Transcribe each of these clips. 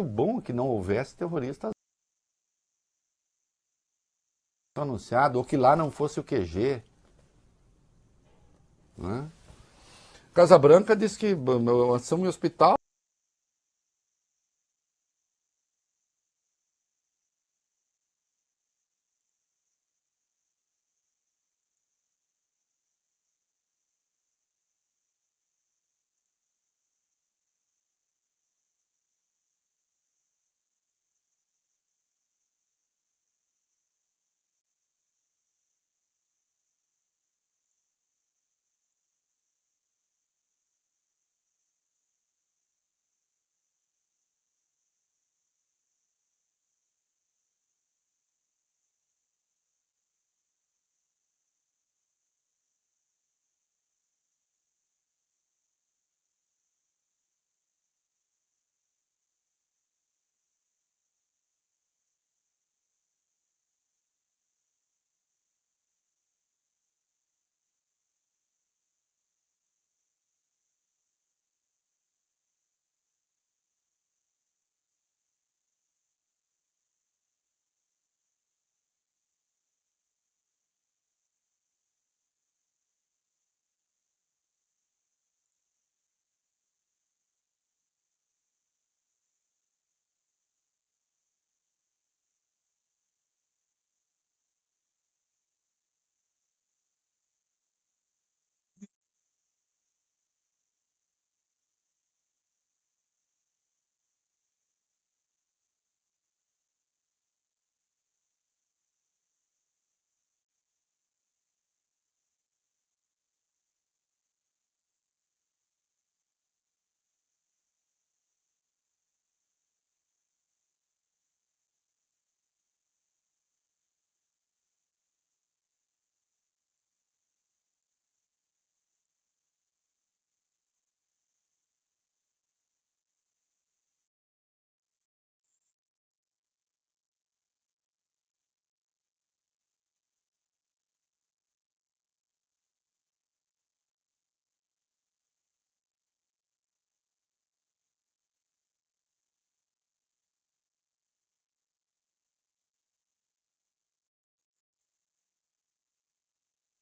acho bom que não houvesse terroristas anunciado, ou que lá não fosse o QG. Né? Casa Branca diz que ação em hospital.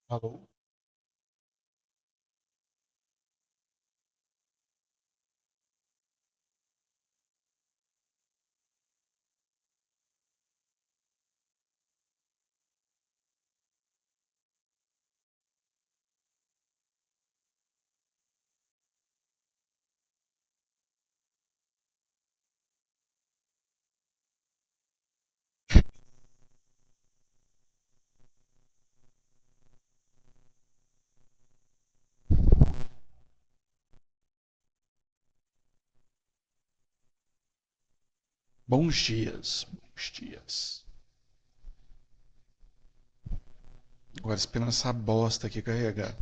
Alô? Bons dias, bons dias. Agora esperando essa bosta aqui carregar.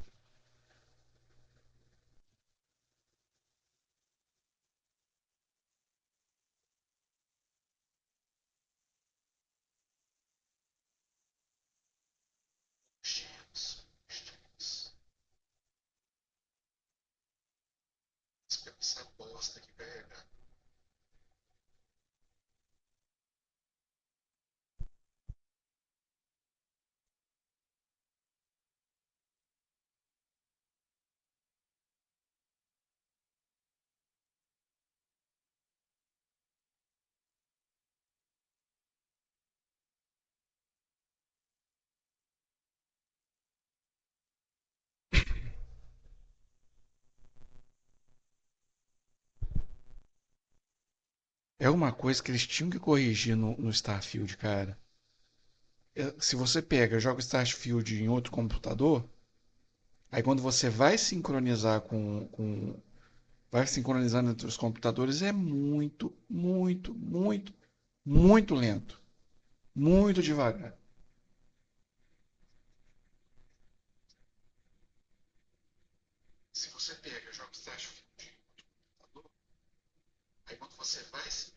Bons dias, bons dias. Esperando essa bosta aqui carregar. É uma coisa que eles tinham que corrigir no Starfield, cara. Se você pega, joga o Starfield em outro computador, aí quando você vai sincronizar vai sincronizando entre os computadores, é muito, muito, muito, muito lento. Muito devagar. Se você pega, joga o Starfield em outro computador, aí quando você vai sincronizar.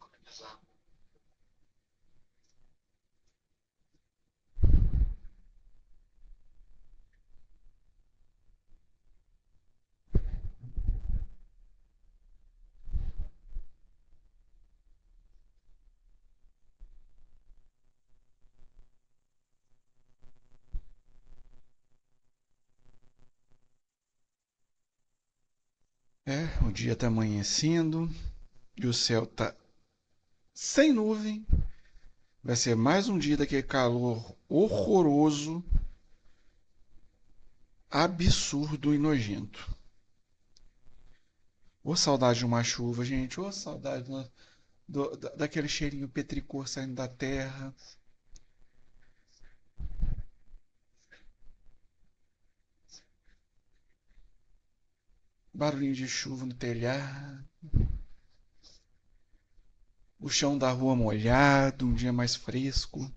O dia tá amanhecendo e o céu tá sem nuvem. Vai ser mais um dia daquele calor horroroso, absurdo e nojento. Ô saudade de uma chuva, gente. Ô saudade daquele cheirinho petricor saindo da terra. Barulhinho de chuva no telhado. O chão da rua molhado, um dia mais fresco.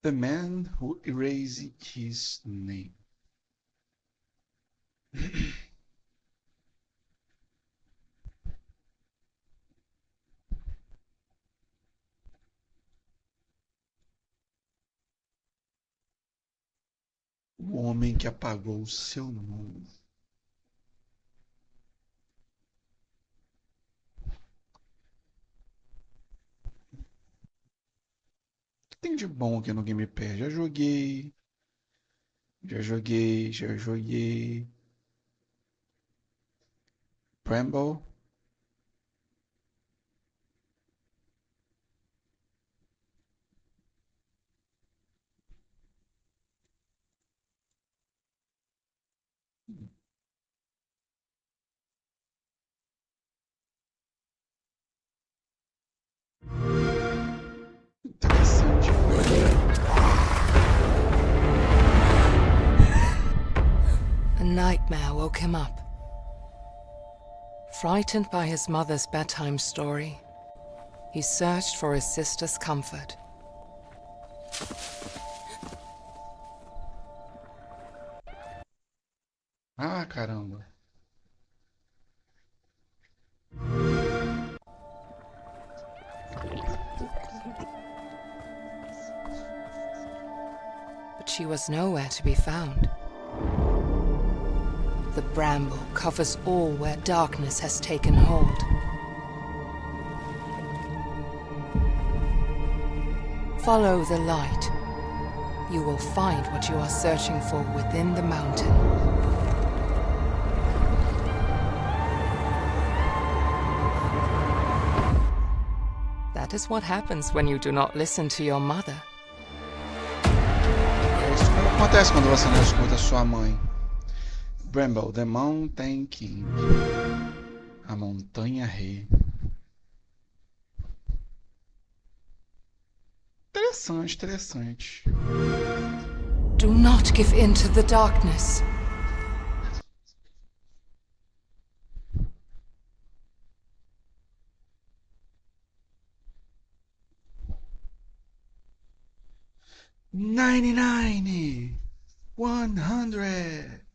The man who erased his name. O homem que apagou o seu nome. O que tem de bom aqui no Game Pass? Já joguei. Bramble. Interessante. A nightmare woke him up. Frightened by his mother's bedtime story, he searched for his sister's comfort. Ah, caramba. But she was nowhere to be found. The bramble covers all where darkness has taken hold. Follow the light. You will find what you are searching for within the mountain. That is what happens when you do not listen to your mother. Isso que acontece quando você não escuta sua mãe. Bramble, The Mountain King. A Montanha Rei. Interessante. Do not give in to the darkness. $99. 100.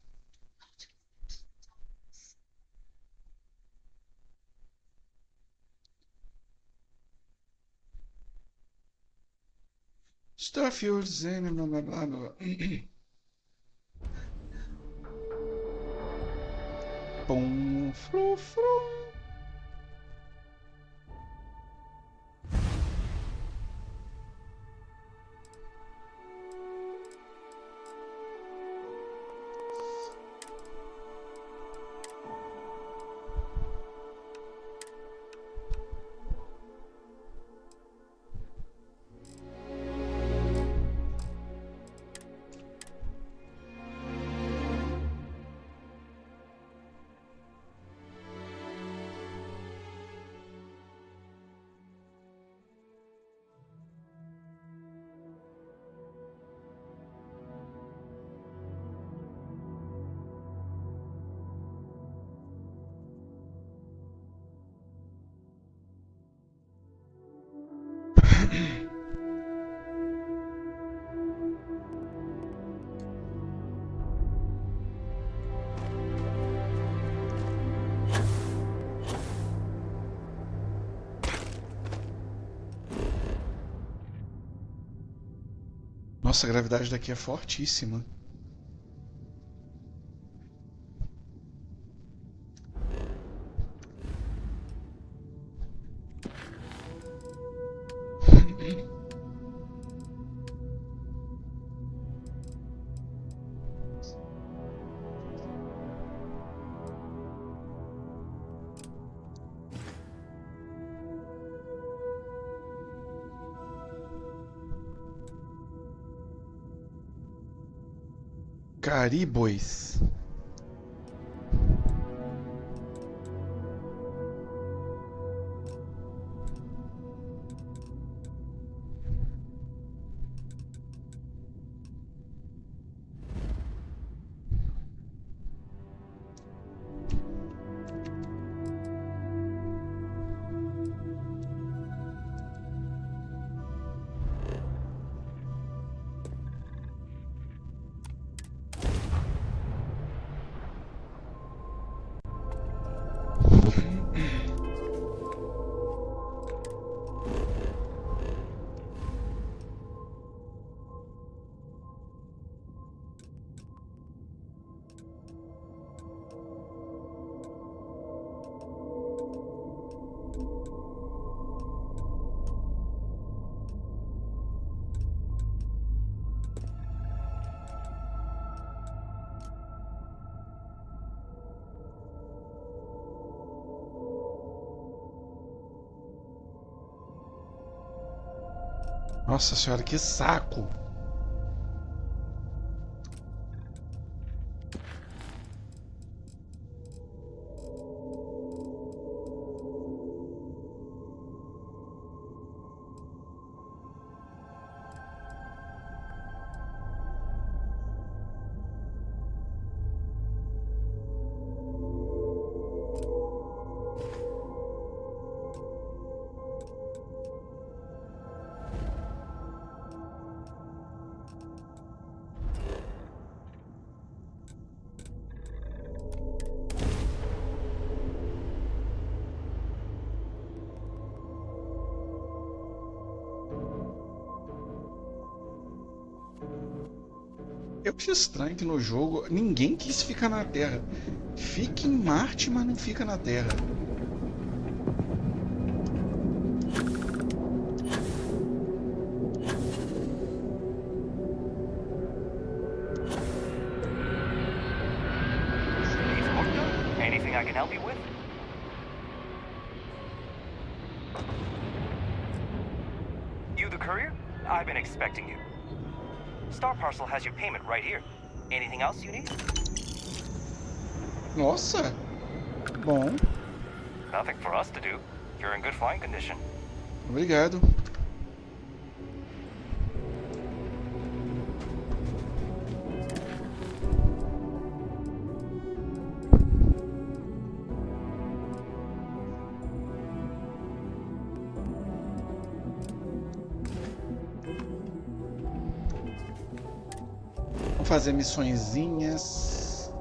Starfield, Zen, blá blá blá blá. Pum, fru, fru. Nossa, a gravidade daqui é fortíssima. Caribous. Nossa senhora, que saco! Eu acho estranho que no jogo ninguém quis ficar na Terra. Fica em Marte, mas não fica na Terra. Anything I can help you with? You the courier? I've been expecting you. Star Parcel has your payment right here. Anything else you need? Nossa! Bom, Nothing for us to do. You're in good flying condition. obrigado. Vamos fazer missõezinhas.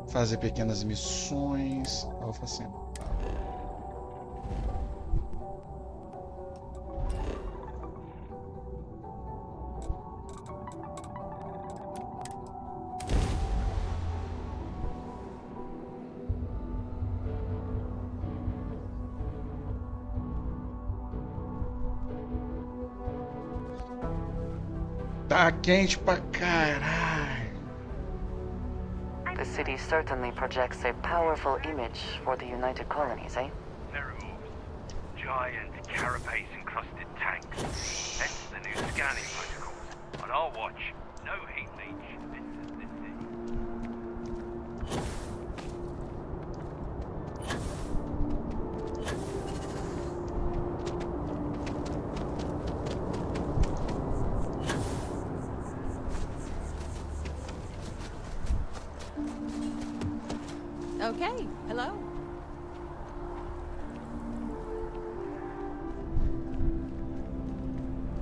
Fazer pequenas missões. Alfa Central. Tá quente pra caralho. The city certainly projects a powerful image for the United Colonies, eh? Nerimoves. Giant carapace-encrusted tanks. Hence the new scanning protocols. On our watch, no heat leach. This is the city. Okay, hello.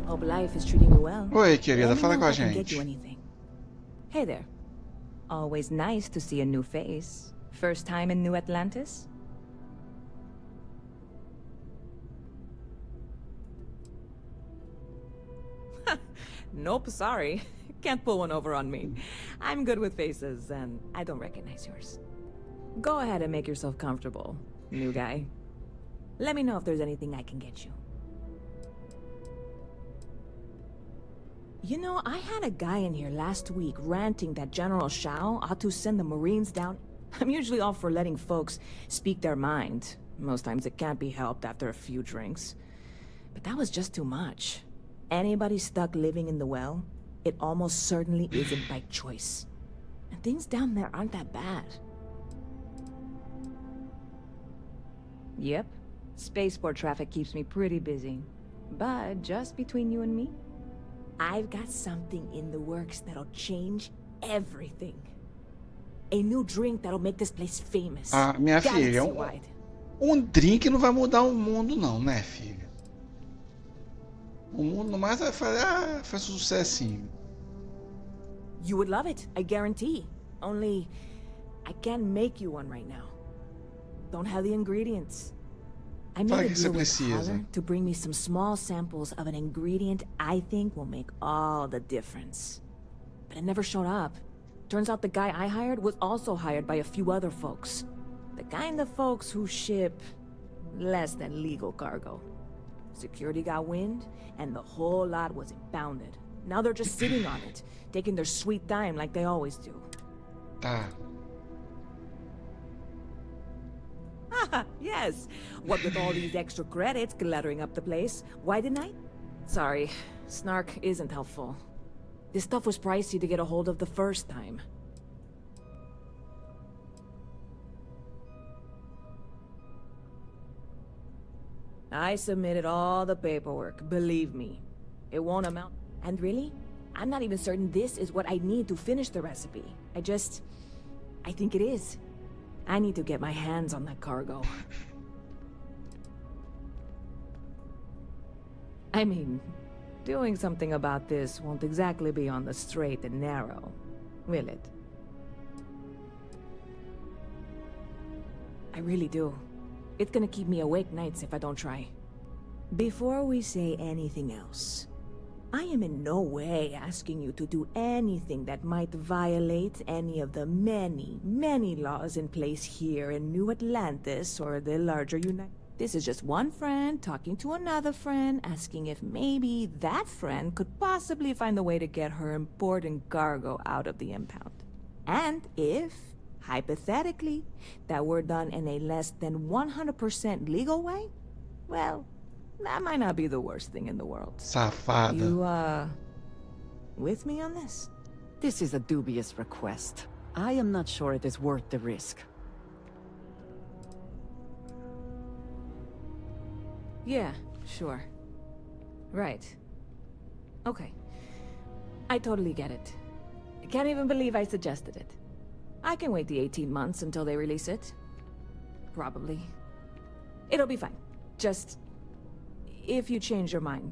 Hope life is treating you well. Oi, querida, Let me fala know com a if I can get you gente. anything. Hey there. Always nice to see a new face. First time in New Atlantis? Nope, sorry. Can't pull one over on me. I'm good with faces, and I don't recognize yours. Go ahead and make yourself comfortable, new guy. Let me know if there's anything I can get you. You know, I had a guy in here last week ranting that General Shao ought to send the Marines down. I'm usually all for letting folks speak their mind. Most times it can't be helped after a few drinks. But that was just too much. Anybody stuck living in the well, it almost certainly isn't by choice. And things down there aren't that bad. Yep. Spaceport traffic keeps me pretty busy. But just between you and me, I've got something in the works that'll change everything. A new drink that'll make this place famous. Ah, minha filha, Galaxy-wide. um drink não vai mudar o mundo não, né, filha? O mundo no mais vai fazer, faz sucessinho. You would love it, I guarantee. Only, I can't make you one right now. Don't have the ingredients. I made Fala a que você deal with precisa. Tyler to bring me some small samples of an ingredient I think will make all the difference. But it never showed up. Turns out the guy I hired was also hired by a few other folks. The kind of folks who ship less than legal cargo. Security got wind, and the whole lot was impounded. Now they're just sitting on it, taking their sweet time like they always do. Tá. Haha, yes. What with all these extra credits cluttering up the place, why didn't I? Sorry, snark isn't helpful. This stuff was pricey to get a hold of the first time. I submitted all the paperwork, believe me. It won't amount. And really, I'm not even certain this is what I need to finish the recipe. I think it is. I need to get my hands on that cargo. I mean, doing something about this won't exactly be on the straight and narrow, will it? I really do. It's gonna keep me awake nights if I don't try. Before we say anything else, I am in no way asking you to do anything that might violate any of the many, many laws in place here in New Atlantis or the larger United. This is just one friend talking to another friend, asking if maybe that friend could possibly find a way to get her important cargo out of the impound. And if, hypothetically, that were done in a less than 100% legal way, well, that might not be the worst thing in the world. Safada. You, with me on this? This is a dubious request. I am not sure it is worth the risk. Yeah, sure. Right. Okay. I totally get it. I can't even believe I suggested it. I can wait the 18 months until they release it. Probably. It'll be fine. Just... if you change your mind,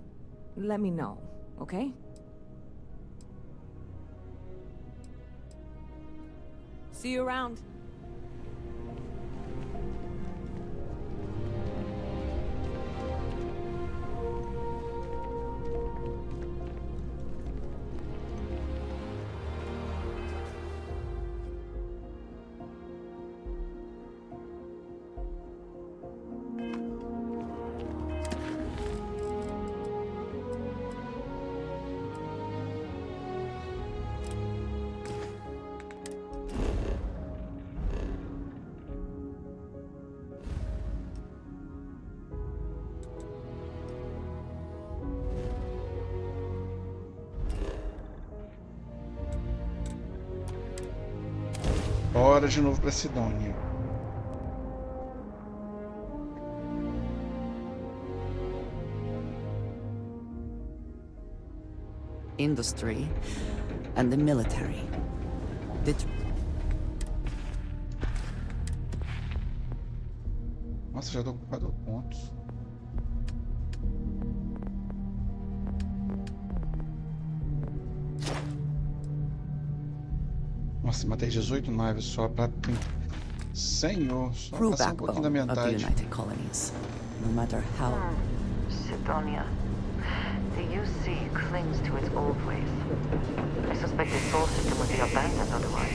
let me know, okay? See you around. Bora de novo pra Sidônia. Industry and the military. Nossa, já tô com 4 pontos. Nossa, matei 18 naves só pra... Senhor, só True passar um pouquinho da backbone of the metade. United Colonies. No matter how... Sidonia. The UC clings to its old ways. I suspect its soul system would be abandoned otherwise.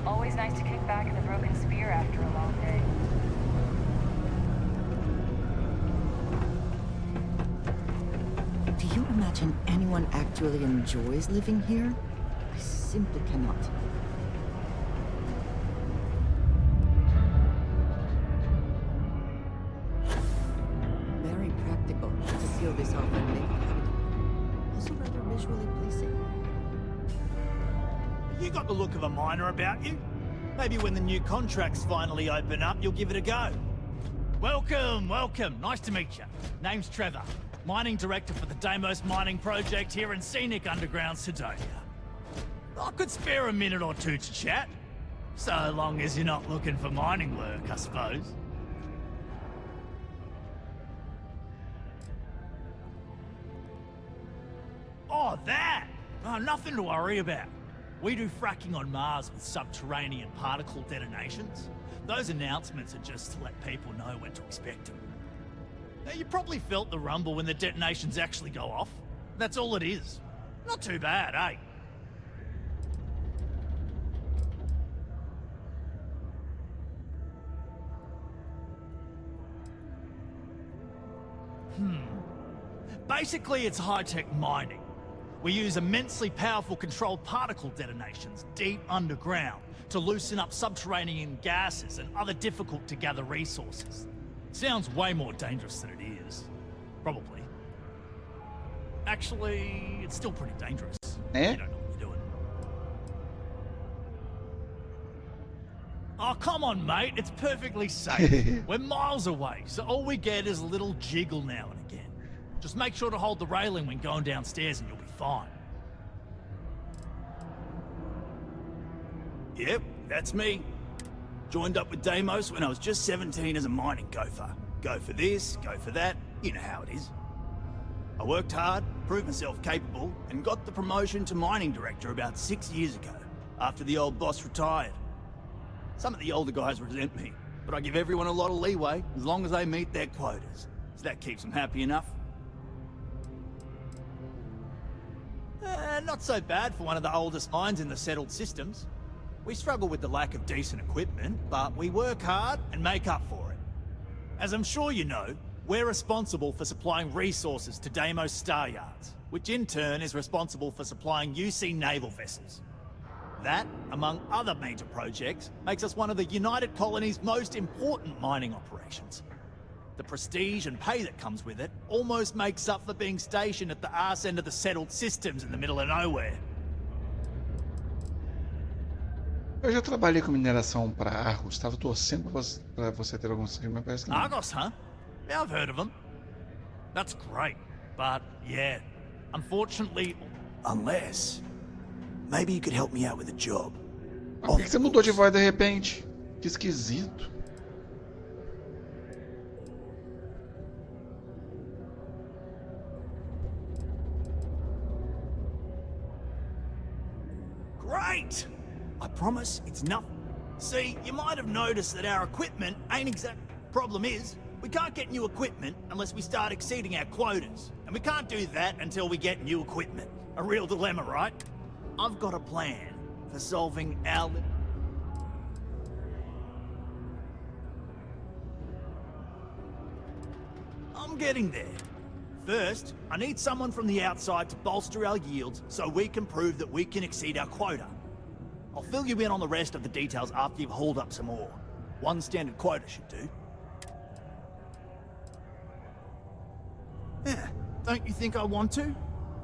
Always nice to kick back in the broken spear after a long day. Do you imagine anyone actually enjoys living here? I simply cannot. Very practical to seal this off and make it habitable. Also rather visually pleasing. You got the look of a miner about you. Maybe when the new contracts finally open up, you'll give it a go. Welcome, welcome. Nice to meet you. Name's Trevor. Mining Director for the Deimos Mining Project here in scenic underground Sidonia. I could spare a minute or two to chat. So long as you're not looking for mining work, I suppose. Oh, that! Oh, nothing to worry about. We do fracking on Mars with subterranean particle detonations. Those announcements are just to let people know when to expect them. Now, you probably felt the rumble when the detonations actually go off. That's all it is. Not too bad, eh? Basically, it's high-tech mining. We use immensely powerful controlled particle detonations deep underground to loosen up subterranean gases and other difficult-to-gather resources. Sounds way more dangerous than it is. Probably. Actually, it's still pretty dangerous. Eh? You don't know what you're doing. Oh, come on, mate. It's perfectly safe. We're miles away, so all we get is a little jiggle now and again. Just make sure to hold the railing when going downstairs and you'll be fine. Yep, that's me. Joined up with Deimos when I was just 17 as a mining gopher. Go for this, go for that, you know how it is. I worked hard, proved myself capable, and got the promotion to mining director about 6 years ago, after the old boss retired. Some of the older guys resent me, but I give everyone a lot of leeway as long as they meet their quotas. So that keeps them happy enough. Not so bad for one of the oldest mines in the settled systems. We struggle with the lack of decent equipment, but we work hard and make up for it. As I'm sure you know, we're responsible for supplying resources to Deimos Star Yards, which in turn is responsible for supplying UC naval vessels. That, among other major projects, makes us one of the United Colony's most important mining operations. The prestige and pay that comes with it almost makes up for being stationed at the arse end of the settled systems in the middle of nowhere. Eu já trabalhei com mineração para Argos, estava torcendo para você ter alguns, mas parece que não. Argos, huh? Yeah, I've heard of them. That's great, but yeah, unfortunately, unless maybe you could help me out with a job. Por que você mudou de voz de repente? Que esquisito. Great! I promise it's nothing. See, you might have noticed that our equipment ain't exact. Problem is, we can't get new equipment unless we start exceeding our quotas. And we can't do that until we get new equipment. A real dilemma, right? I've got a plan for solving our... I'm getting there. First, I need someone from the outside to bolster our yields so we can prove that we can exceed our quota. I'll fill you in on the rest of the details after you've hauled up some ore. One standard quota should do. Yeah, don't you think I want to?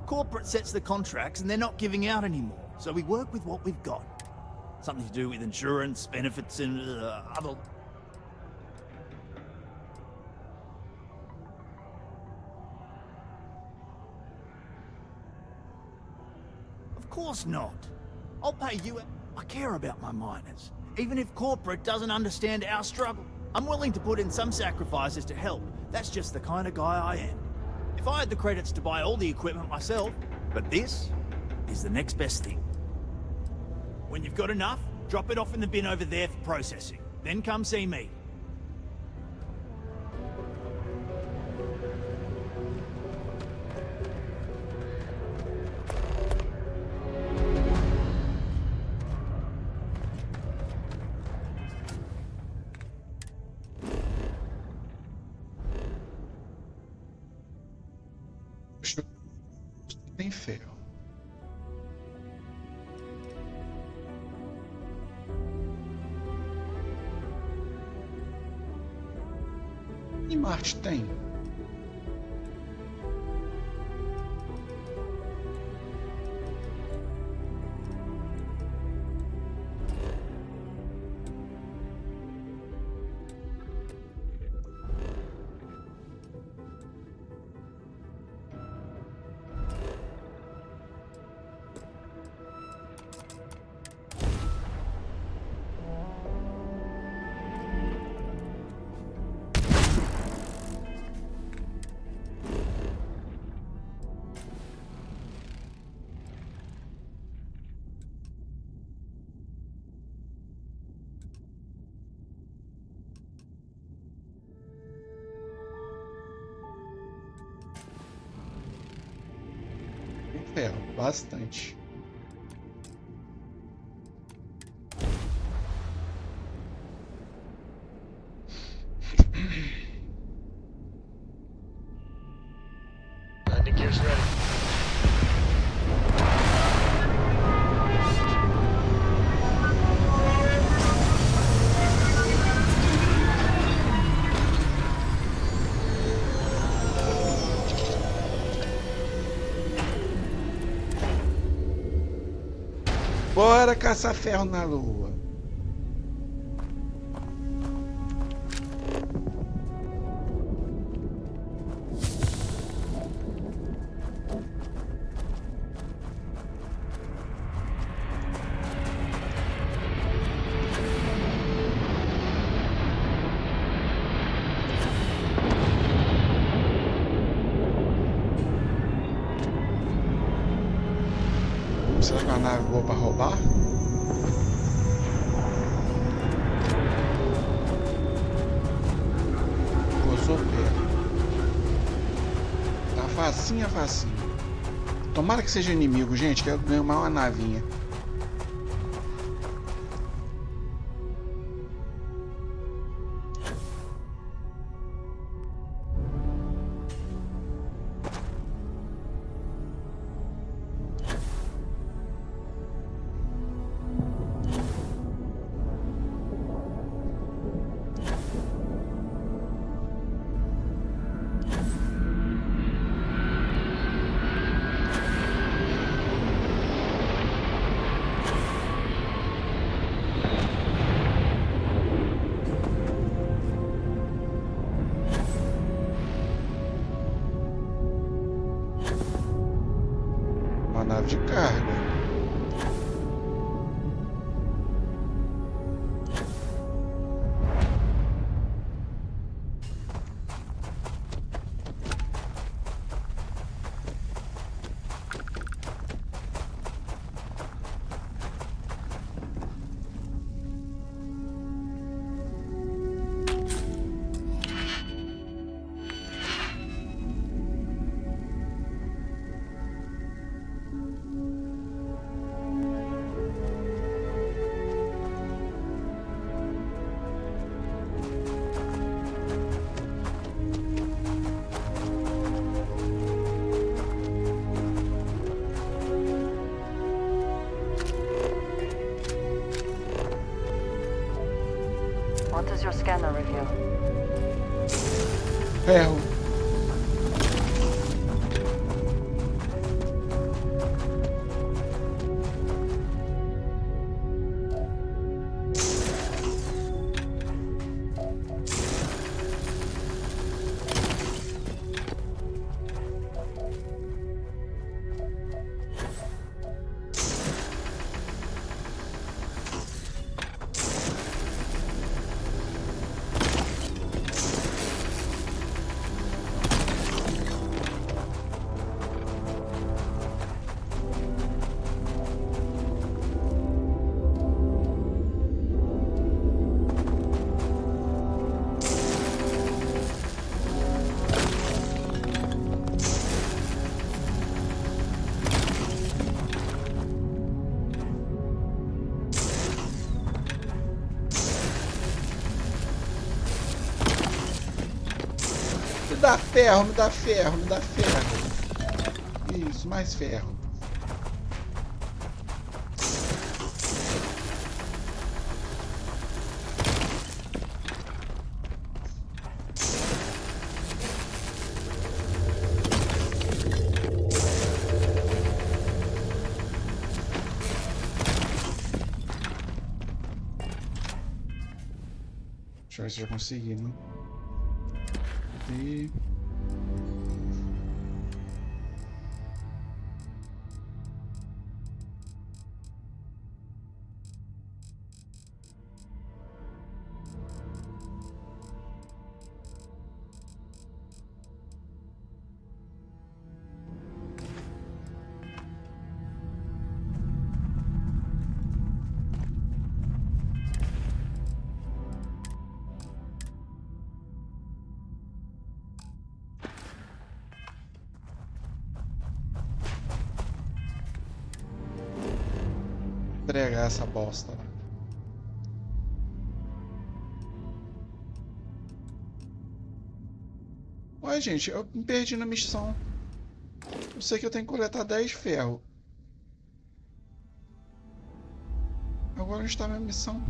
Corporate sets the contracts and they're not giving out anymore, so we work with what we've got. Something to do with insurance, benefits, and other... Of course not. I'll pay you... I care about my miners, even if corporate doesn't understand our struggle. I'm willing to put in some sacrifices to help. That's just the kind of guy I am. If I had the credits to buy all the equipment myself, but this is the next best thing. When you've got enough, drop it off in the bin over there for processing. Then come see me. Tem ferro. E Marte tem? Ferro, bastante. Landing gear's ready. Bora caçar ferro na lua. Será que é uma nave boa para roubar? Pousou perto. Tá facinho, facinho. Tomara que seja inimigo, gente. Quero ganhar uma navinha. Nave de carga. Scanner review. Ferro. Me dá ferro, me dá ferro, me dá ferro. Isso, mais ferro. Deixa eu ver se eu já consegui, né? E... entregar essa bosta lá. Ué, gente, eu me perdi na missão. Eu sei que eu tenho que coletar 10 ferro. Agora onde está a minha missão?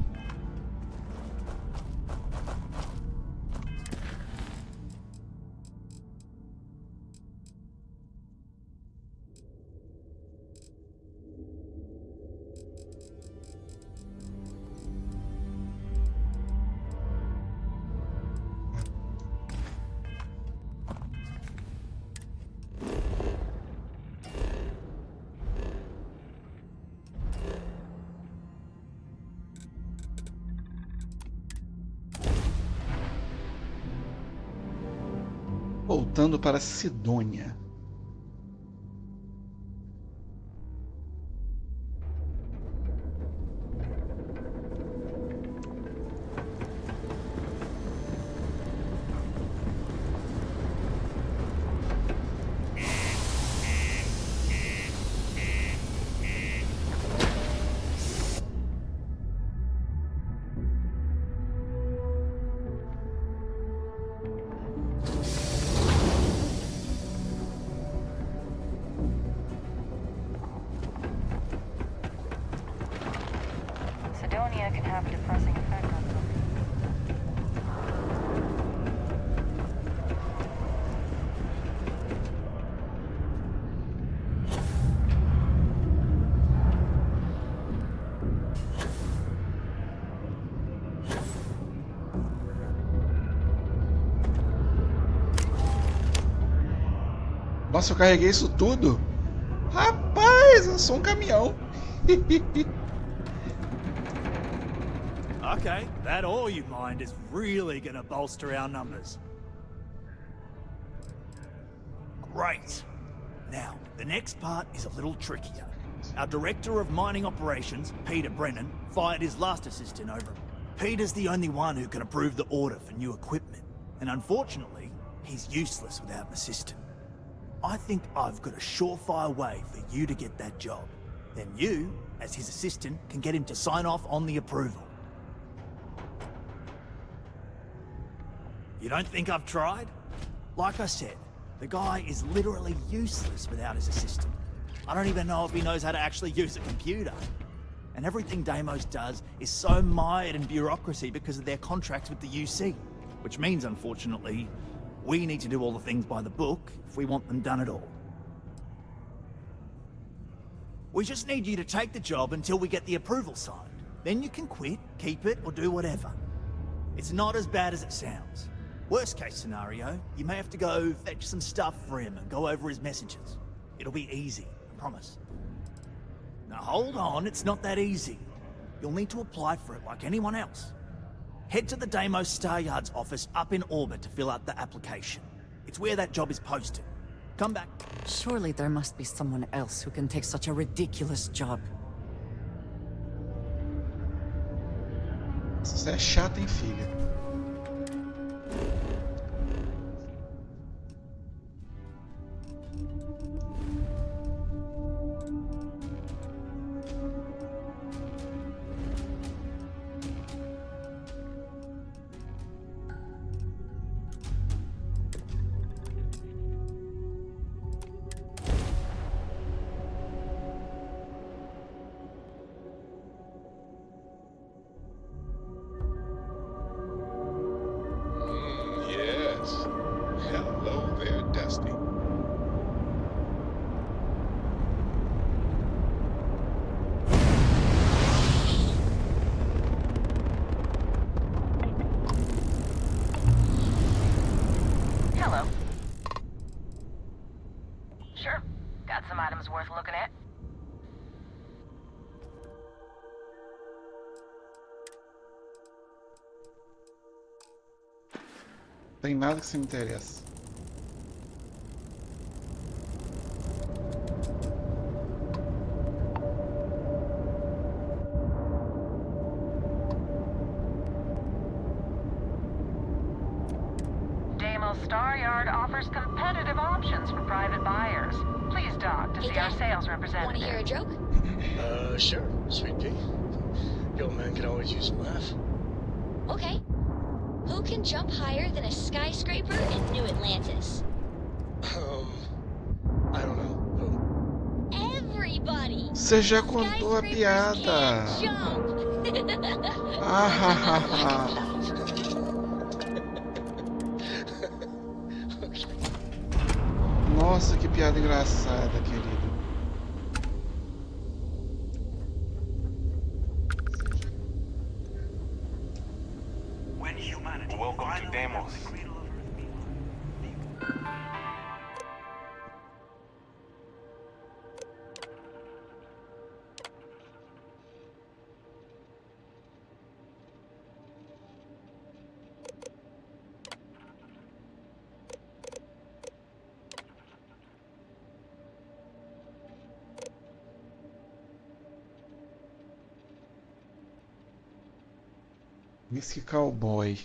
Voltando para Sidônia. Sidonia can have a depressing effect on some Nossa, eu carreguei isso tudo? Rapaz, eu sou um caminhão. Okay, that ore you mined is really gonna bolster our numbers. Great. Now, the next part is a little trickier. Our Director of Mining Operations, Peter Brennan, fired his last assistant over him. Peter's the only one who can approve the order for new equipment, and unfortunately, he's useless without an assistant. I think I've got a surefire way for you to get that job. Then you, as his assistant, can get him to sign off on the approval. You don't think I've tried? Like I said, the guy is literally useless without his assistant. I don't even know if he knows how to actually use a computer. And everything Deimos does is so mired in bureaucracy because of their contracts with the UC. Which means, unfortunately, we need to do all the things by the book if we want them done at all. We just need you to take the job until we get the approval signed. Then you can quit, keep it, or do whatever. It's not as bad as it sounds. Worst case scenario, you may have to go fetch some stuff for him and go over his messages. It'll be easy, I promise. Now hold on, it's not that easy. You'll need to apply for it like anyone else. Head to the Deimos Star Yard's office up in orbit to fill out the application. It's where that job is posted. Come back. Surely there must be someone else who can take such a ridiculous job. Você é chata, hein, filha? Yes. Hello there, Dusty. Hello. Sure. Got some items worth looking at. Tem nada que se me interessa. Deimos Star Yard offers competitive options for private buyers. Please dock to see our sales representative. Want to hear a joke? Sure, sweet pea. The old man can always use a laugh. Okay. Who can jump higher than a skyscraper in New Atlantis? I don't know. Who? Everybody! Você já contou a Skyscrapers piada. can't jump! Ah, Nossa, que piada engraçada, querido. Welcome to Deimos. Whisky Cowboy.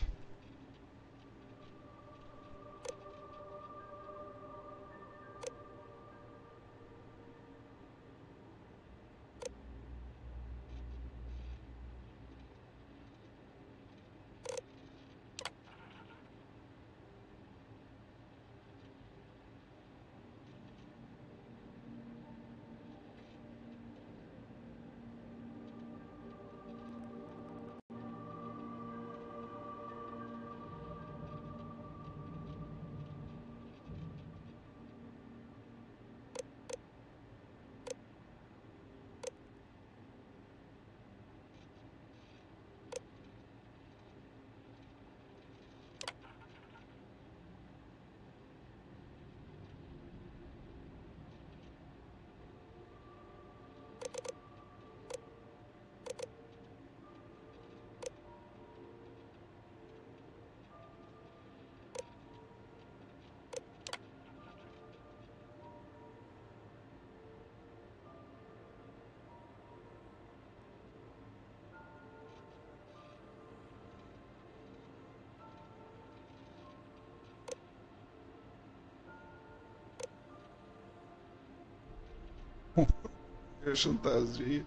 Chantageia.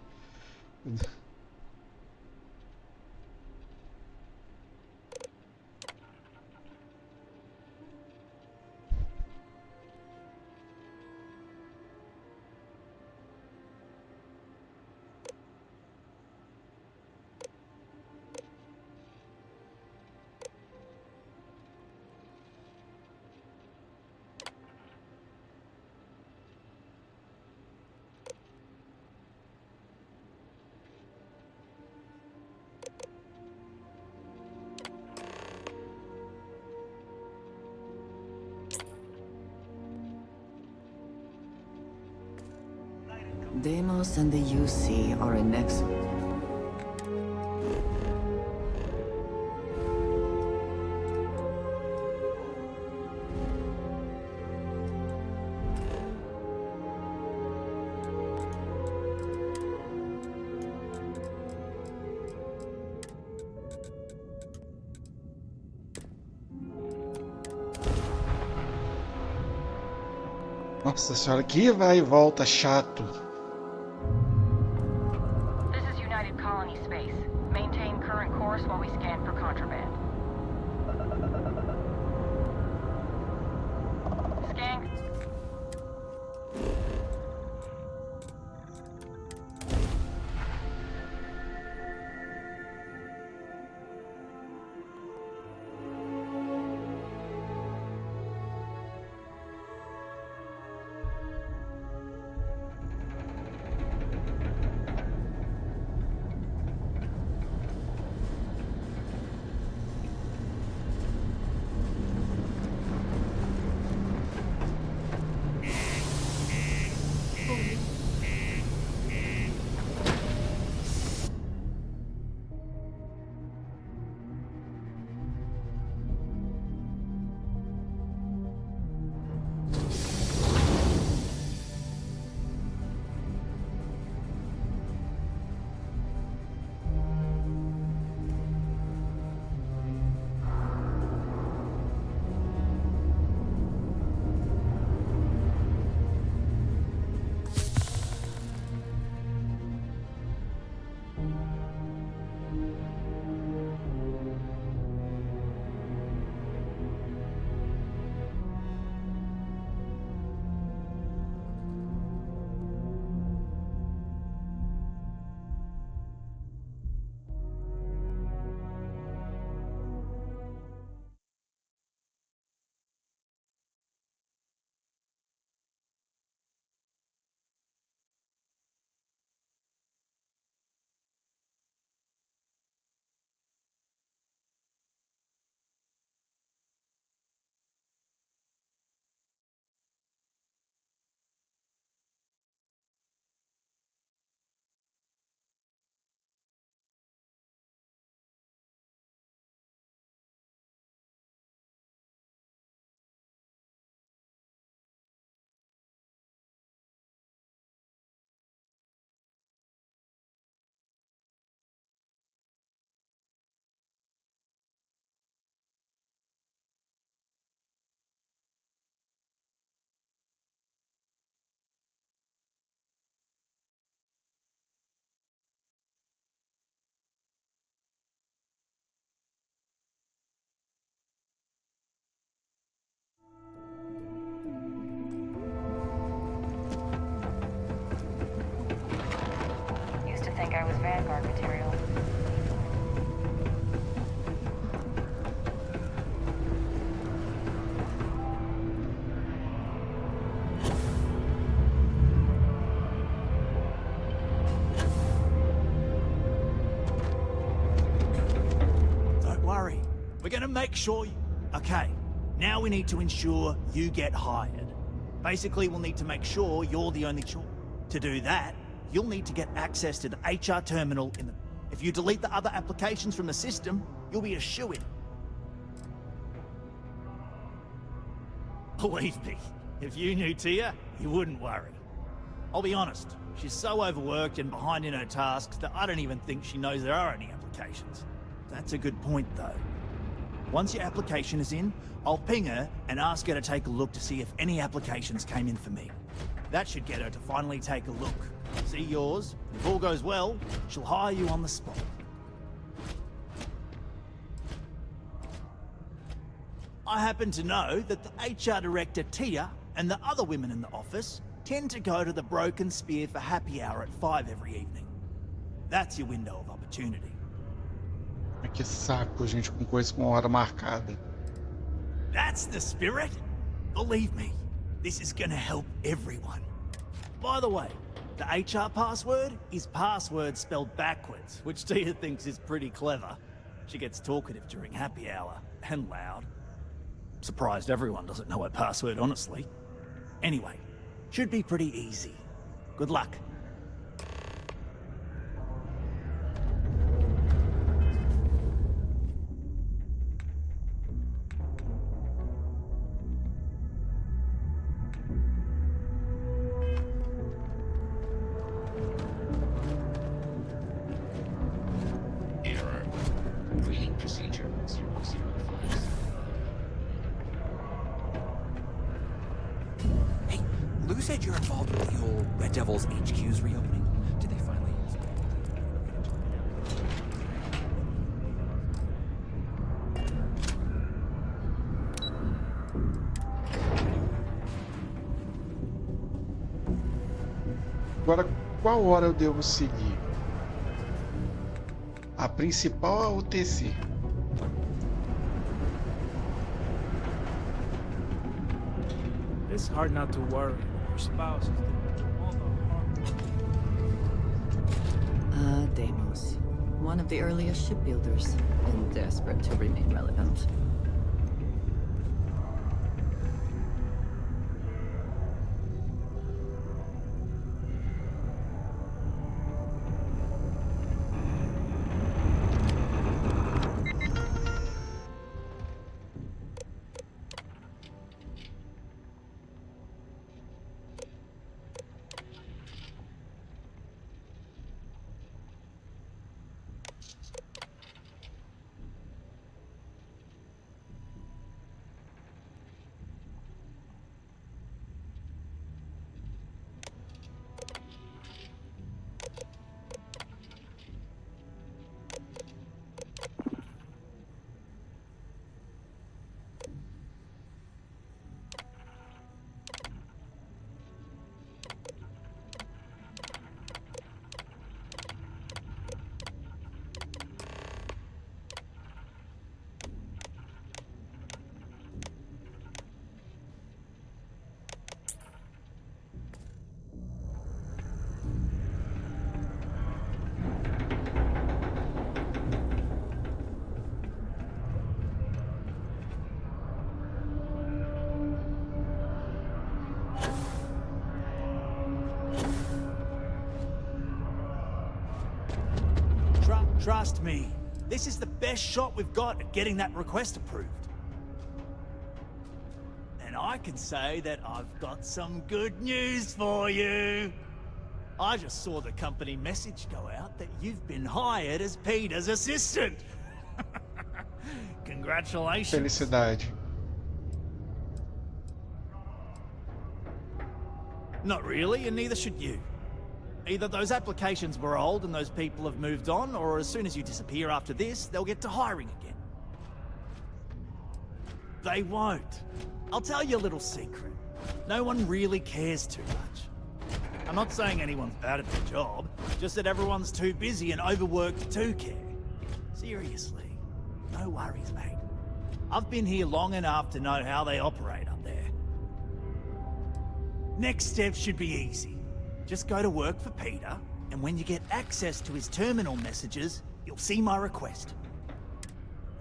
Deimos and the UC are inexorable. Nossa senhora, que vai e volta chato. This is United Colony Space. Maintain current course while we scan for contraband. Scan. Used to think I was Vanguard material. Don't worry. We're gonna make sure you... Okay, now we need to ensure you get hired. Basically, we'll need to make sure you're the only choice. To do that, you'll need to get access to the HR terminal in the... If you delete the other applications from the system, you'll be a shoo-in. Believe me, if you knew Tia, you wouldn't worry. I'll be honest, she's so overworked and behind in her tasks that I don't even think she knows there are any applications. That's a good point, though. Once your application is in, I'll ping her and ask her to take a look to see if any applications came in for me. That should get her to finally take a look. See yours, and if all goes well, she'll hire you on the spot. I happen to know that the HR director, Tia, and the other women in the office tend to go to the Broken Spear for happy hour at 5 every evening. That's your window of opportunity. Que saco, gente, com coisa com hora marcada. That's the spirit. Believe me, this is gonna help everyone. By the way, the HR password is password spelled backwards, which Tia thinks is pretty clever. She gets talkative during happy hour, and loud. Surprised everyone doesn't know her password, honestly. Anyway, should be pretty easy. Good luck. Lou said you're involved with the old Red Devils HQ's reopening. Did they finally... Agora, qual hora eu devo seguir? A principal ou a UTC? It's hard not to worry. Your spouse is doing all the hard. Deimos. One of the earliest shipbuilders, and desperate to remain relevant. Trust me, this is the best shot we've got at getting that request approved. And I can say that I've got some good news for you. I just saw the company message go out that you've been hired as Peter's assistant. Congratulations. Felicidade. Not really, and neither should you. Either those applications were old and those people have moved on, or as soon as you disappear after this, they'll get to hiring again. They won't. I'll tell you a little secret. No one really cares too much. I'm not saying anyone's bad at their job, just that everyone's too busy and overworked to care. Seriously, no worries, mate. I've been here long enough to know how they operate up there. Next step should be easy. Just go to work for Peter, and when you get access to his terminal messages, you'll see my request.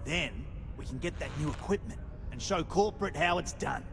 Then, we can get that new equipment and show corporate how it's done.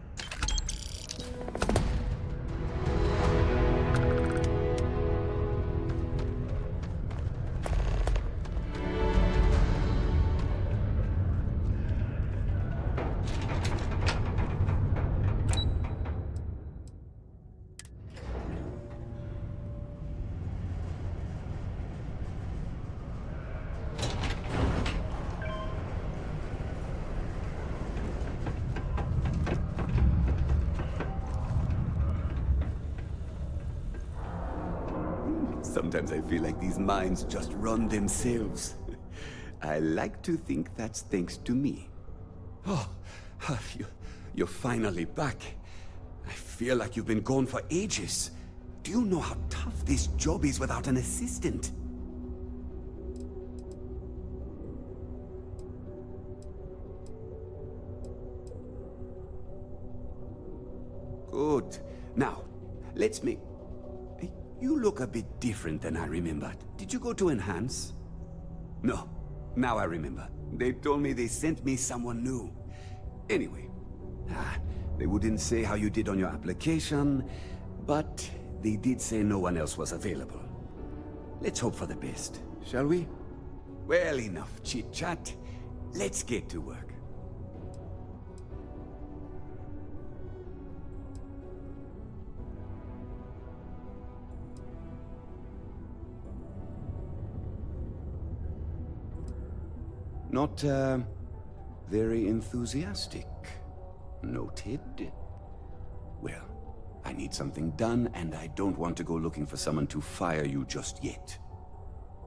Sometimes I feel like these mines just run themselves. I like to think that's thanks to me. Oh, you're finally back. I feel like you've been gone for ages. Do you know how tough this job is without an assistant? Good. Now, let's make... You look a bit different than I remembered. Did you go to Enhance? No. Now I remember. They told me they sent me someone new. Anyway, they wouldn't say how you did on your application, but they did say no one else was available. Let's hope for the best, shall we? Well, enough chit-chat. Let's get to work. Not, very enthusiastic. Noted. Well, I need need something done, and I don't want to go looking for someone to fire you just yet.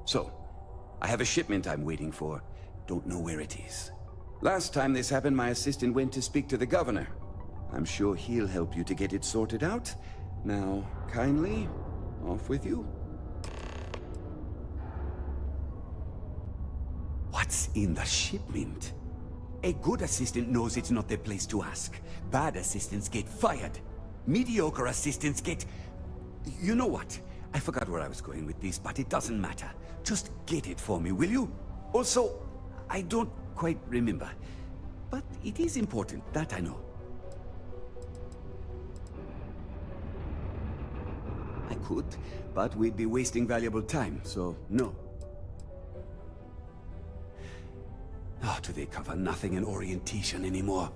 So, I have a shipment I'm waiting for. Don't know where it is. Last time this happened, my assistant went to speak to the governor. I'm sure he'll help you to get it sorted out. Now, kindly, off with you. What's in the shipment? A good assistant knows it's not their place to ask. Bad assistants get fired. Mediocre assistants get... You know what? I forgot where I was going with this, but it doesn't matter. Just get it for me, will you? Also, I don't quite remember. But it is important, that I know. I could, but we'd be wasting valuable time, so no. Oh, do they cover nothing in orientation anymore?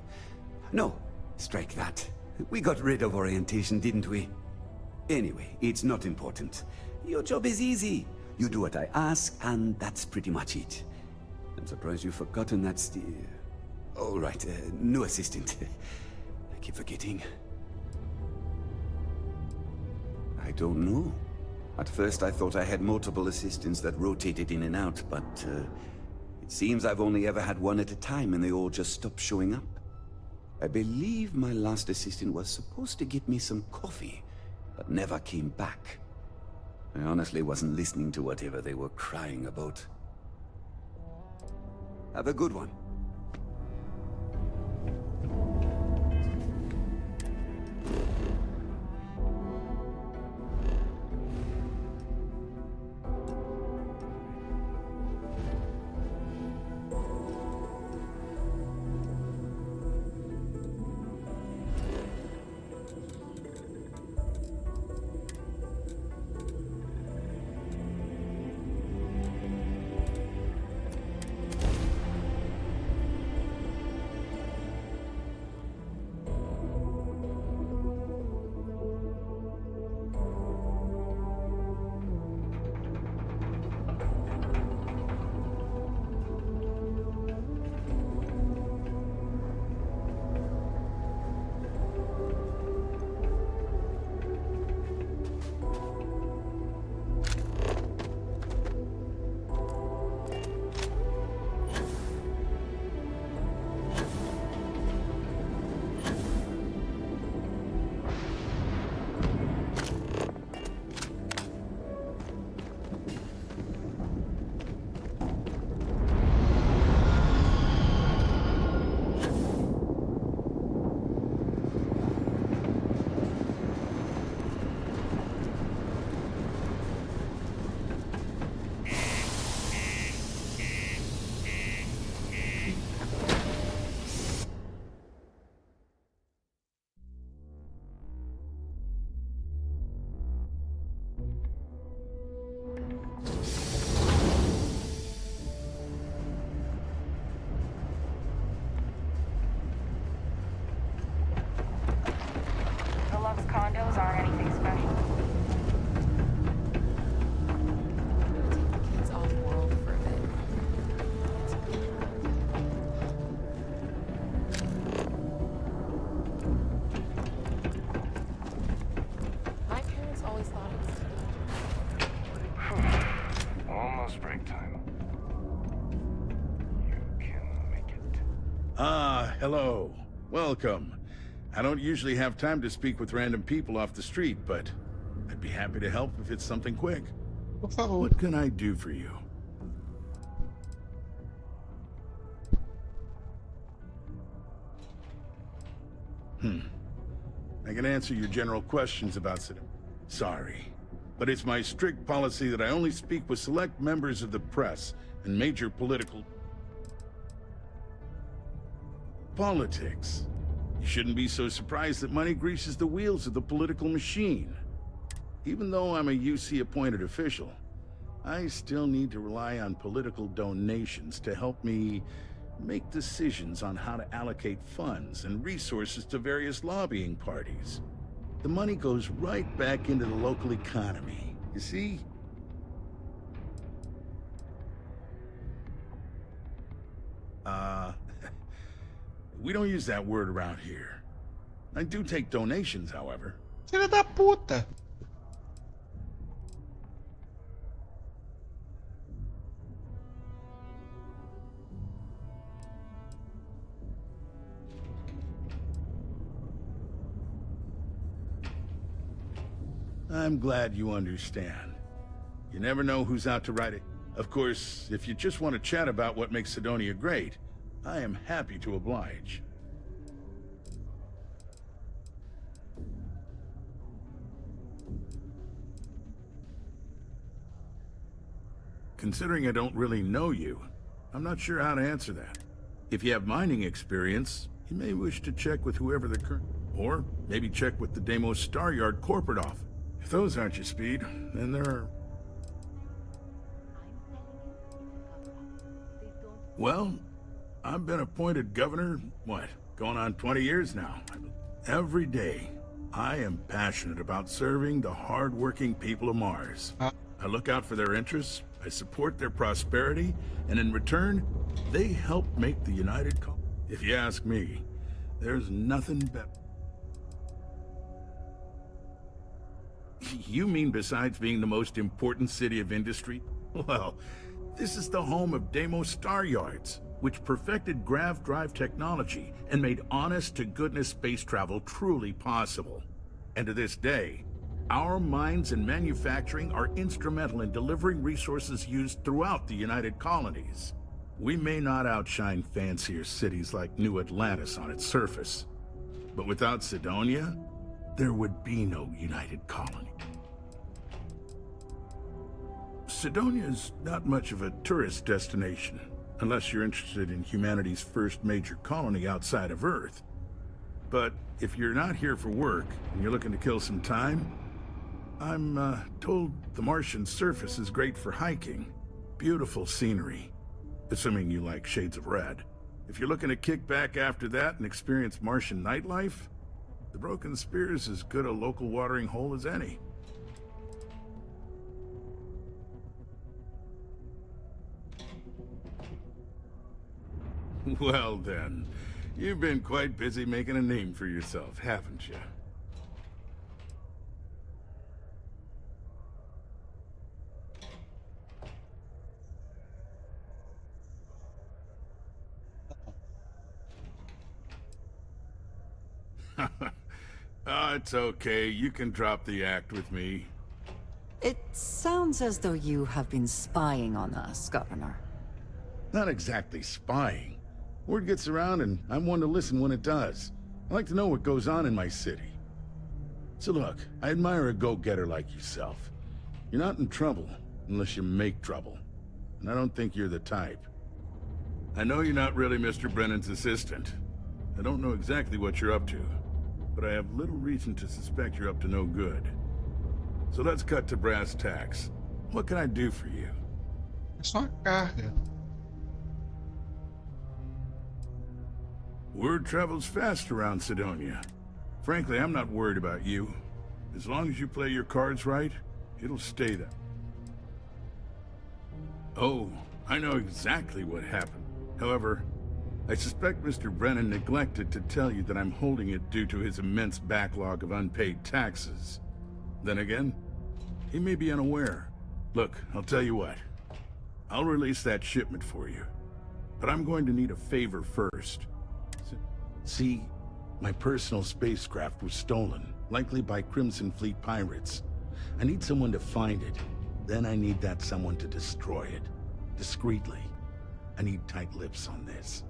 No, strike that. We got rid of orientation, didn't we? Anyway, it's not important. Your job is easy. You do what I ask, and that's pretty much it. I'm surprised you've forgotten that's the... All right, new assistant. I keep forgetting. I don't know. At first I thought I had multiple assistants that rotated in and out, but it seems I've only ever had one at a time and they all just stopped showing up. I believe my last assistant was supposed to get me some coffee, but never came back. I honestly wasn't listening to whatever they were crying about. Have a good one. Condos aren't anything special. Take the kids off world for a bit. My parents always thought it was Almost break time. You can make it. Ah, hello. Welcome. I don't usually have time to speak with random people off the street, but I'd be happy to help if it's something quick. What can I do for you? I can answer your general questions about it. Sorry, but it's my strict policy that I only speak with select members of the press and major political... politics. You shouldn't be so surprised that money greases the wheels of the political machine. Even though I'm a UC-appointed official, I still need to rely on political donations to help me make decisions on how to allocate funds and resources to various lobbying parties. The money goes right back into the local economy, you see? We don't use that word around here. I do take donations, however. Filha da puta! I'm glad you understand. You never know who's out to right it. Of course, if you just want to chat about what makes Sidonia great, I am happy to oblige. Considering I don't really know you, I'm not sure how to answer that. If you have mining experience, you may wish to check with whoever the current... Or maybe check with the Deimos Star Yard corporate office. If those aren't your speed, then there are... Well, I've been appointed governor, what, going on 20 years now. Every day, I am passionate about serving the hard-working people of Mars. I look out for their interests, I support their prosperity, and in return, they help make the United Colony. If you ask me, there's nothing better. You mean besides being the most important city of industry? Well, this is the home of Deimos Star Yards, which perfected grav drive technology and made honest-to-goodness space travel truly possible. And to this day, our mines and manufacturing are instrumental in delivering resources used throughout the United Colonies. We may not outshine fancier cities like New Atlantis on its surface, but without Sidonia, there would be no United Colony. Sidonia is not much of a tourist destination, unless you're interested in humanity's first major colony outside of Earth. But if you're not here for work, and you're looking to kill some time, I'm told the Martian surface is great for hiking. Beautiful scenery, assuming you like shades of red. If you're looking to kick back after that and experience Martian nightlife, the Broken Spear is as good a local watering hole as any. Well then, you've been quite busy making a name for yourself, haven't you? Oh, it's okay. You can drop the act with me. It sounds as though you have been spying on us, Governor. Not exactly spying. Word gets around and I'm one to listen when it does. I like to know what goes on in my city. So look, I admire a go-getter like yourself. You're not in trouble unless you make trouble. And I don't think you're the type. I know you're not really Mr. Brennan's assistant. I don't know exactly what you're up to, but I have little reason to suspect you're up to no good. So let's cut to brass tacks. What can I do for you? It's not carga. Word travels fast around Sidonia. Frankly, I'm not worried about you. As long as you play your cards right, it'll stay that. Oh, I know exactly what happened. However, I suspect Mr. Brennan neglected to tell you that I'm holding it due to his immense backlog of unpaid taxes. Then again, he may be unaware. Look, I'll tell you what. I'll release that shipment for you. But I'm going to need a favor first. See, my personal spacecraft was stolen, likely by Crimson Fleet pirates. I need someone to find it. Then I need that someone to destroy it. Discreetly. I need tight lips on this.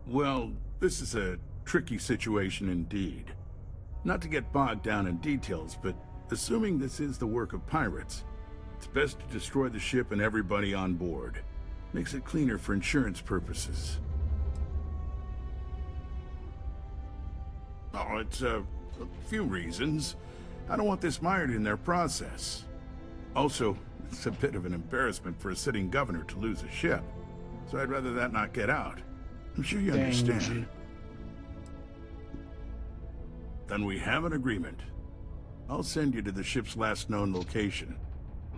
Well, this is a tricky situation indeed. Not to get bogged down in details, but assuming this is the work of pirates, it's best to destroy the ship and everybody on board. Makes it cleaner for insurance purposes. Oh, it's a few reasons. I don't want this mired in their process. Also, it's a bit of an embarrassment for a sitting governor to lose a ship, so I'd rather that not get out. I'm sure you understand. Then we have an agreement. I'll send you to the ship's last known location.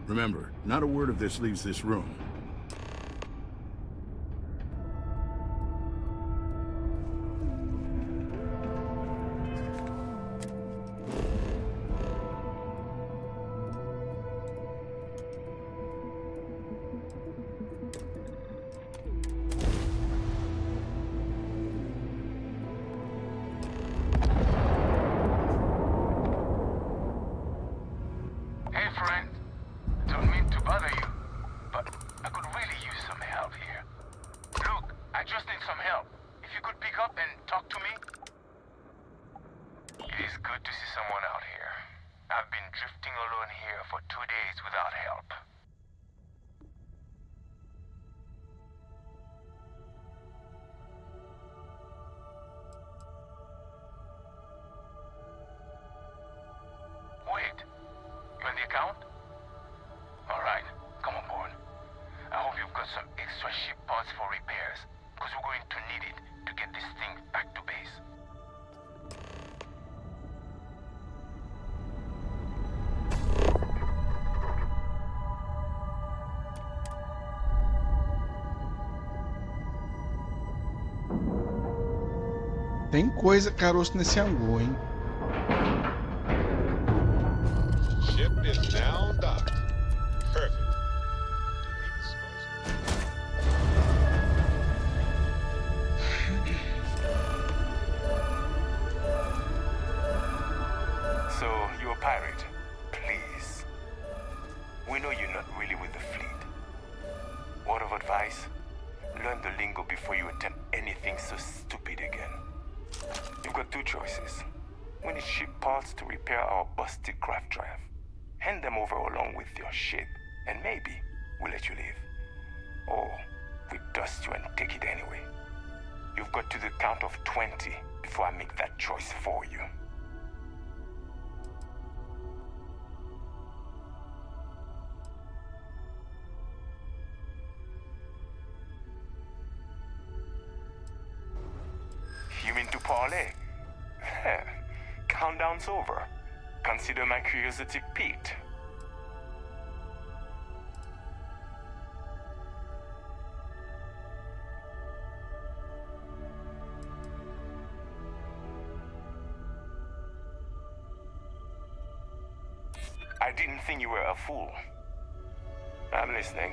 Remember, not a word of this leaves this room. It's good to see someone out here. I've been drifting alone here for 2 days without help. Wait, you on the account? Alright, come on board. I hope you've got some extra ship parts for repairs, because we're going to need it to get this thing back to base. Tem coisa caroço nesse angu, hein? Ship is now docked. Perfect. So, you're a pirate. Please. We know you're not really with the fleet. Word of advice? Learn the lingo before you attempt anything so stupid again. You've got two choices. We need ship parts to repair our busted craft drive. Hand them over along with your ship, and maybe we'll let you leave. Or we dust you and take it anyway. You've got to the count of 20 before I make that choice for you. You mean to parlay? Countdown's over. Consider my curiosity piqued. I didn't think you were a fool. I'm listening.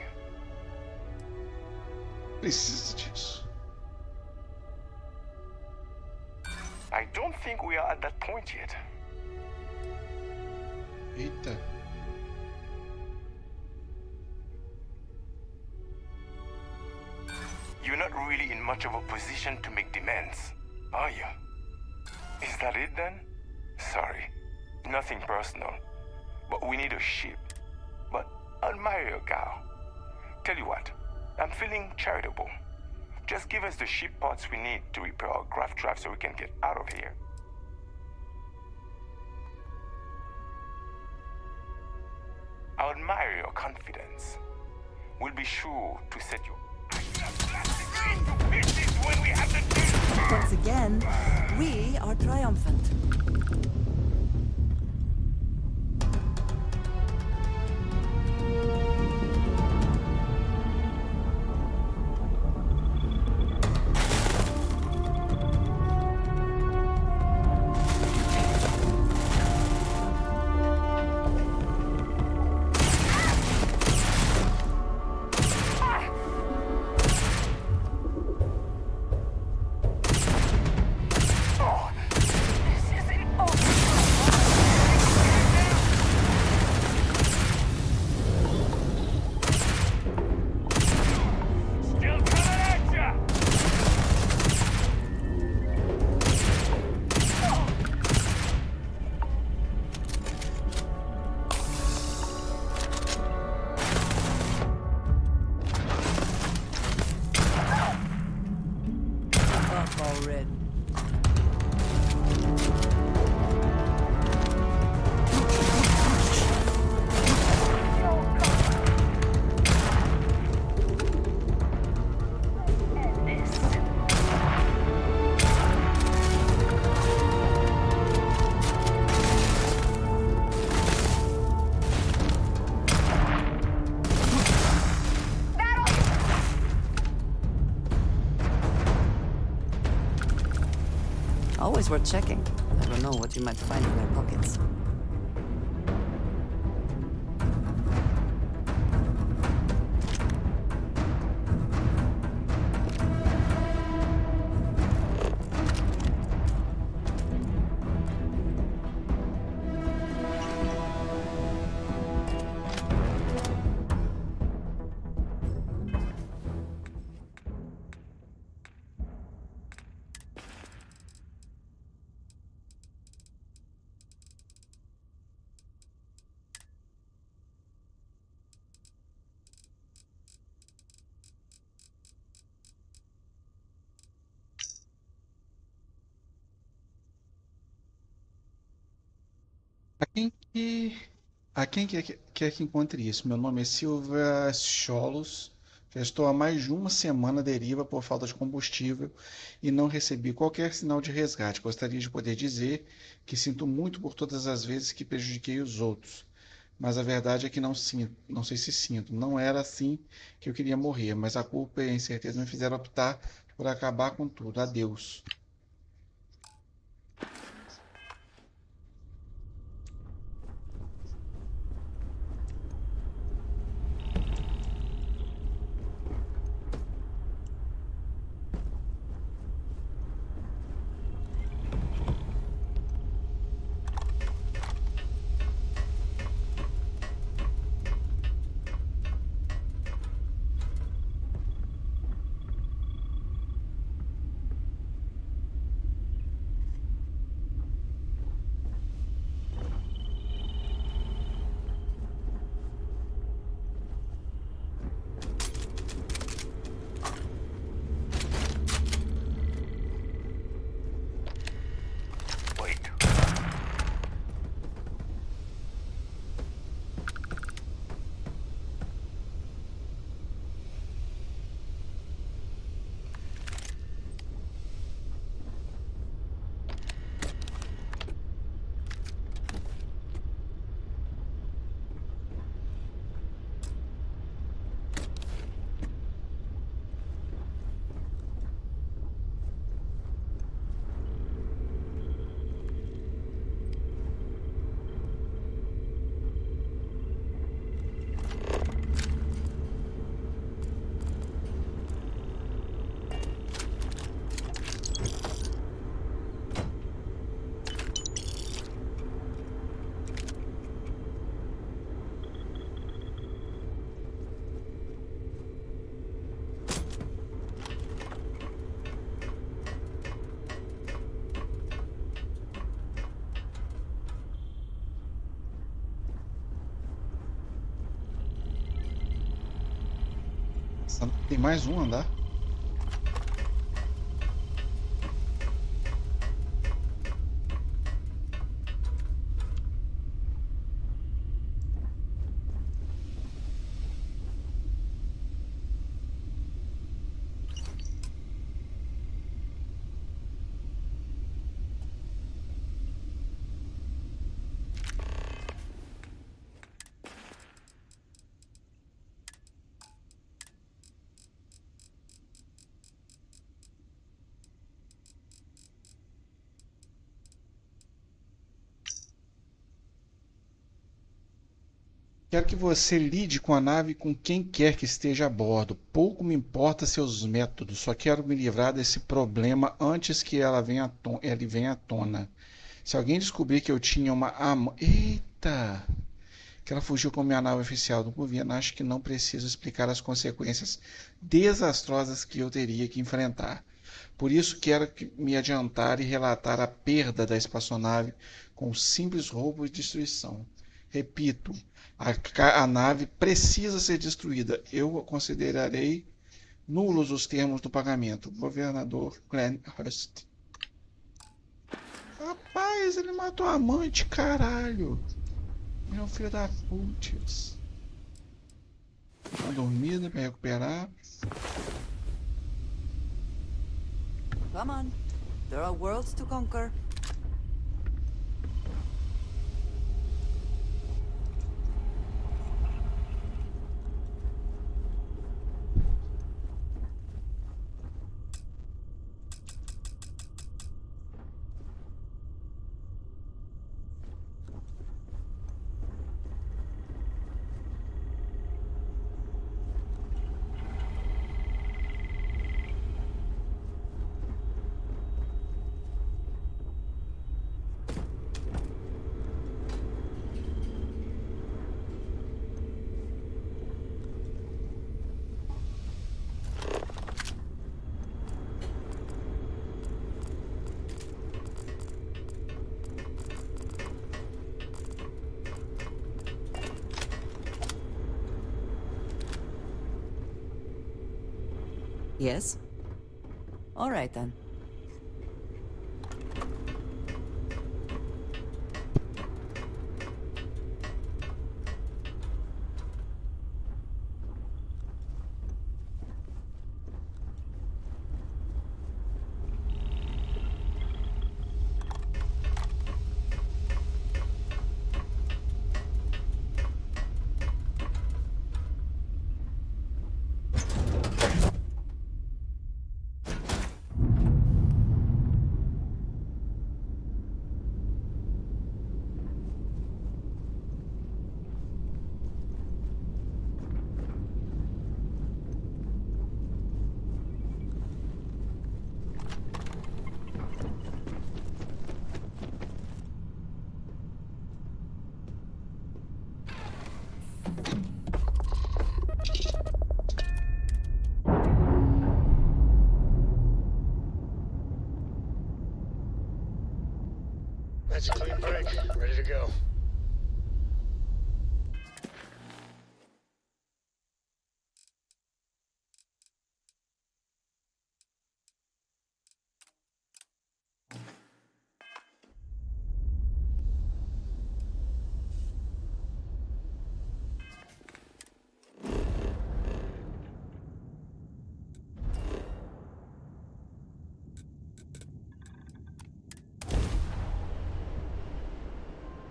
Precisa disso. I don't think we are at that point yet. Eita. You're not really in much of a position to make demands, are you? Is that it then? Sorry. Nothing personal. But we need a ship. But I'll marry your gal. Tell you what, I'm feeling charitable. Just give us the ship parts we need to repair our craft drive so we can get out of here. I admire your confidence. We'll be sure to set you. This is when we have the Once again, we are triumphant. Always worth checking. I don't know what you might find in their pockets. A quem que, a quem quer que encontre isso? Meu nome é Silva Cholos. Já estou há mais de uma semana à deriva por falta de combustível e não recebi qualquer sinal de resgate. Gostaria de poder dizer que sinto muito por todas as vezes que prejudiquei os outros. Mas a verdade é que não sinto, não sei se sinto. Não era assim que eu queria morrer, mas a culpa e a incerteza me fizeram optar por acabar com tudo. Adeus. Tem mais um andar? Quero que você lide com a nave com quem quer que esteja a bordo. Pouco me importa seus métodos, só quero me livrar desse problema antes que ele venha à tona. Se alguém descobrir que eu tinha uma Eita! Que ela fugiu com minha nave oficial do governo, acho que não preciso explicar as consequências desastrosas que eu teria que enfrentar. Por isso quero me adiantar e relatar a perda da espaçonave com simples roubo e destruição. Repito, a nave precisa ser destruída. Eu considerarei nulos os termos do pagamento. Governador Glenn Hurst. Rapaz, ele matou a amante, caralho. Meu filho da putz. Uma dormida pra recuperar. Come on. There are worlds to conquer. Yes? All right then. That's a clean break. Ready to go.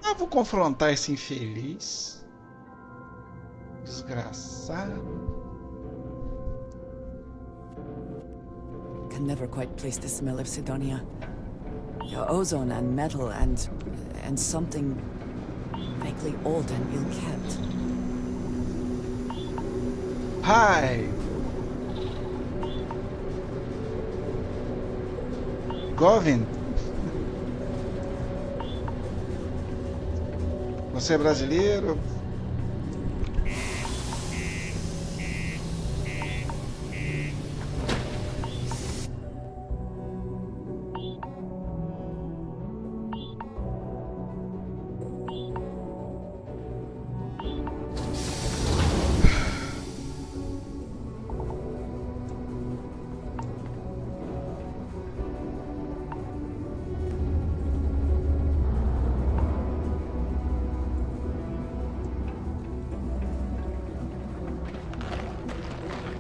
Ah, vou confrontar esse infeliz. Desgraçado. Can never quite place the smell of Sidonia. Ozone and metal and something vaguely old and ill-kept. Hi. Govin. Você é brasileiro?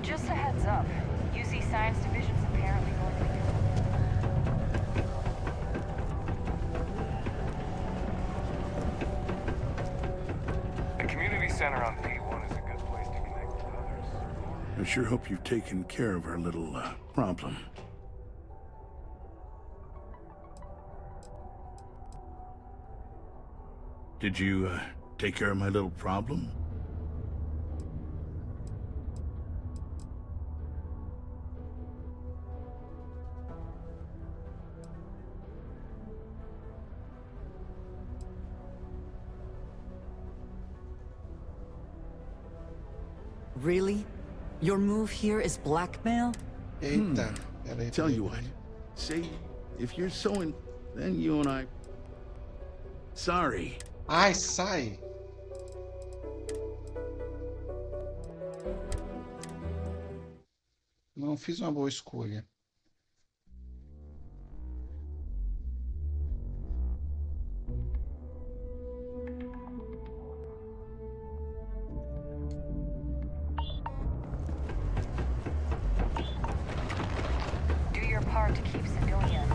Just a heads up. UC Science Division's apparently going to be The community center on P1 is a good place to connect with others. I sure hope you've taken care of our little, problem. Did you, take care of my little problem? Really? Your move here is blackmail? Eita, peraí. Tell you what, say, if you're so in, then you and I... Sorry. Ai, sai. Não fiz uma boa escolha. do your part to keep Sidonia.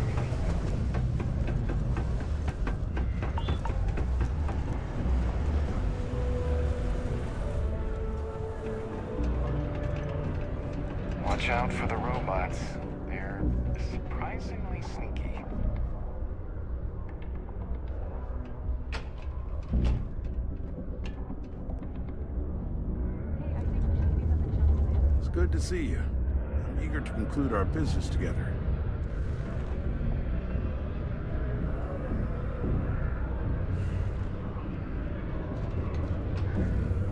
Watch out for the robots. They're surprisingly sneaky. It's good to see you. I'm eager to conclude our business together.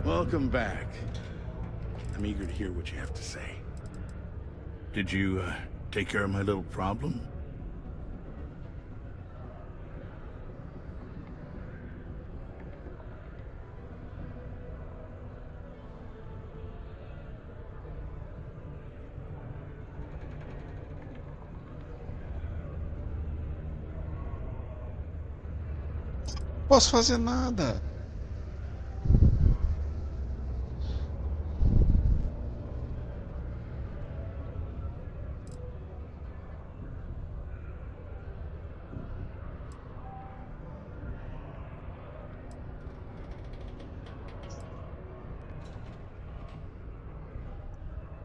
Welcome back. I'm eager to hear what you have to say. Did you, take care of my little problem? Posso fazer nada.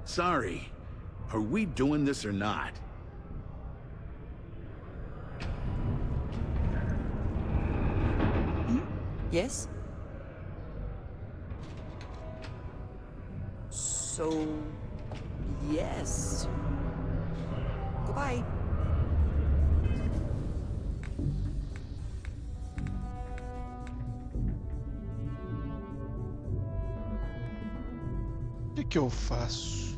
Sorry. Are we doing this or not? Yes? So... yes. Goodbye. O que eu faço?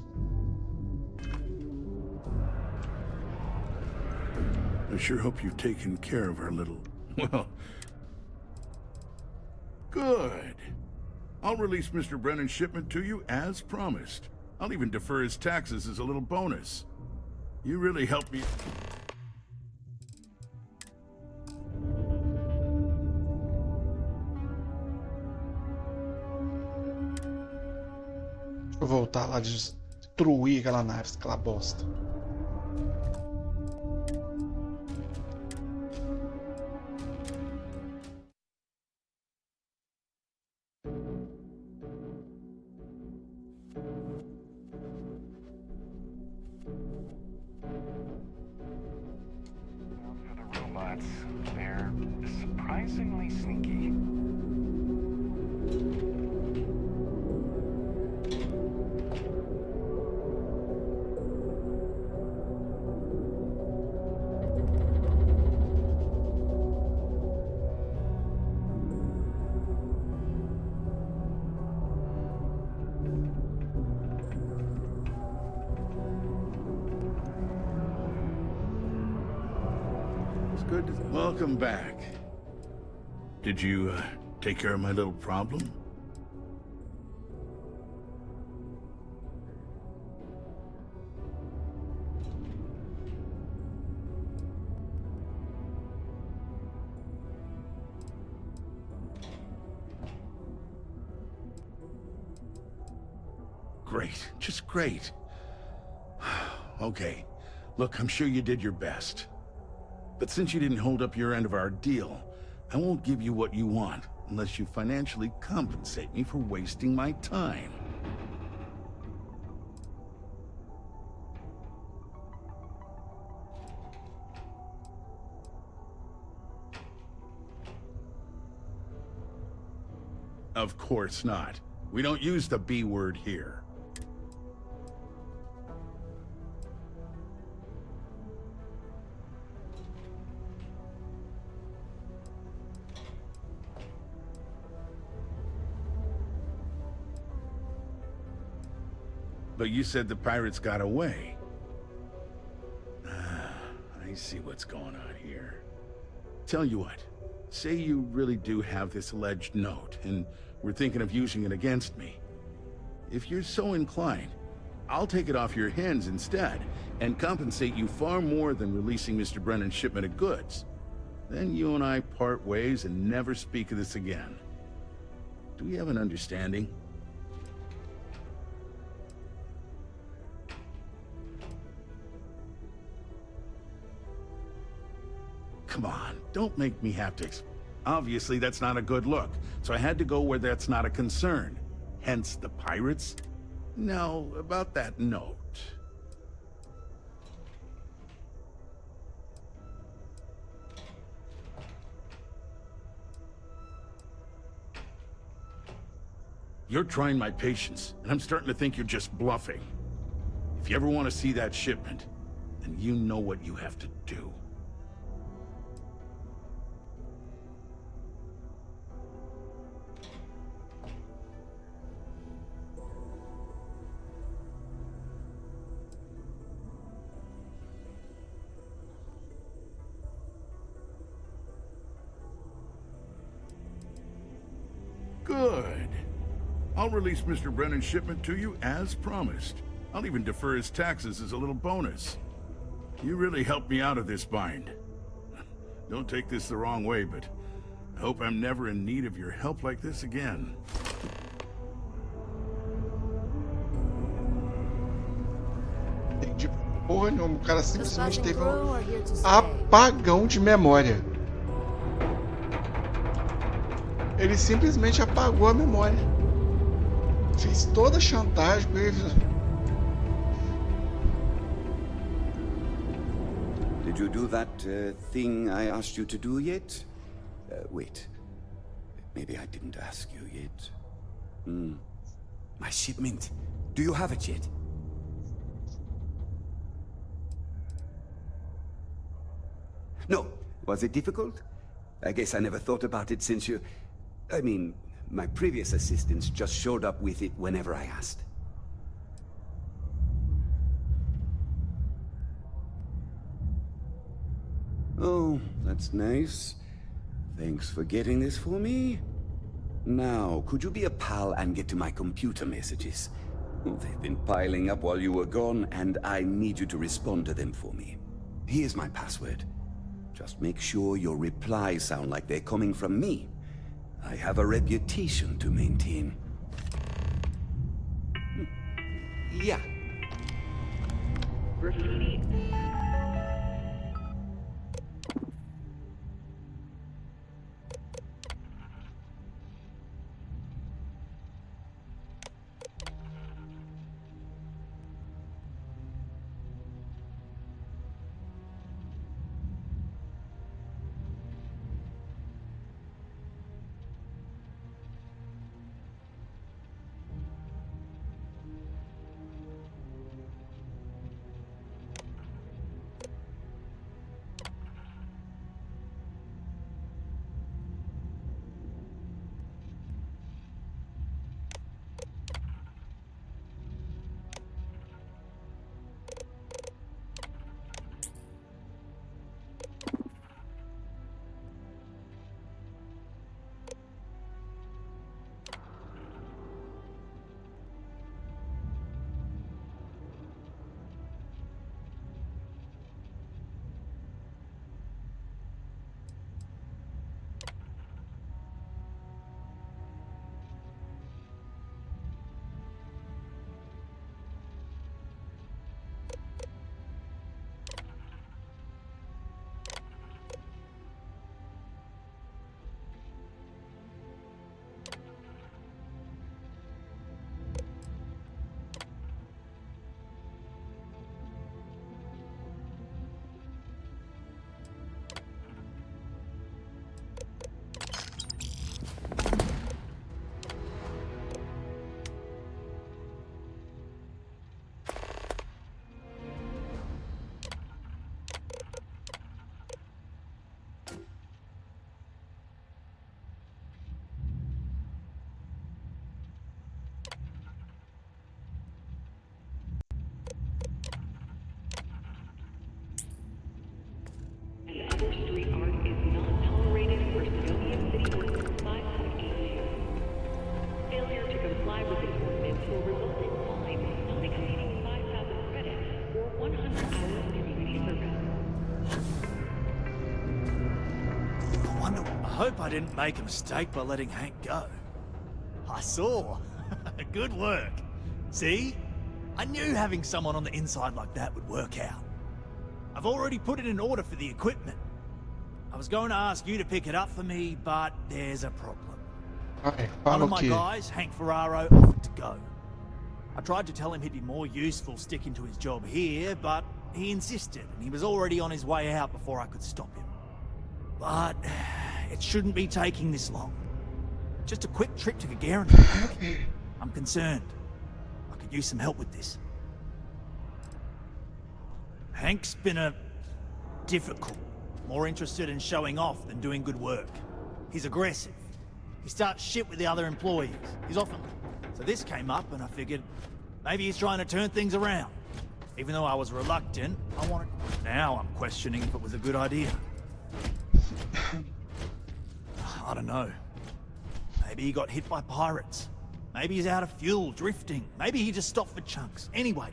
I sure hope you've taken care of our little Well, good. I'll release Mr. Brennan's shipment to you as promised. I'll even defer his taxes as a little bonus. You really helped me. Deixa eu voltar lá, destruir aquela nave, aquela bosta. The robots, they're surprisingly sneaky. Good. Welcome back. Did you take care of my little problem? Great. Just great. Okay. Look, I'm sure you did your best. But since you didn't hold up your end of our deal, I won't give you what you want unless you financially compensate me for wasting my time. Of course not. We don't use the B word here. But you said the pirates got away. I see what's going on here. Tell you what, say you really do have this alleged note, and we're thinking of using it against me. If you're so inclined, I'll take it off your hands instead, and compensate you far more than releasing Mr. Brennan's shipment of goods. Then you and I part ways and never speak of this again. Do we have an understanding? Come on, don't make me have to obviously, that's not a good look, so I had to go where that's not a concern. Hence the pirates. Now, about that note. You're trying my patience, and I'm starting to think you're just bluffing. If you ever want to see that shipment, then you know what you have to do. Good. I'll release Mr. Brennan's shipment to you as promised. I'll even defer his taxes as a little bonus. You really helped me out of this bind. Don't take this the wrong way, but I hope I'm never in need of your help like this again. Entendi porra nenhuma. O cara simplesmente teve apagão de memória. Ele simplesmente apagou a memória. Fez toda a chantagem com ele. Did you do that thing I asked you to do yet? Wait. Maybe I didn't ask you yet. My shipment. Do you have it yet? No. Was it difficult? I guess I never thought about it since you... I mean, my previous assistants just showed up with it whenever I asked. Oh, that's nice. Thanks for getting this for me. Now, could you be a pal and get to my computer messages? They've been piling up while you were gone, and I need you to respond to them for me. Here's my password. Just make sure your replies sound like they're coming from me. I have a reputation to maintain. Yeah. Graffiti. Other street art is not tolerated for Sidonia City Ordinance 5.80. Failure to comply with this ordinance will result in fines not exceeding 5,000 credits or 100 hours community service. I hope I didn't make a mistake by letting Hank go. I saw. Good work. See? I knew having someone on the inside like that would work out. I've already put it in order for the equipment. I was going to ask you to pick it up for me, but there's a problem. One of my guys, Hank Ferraro, offered to go. I tried to tell him he'd be more useful sticking to his job here, but he insisted, and he was already on his way out before I could stop him. But it shouldn't be taking this long. Just a quick trip to Gagarin. I'm concerned. I could use some help with this. Hank's been difficult, more interested in showing off than doing good work. He's aggressive. He starts shit with the other employees. He's often... So this came up and I figured maybe he's trying to turn things around. Even though I was reluctant, I wanted... Now I'm questioning if it was a good idea. I don't know. Maybe he got hit by pirates. Maybe he's out of fuel, drifting. Maybe he just stopped for chunks. Anyway,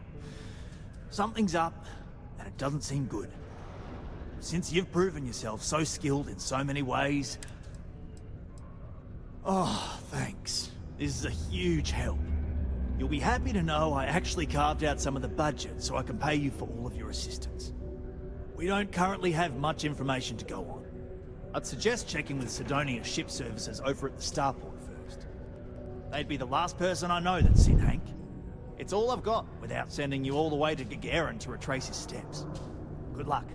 something's up. And it doesn't seem good. Since you've proven yourself so skilled in so many ways... Oh, thanks. This is a huge help. You'll be happy to know I actually carved out some of the budget so I can pay you for all of your assistance. We don't currently have much information to go on. I'd suggest checking with Sidonia ship services over at the starport first. They'd be the last person I know that's seen Hank. It's all I've got, without sending you all the way to Gagarin to retrace his steps. Good luck.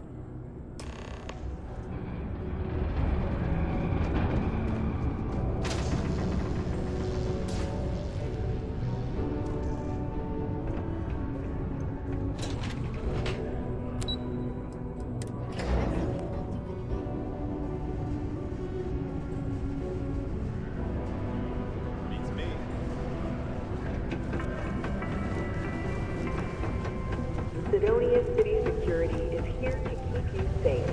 Sidonia City Security is here to keep you safe.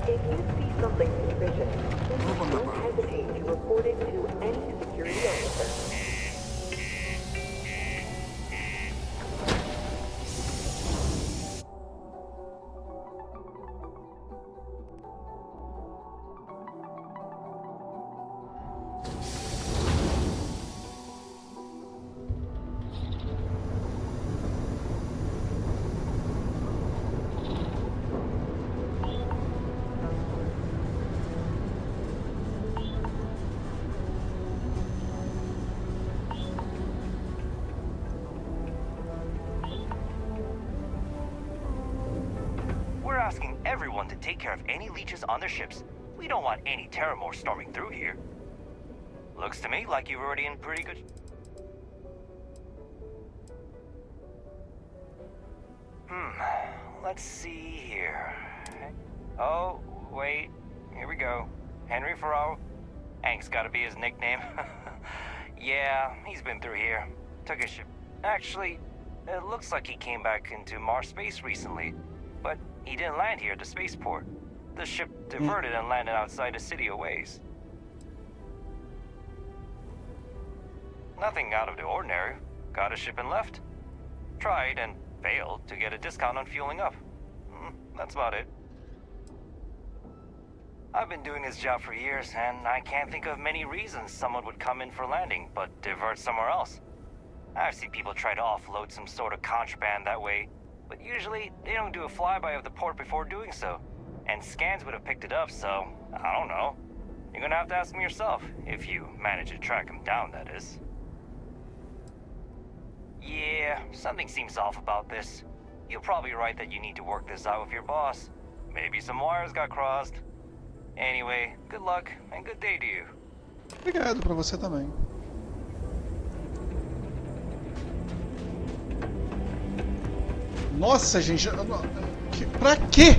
If you see something suspicious, please don't We're asking everyone to take care of any leeches on their ships. We don't want any Terramore storming through here. Looks to me like you're already in pretty good... Let's see here. Oh, wait. Here we go. Henry Farrell. Hank's gotta be his nickname. Yeah, he's been through here. Took a ship. Actually, it looks like he came back into Mars space recently. But he didn't land here at the spaceport. The ship diverted and landed outside the city a ways. Nothing out of the ordinary. Got a ship and left. Tried and failed to get a discount on fueling up. That's about it. I've been doing this job for years, and I can't think of many reasons someone would come in for landing, but divert somewhere else. I've seen people try to offload some sort of contraband that way, but usually they don't do a flyby of the port before doing so. And scans would have picked it up, so I don't know. You're gonna have to ask them yourself, if you manage to track them down, that is. Yeah, something seems off about this. You're probably right that you need to work this out with your boss. Maybe some wires got crossed. Anyway, good luck and good day to you. Obrigado pra você também. Nossa, gente, pra quê?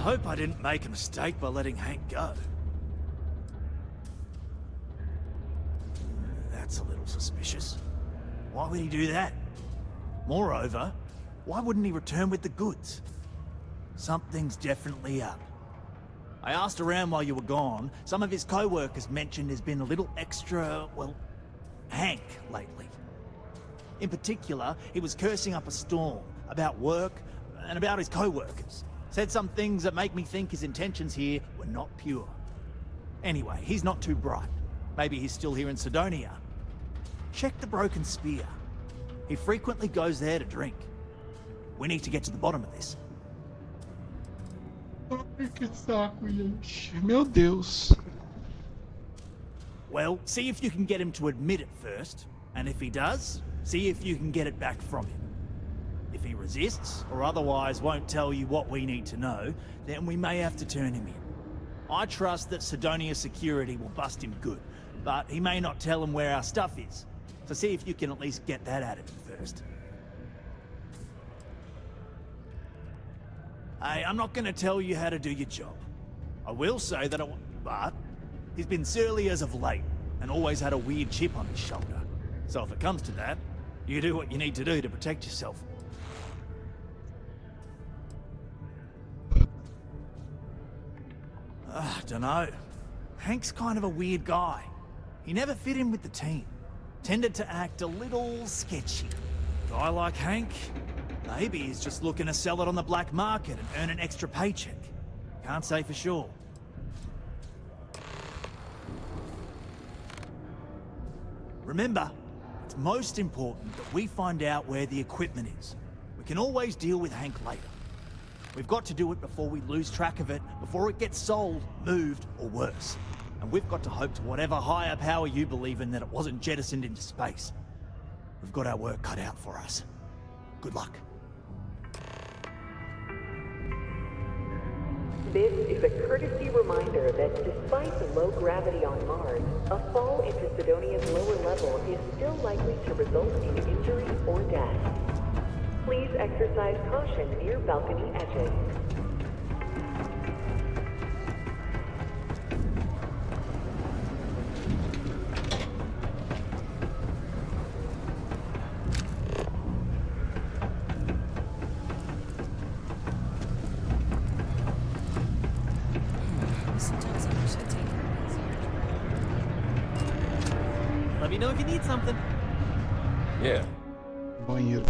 I hope I didn't make a mistake by letting Hank go. That's a little suspicious. Why would he do that? Moreover, why wouldn't he return with the goods? Something's definitely up. I asked around while you were gone. Some of his co-workers mentioned there's been a little extra, well, Hank lately. In particular, he was cursing up a storm about work and about his co-workers. Said some things that make me think his intentions here were not pure. Anyway, he's not too bright. Maybe he's still here in Sidonia. Check the Broken Spear. He frequently goes there to drink. We need to get to the bottom of this. Ai, que saco, gente. Meu Deus. Well, see if you can get him to admit it first. And if he does, see if you can get it back from him. If he resists, or otherwise won't tell you what we need to know, then we may have to turn him in. I trust that Sidonia security will bust him good, but he may not tell him where our stuff is. So see if you can at least get that out of him first. Hey, I'm not gonna tell you how to do your job. I will say that but he's been surly as of late, and always had a weird chip on his shoulder. So if it comes to that, you do what you need to do to protect yourself. Dunno. Hank's kind of a weird guy. He never fit in with the team. Tended to act a little sketchy. Guy like Hank, maybe he's just looking to sell it on the black market and earn an extra paycheck. Can't say for sure. Remember, it's most important that we find out where the equipment is. We can always deal with Hank later. We've got to do it before we lose track of it, before it gets sold, moved, or worse. And we've got to hope to whatever higher power you believe in that it wasn't jettisoned into space. We've got our work cut out for us. Good luck. This is a courtesy reminder that despite Despite the low gravity on Mars, a fall into Sidonia's lower level is still likely to result in injury or death. Please exercise caution near balcony edges. Sometimes I wish I'd take it easier. Let me know if you need something. Yeah. Banheiro.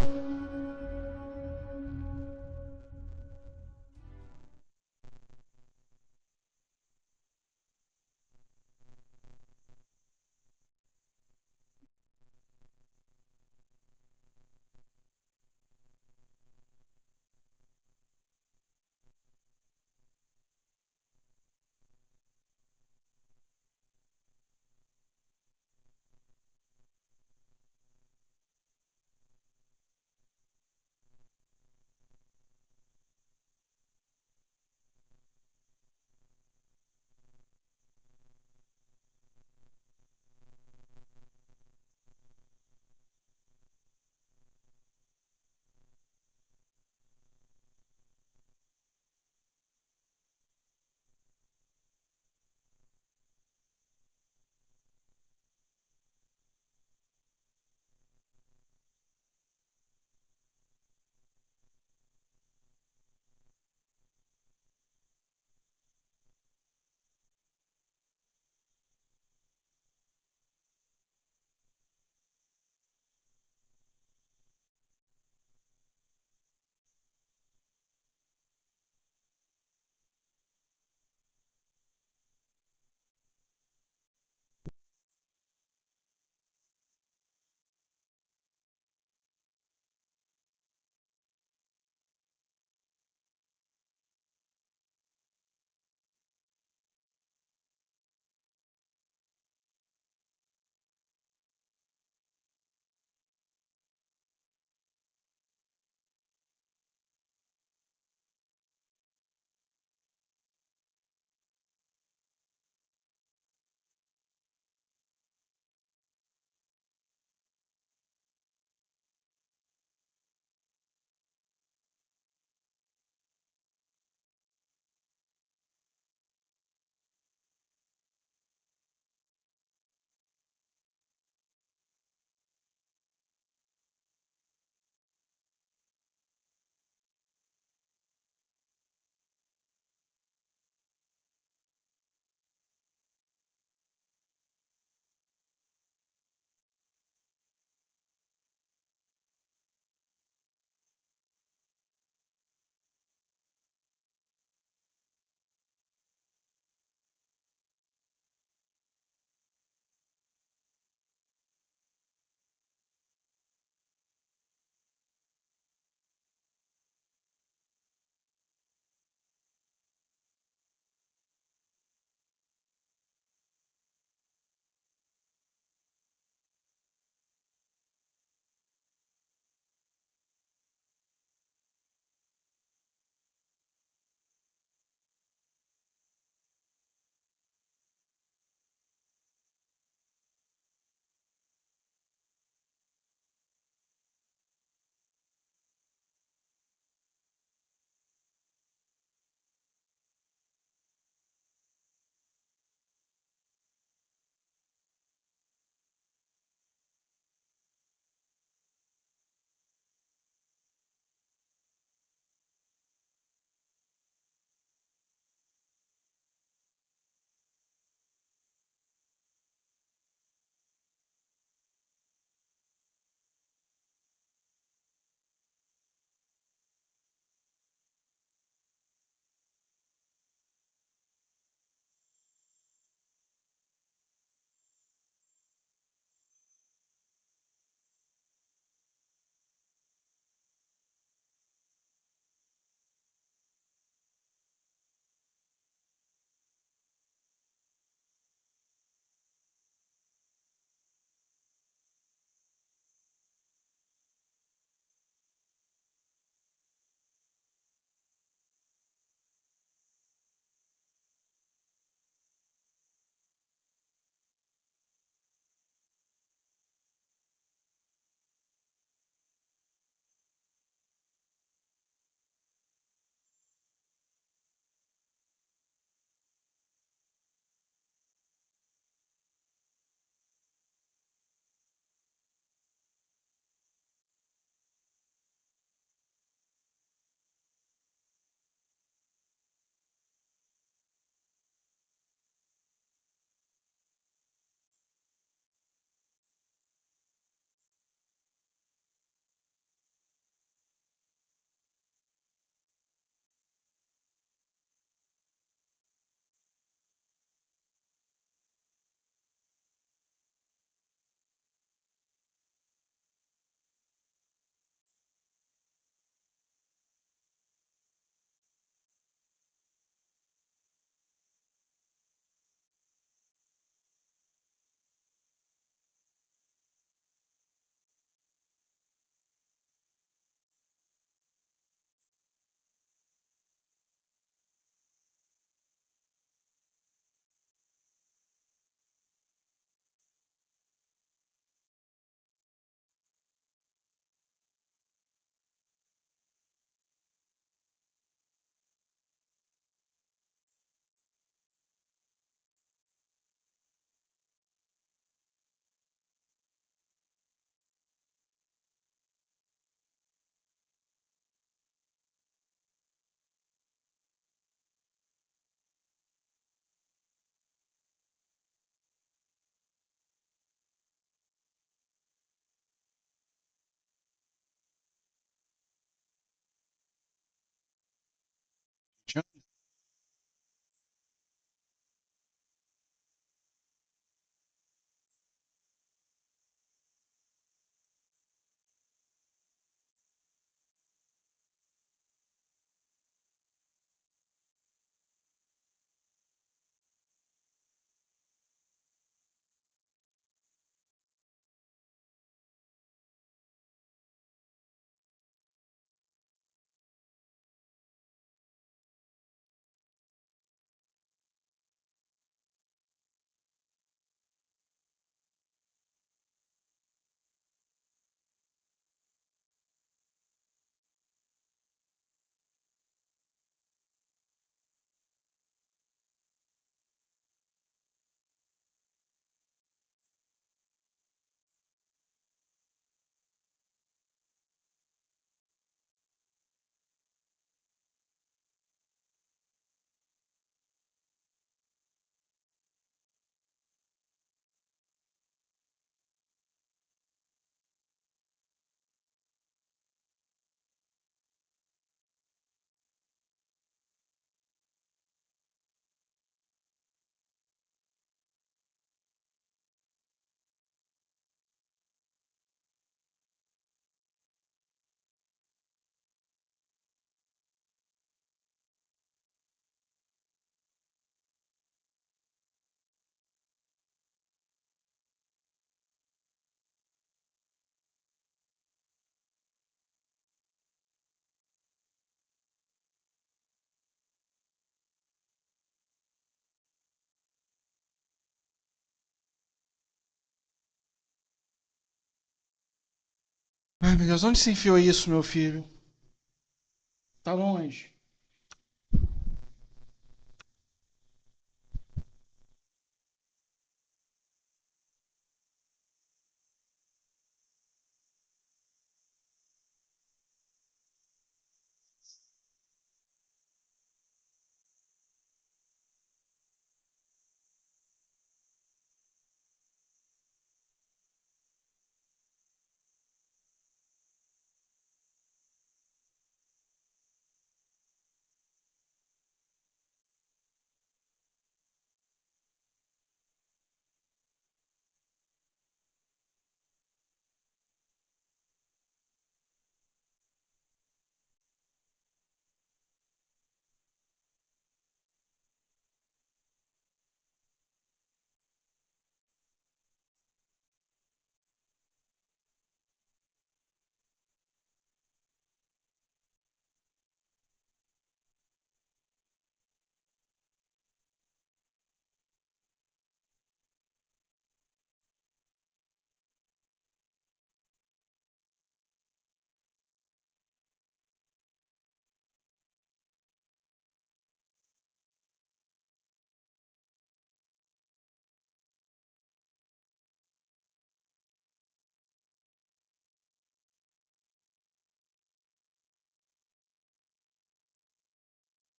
Ai, meu Deus, onde você enfiou isso, meu filho? Tá longe.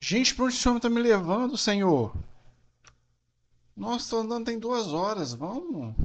Gente, pra onde o senhor tá me levando, senhor? Nossa, tô andando tem 2 horas, vamos.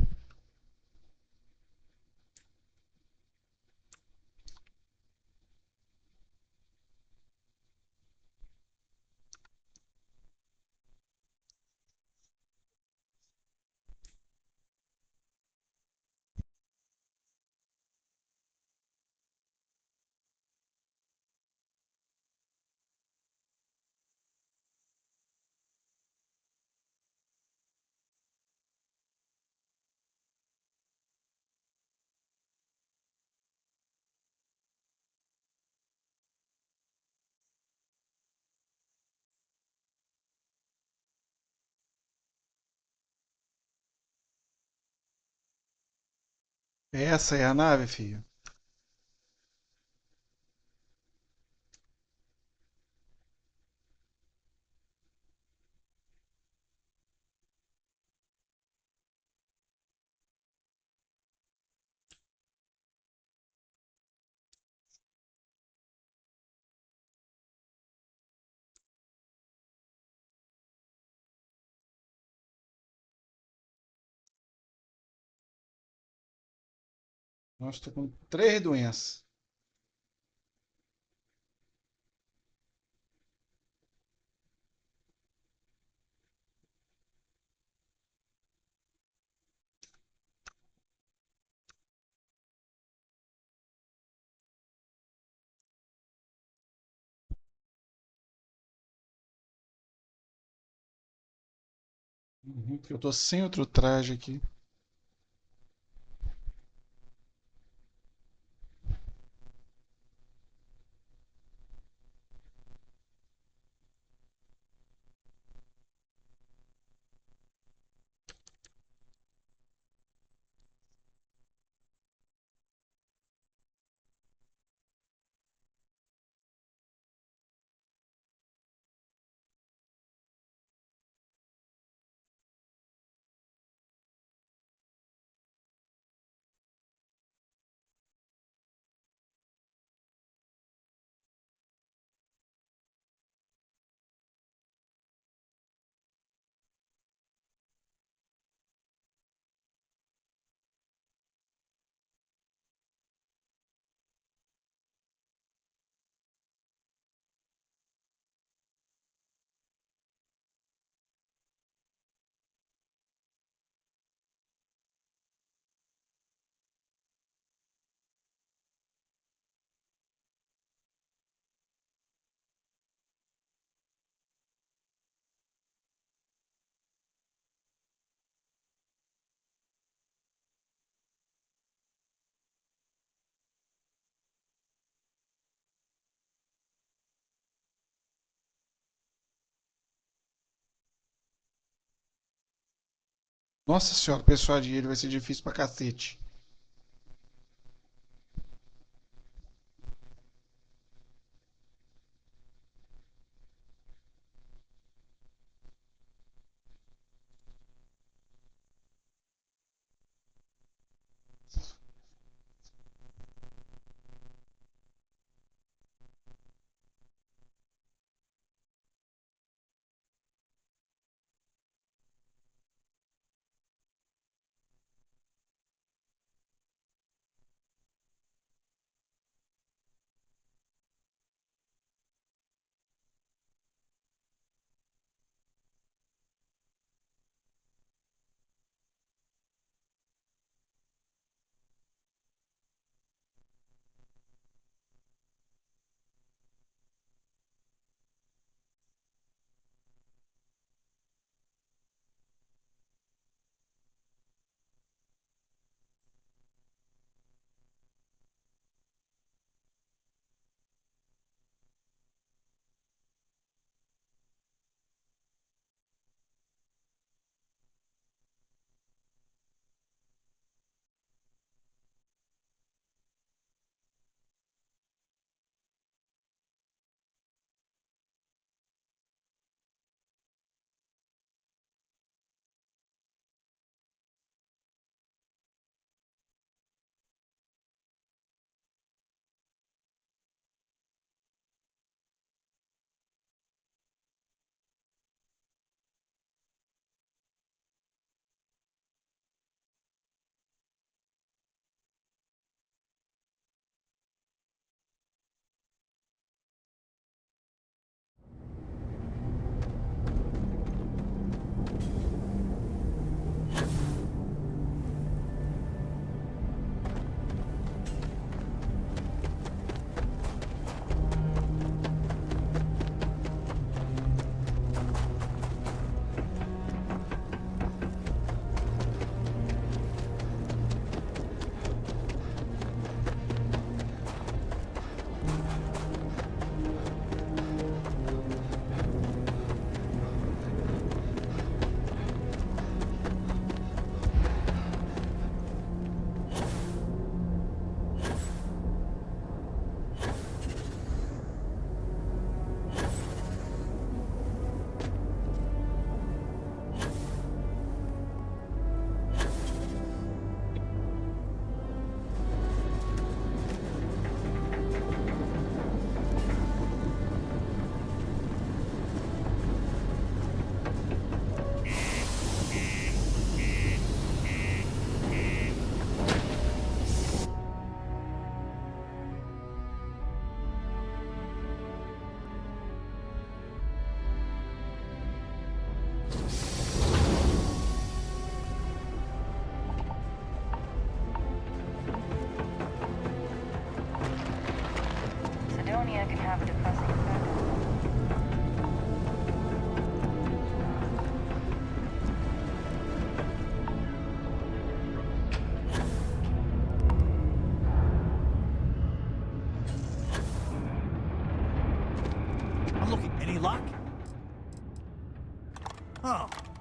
Essa é a nave, filho. Nossa, tô com 3 doenças. Porque eu tô sem outro traje aqui. Nossa senhora, persuadir ele vai ser difícil pra cacete.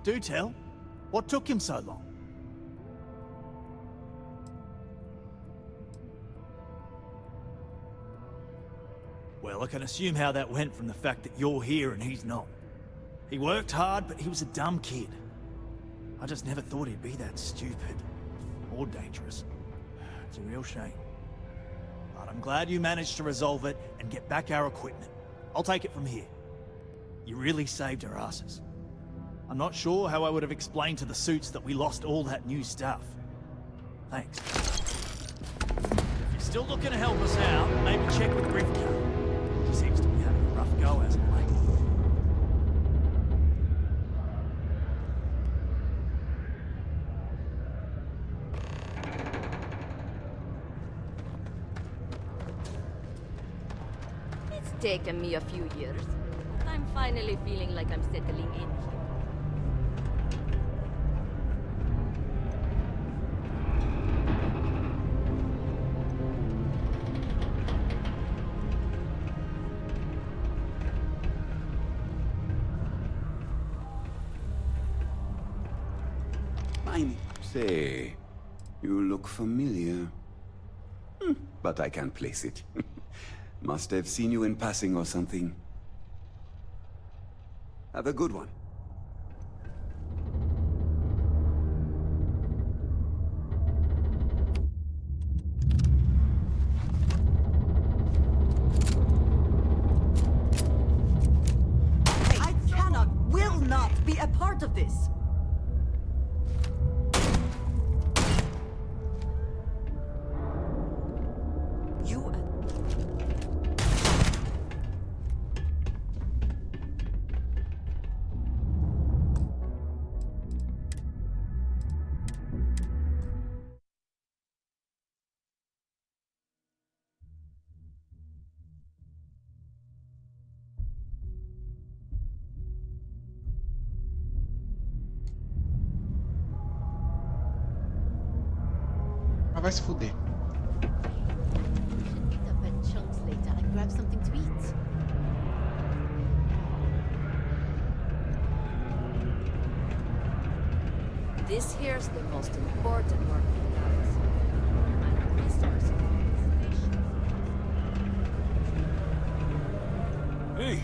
Do tell. What took him so long? Well, I can assume how that went from the fact that you're here and he's not. He worked hard, but he was a dumb kid. I just never thought he'd be that stupid. Or dangerous. It's a real shame. But I'm glad you managed to resolve it and get back our equipment. I'll take it from here. You really saved our asses. I'm not sure how I would have explained to the suits that we lost all that new stuff. Thanks. If you're still looking to help us out, maybe check with Rivka. She seems to be having a rough go as of late. It's taken me a few years, but I'm finally feeling like I'm settling in here. Say, you look familiar. But I can't place it. Must have seen you in passing or something. Have a good one. I cannot, will not be a part of this. Ah, vai se fuder. Picked up at chunks later. I grab something to eat. This here's the most important work of the night. Resources. Hey!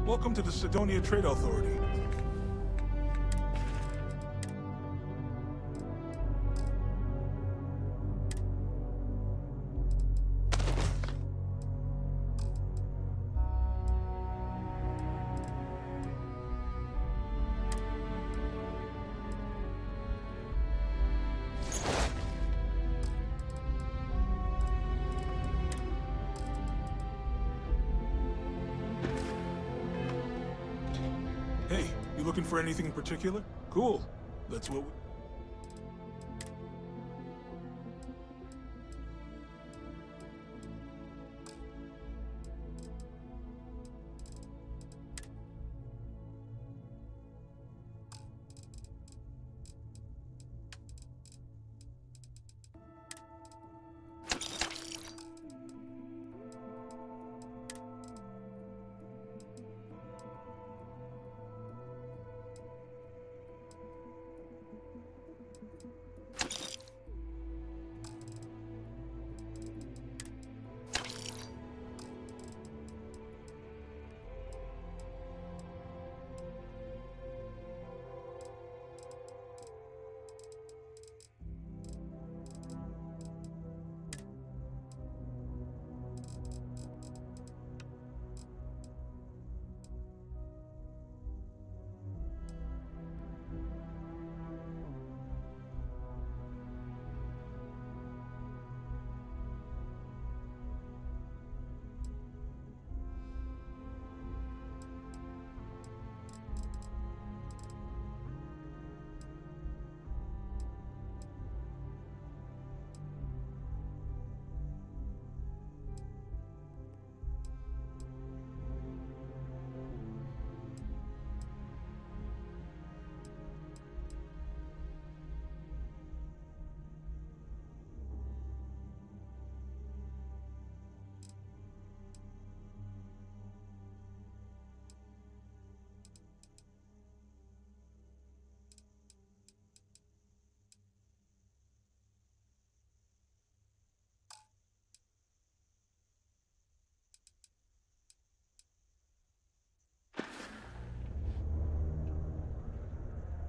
Welcome to the Sidonia Trade Authority. Hey, you looking for anything in particular? Cool. That's what we...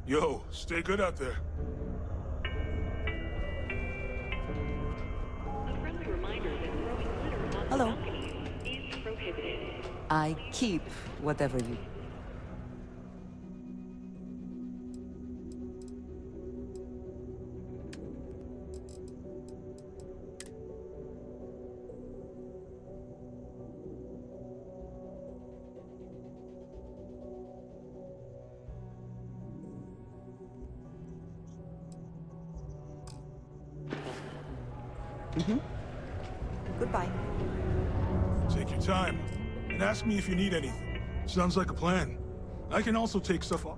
Yo, stay good out there. A friendly reminder that throwing litter on Hello. balconies is prohibited. I keep whatever you... Goodbye. Take your time, and ask me if you need anything. Sounds like a plan. I can also take stuff off.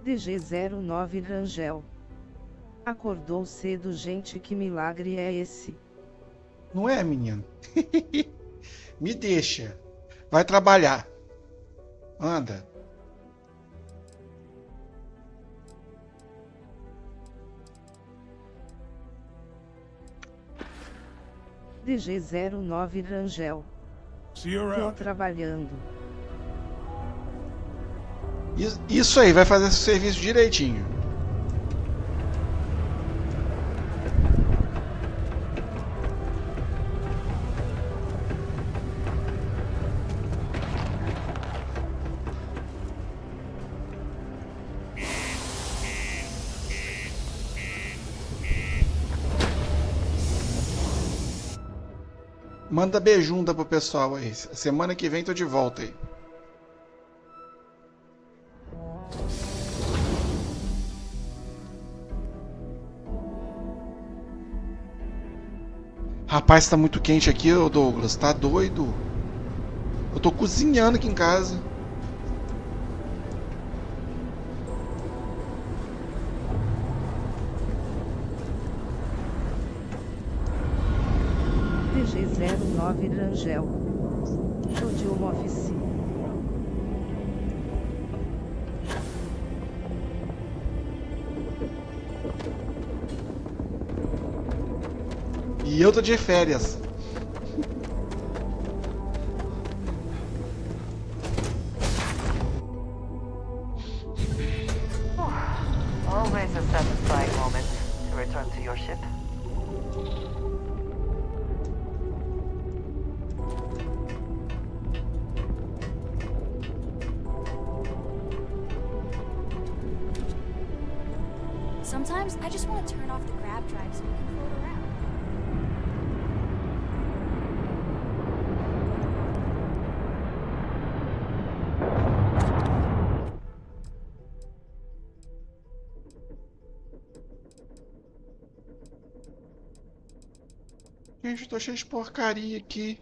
DG09 Rangel. Acordou cedo, gente, que milagre é esse? Não é, menino? Me deixa. Vai trabalhar. Anda. DG09 Rangel. See you Tô around. trabalhando. Isso aí, vai fazer o serviço direitinho. Manda beijunda pro pessoal aí. Semana que vem tô de volta aí. Rapaz, tá muito quente aqui, ô Douglas. Tá doido? Eu tô cozinhando aqui em casa. DG09 Rangel. Tô de home office. E eu tô de férias. Always a satisfying moment to return to your ship. Sometimes I just want to turn off the grab drive so we can float around. Gente, eu tô cheio de porcaria aqui.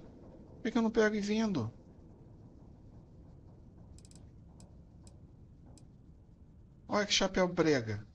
Por que eu não pego e vendo? Olha que chapéu brega.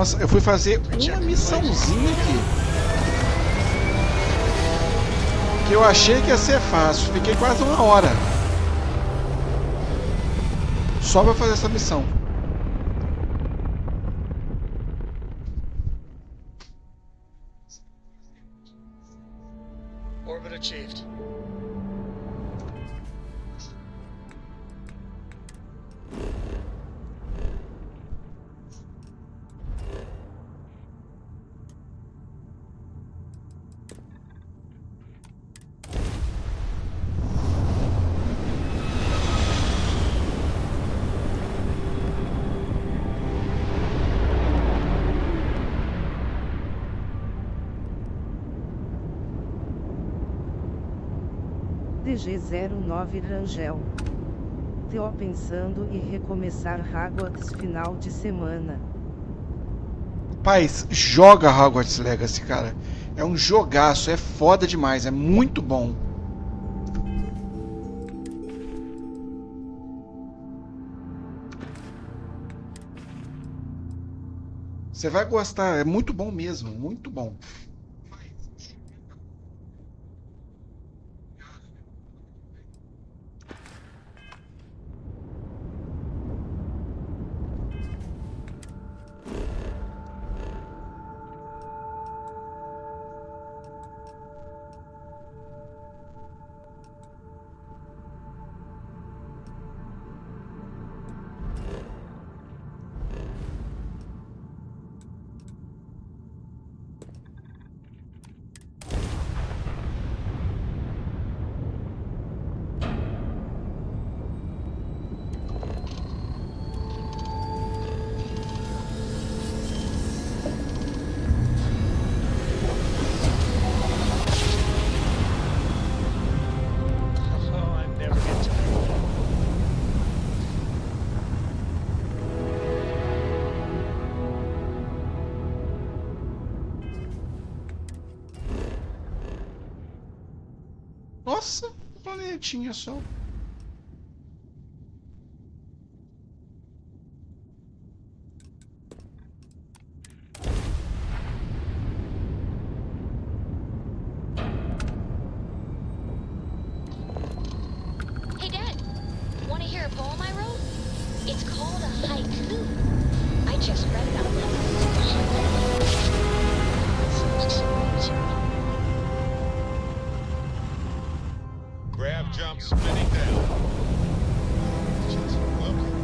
Nossa, eu fui fazer uma missãozinha aqui. Que eu achei que ia ser fácil. Fiquei quase 1 hora. Só pra fazer essa missão. Orbit achieved. DG09 Rangel. Tô pensando em recomeçar Hogwarts final de semana. Paz, joga Hogwarts Legacy, cara. É um jogaço, é foda demais, é muito bom. Você vai gostar, é muito bom mesmo, muito bom. Nossa, um planetinha só. Hey, Dad. Want to hear a poem I wrote? It's called a haiku. I just read it out loud. Grab jump spinning down.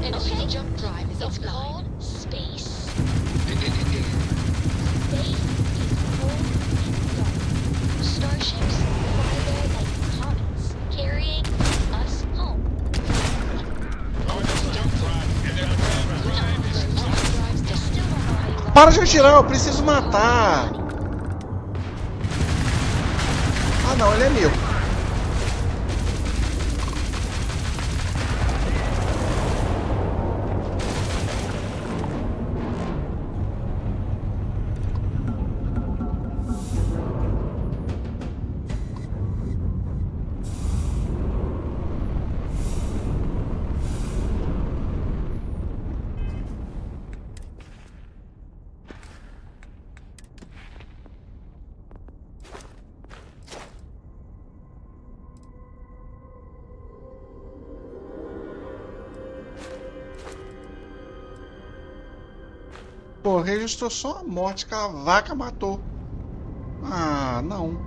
And okay. Jump drive is it's called space. Space is cold and dark. Starships fly there like comets, carrying us home. Para de atirar, eu preciso matar. Ah não, ele é meu. Pô, registrou só a morte que a vaca matou. Ah, não.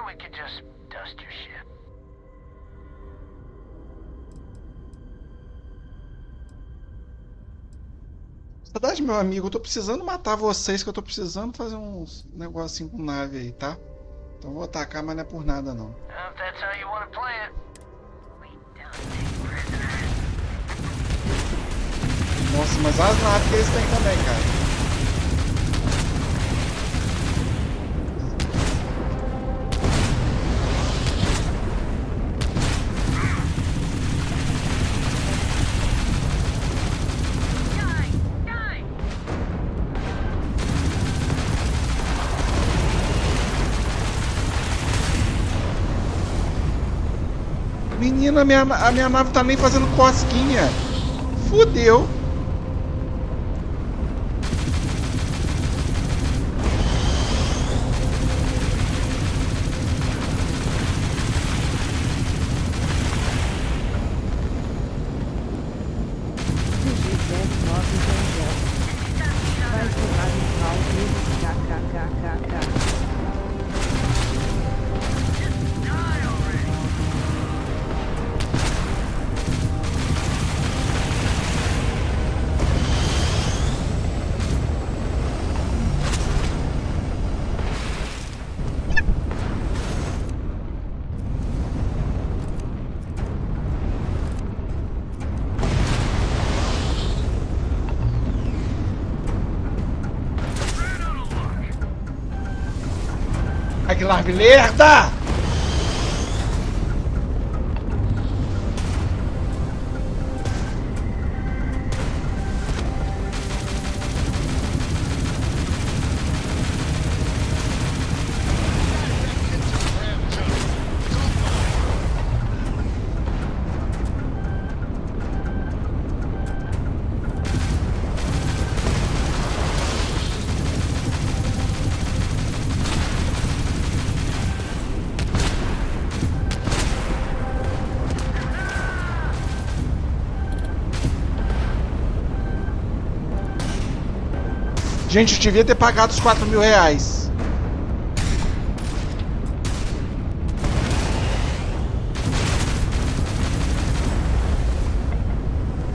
we could just dust your ship. Verdade, meu amigo, eu tô precisando matar vocês, que eu tô precisando fazer uns negocinho com nave aí, tá? Então eu vou atacar, mas não é por nada não. If that's how you want to play it. Nossa, mas as naves que eles têm também, cara. Menina, a minha nave tá nem fazendo cosquinha. Fudeu. Vai jogar no pau deles, kkkk. Ai, que larve lerda! Gente, eu devia ter pagado os 4.000 reais.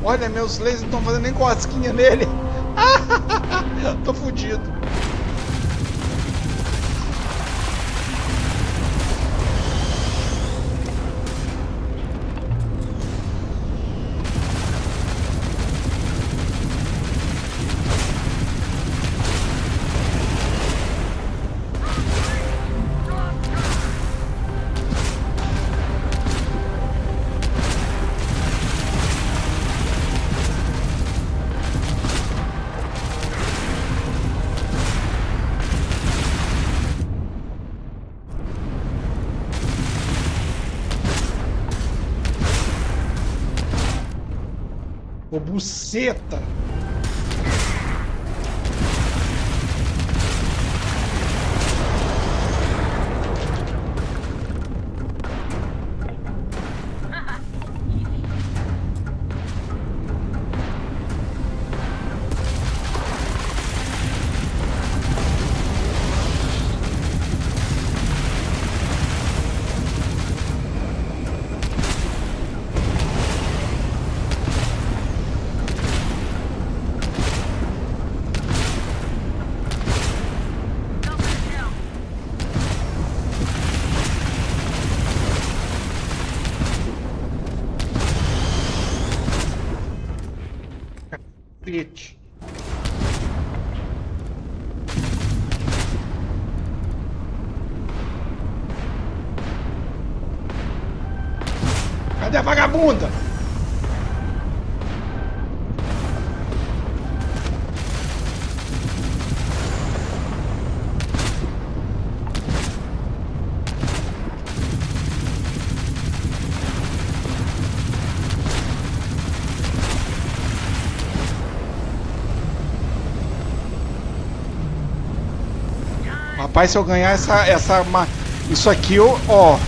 Olha, meus lasers não estão fazendo nem cosquinha nele. Tô fudido. Ô, buceta! Bitch. Cadê a vagabunda? Rapaz, se eu ganhar isso aqui, ó.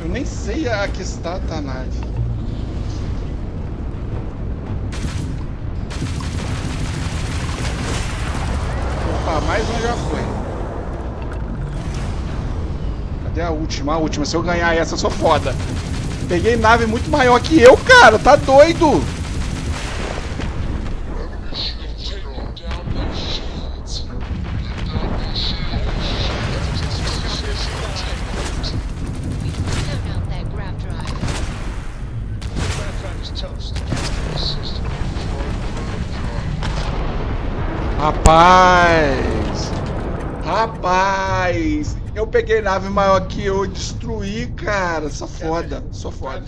Eu nem sei a que está a nave. Opa, mais uma já foi. Cadê a última? A última. Se eu ganhar essa, eu sou foda. Peguei nave muito maior que eu, cara. Tá doido? Rapaz! Rapaz! Eu peguei nave maior que eu e destruí, cara. Sou foda, sou foda.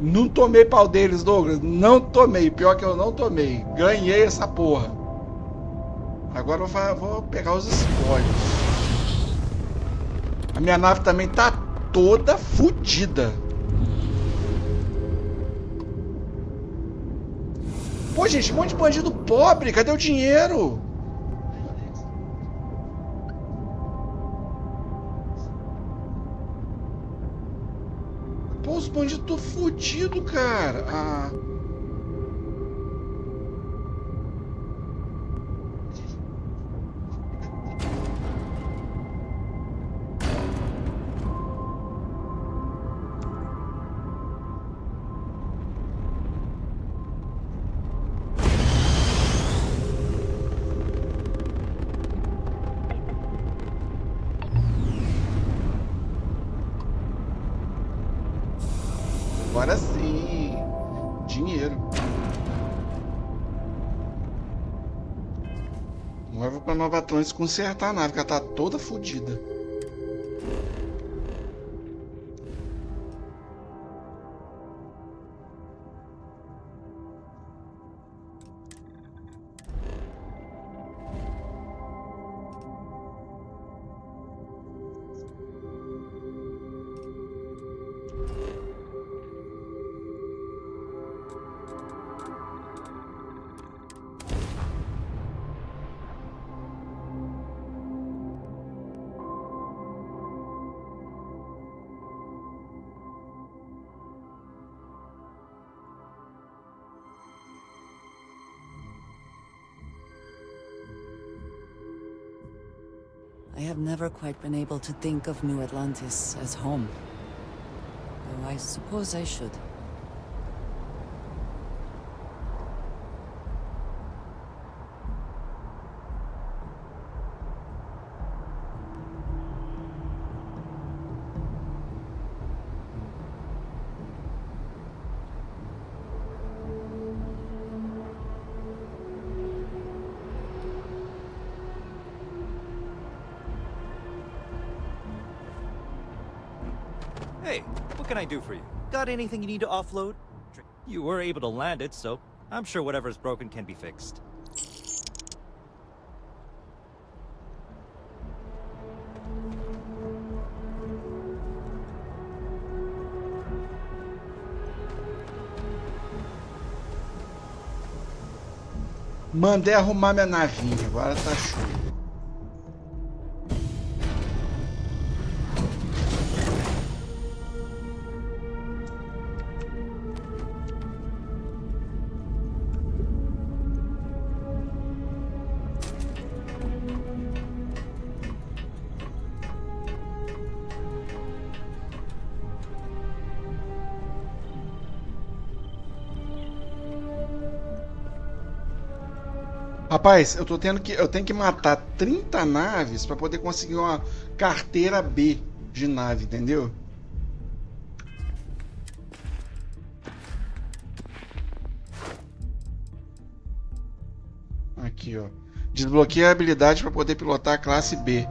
Não tomei pau deles, Douglas. Não tomei. Pior que eu não tomei. Ganhei essa porra. Agora eu vou pegar os espólios. A minha nave também tá toda fodida. Pô, gente, um monte de bandido pobre. Cadê o dinheiro? Pô, os bandidos tão fodidos, cara. Ah. Agora sim, dinheiro. Agora eu vou pra Nova Atlantis consertar a nave, que ela tá toda fodida. I have never quite been able to think of New Atlantis as home. Though I suppose I should. Hey, what can I do for you? Got anything you need to offload? You were able to land it, so I'm sure whatever's broken can be fixed. Mandei arrumar minha navinha, agora tá show. Rapaz, eu tenho que matar 30 naves para poder conseguir uma carteira B de nave, entendeu? Aqui, ó. Desbloqueei a habilidade para poder pilotar a classe B.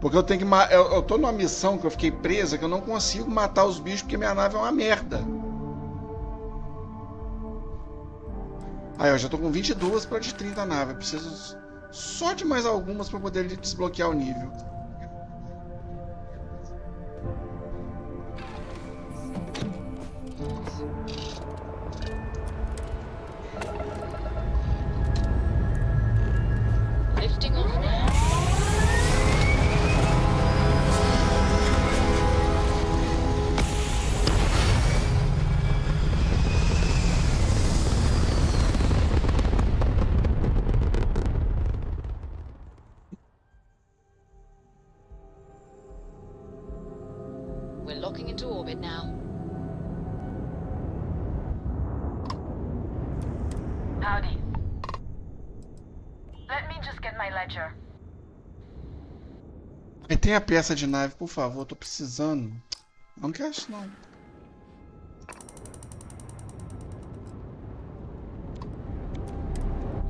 Porque eu tenho que eu tô numa missão que eu fiquei presa que eu não consigo matar os bichos porque minha nave é uma merda. Aí, eu já tô com 22 para de 30 naves. Eu preciso só de mais algumas para poder desbloquear o nível. Lifting off now. We're locking into orbit now. Howdy. Let me just get my ledger. Aí tem a peça de nave, por favor, eu tô precisando. Não quero isso não.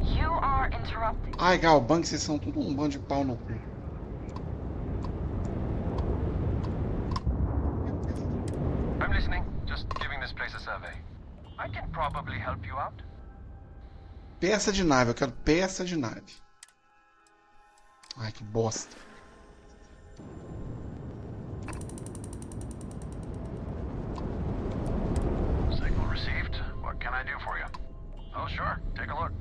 You are interrupting. Ai, Galbank, vocês são tudo um bando de pau no cu. I'm listening. Just giving this place a survey. I can probably help you out. Peça de nave, eu quero peça de nave. Ai, que bosta. Signal received. What can I do for you? Oh, sure. Take a look.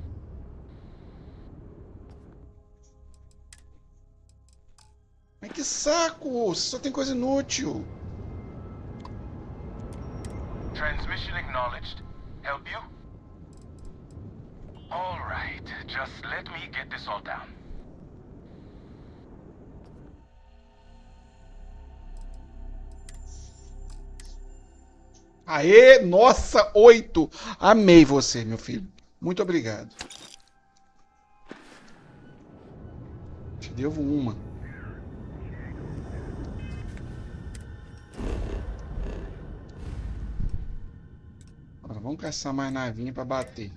Ai, que saco! Só tem coisa inútil. Transmission acknowledged. Help you? All right. Just let me get this all down. Aê, nossa, 8! Amei você, meu filho. Muito obrigado. Te devo uma. Agora vamos caçar mais navinha pra bater.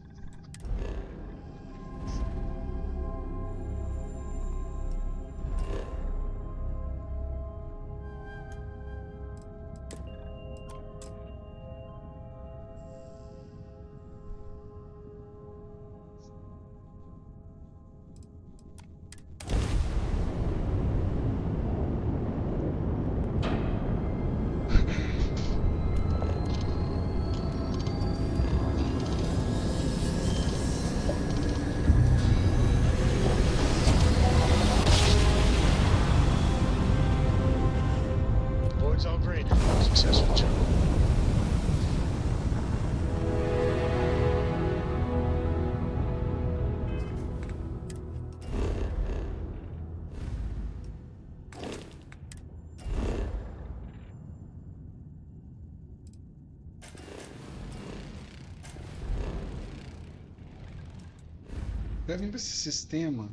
Board's all green. Successful job. Deve vir pra esse sistema.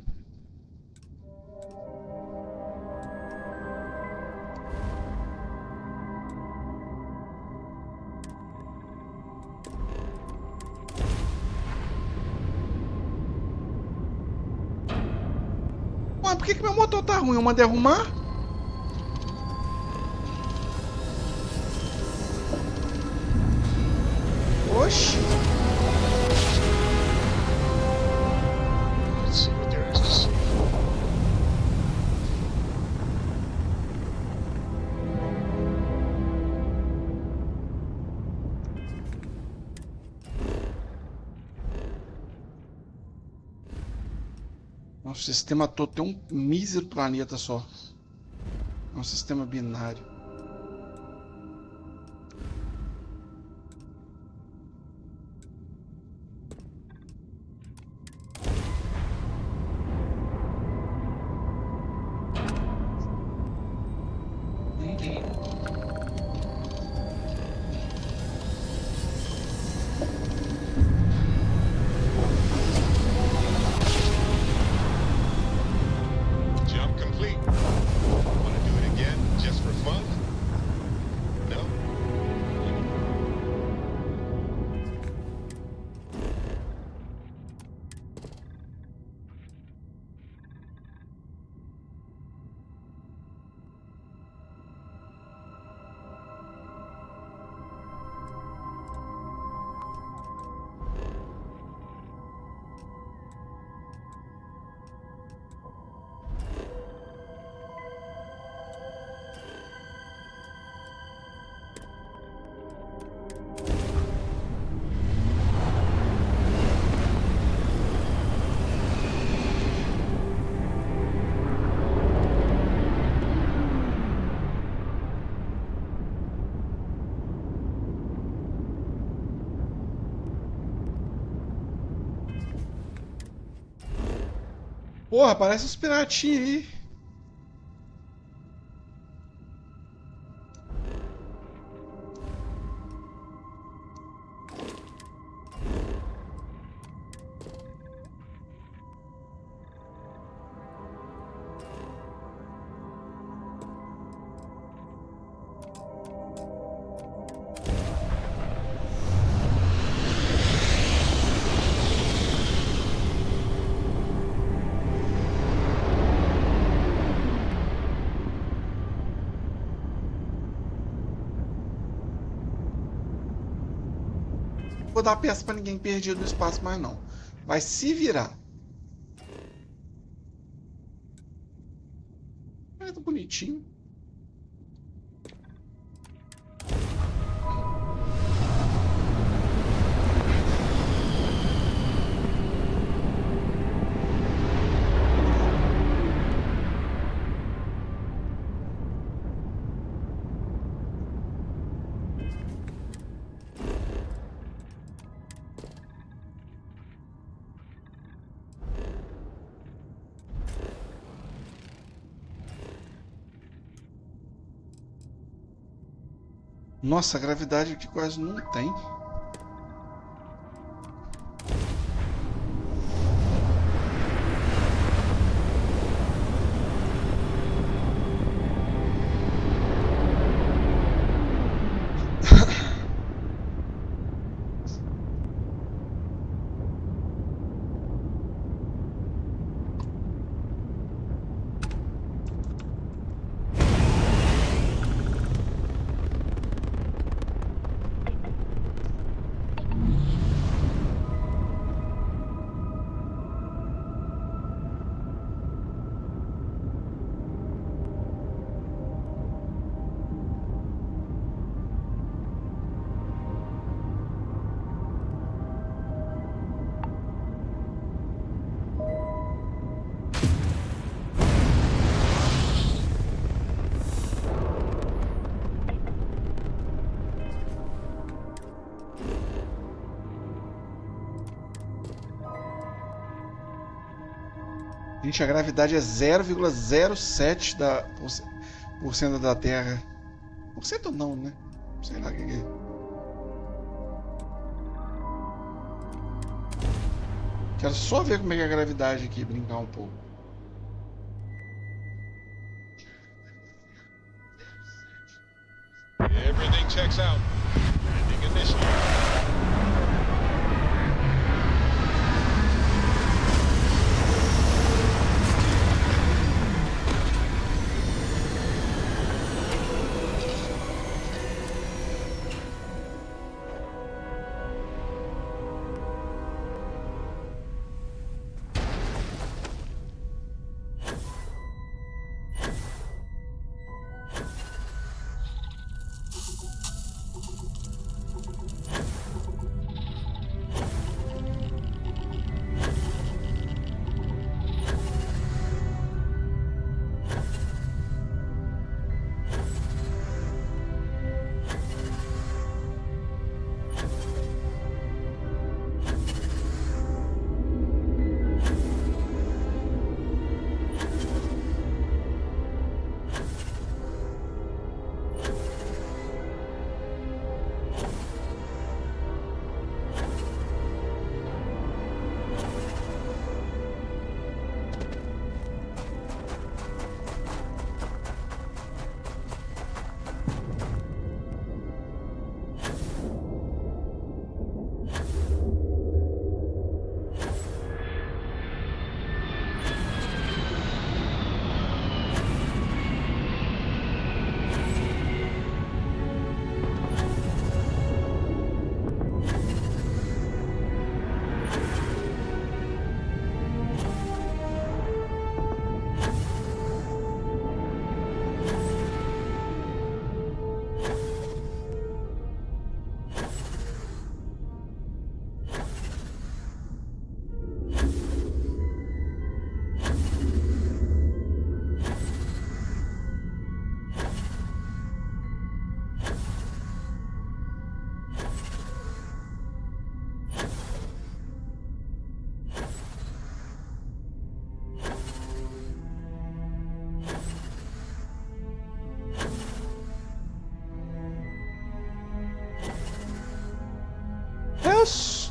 Ué, por que meu motor tá ruim? Eu mandei arrumar? Oxi. Let's see what there is to see. Nosso sistema todo tem um mísero planeta só. É um sistema binário. Jump complete. Want to do it again, just for fun? Porra, parece uns piratinhos aí. Vou dar peça pra ninguém perdido no espaço mais não. Vai se virar. É tão bonitinho. Nossa, a gravidade aqui quase não tem. Gente, a gravidade é 0,07 por cento da Terra. Por cento não, né? Sei lá o que é. Quero só ver como é que é a gravidade aqui, brincar um pouco. Everything checks out. Landing initiated.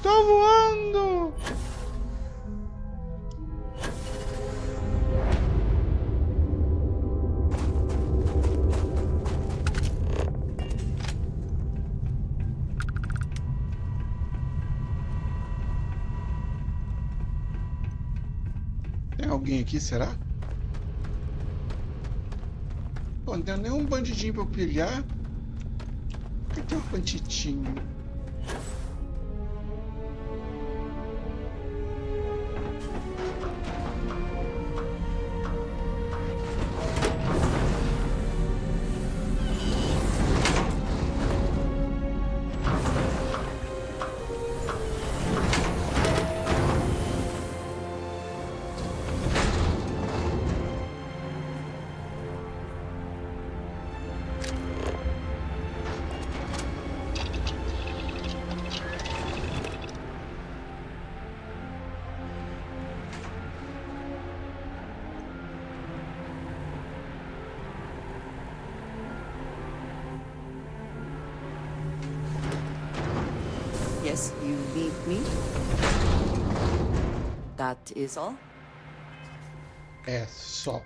Tô voando! Tem alguém aqui, será? Pô, não tem nenhum bandidinho pra eu pilhar. Cadê o bandidinho? Yes, you need me? That is all? É, só.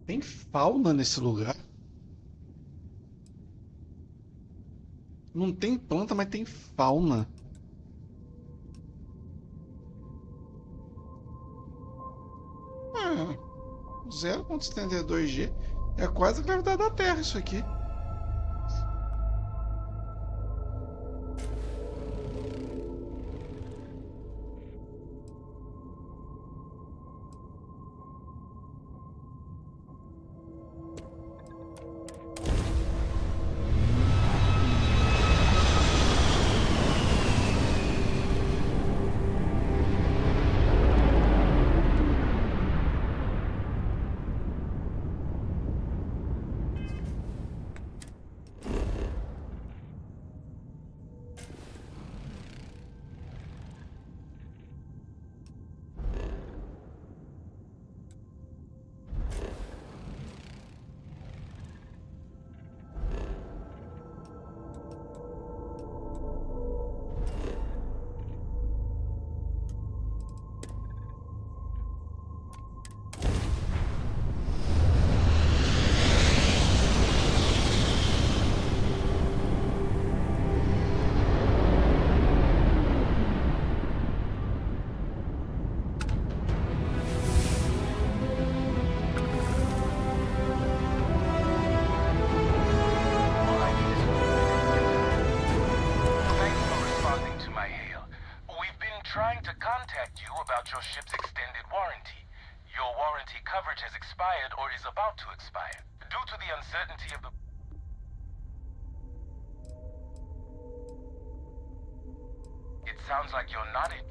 Tem fauna nesse lugar? Não tem planta, mas tem fauna. Ah, 0,72G. É quase a gravidade da Terra isso aqui. trying to contact you about your ship's extended warranty. Your warranty coverage has expired or is about to expire. Due to the uncertainty of the... It sounds like you're not in...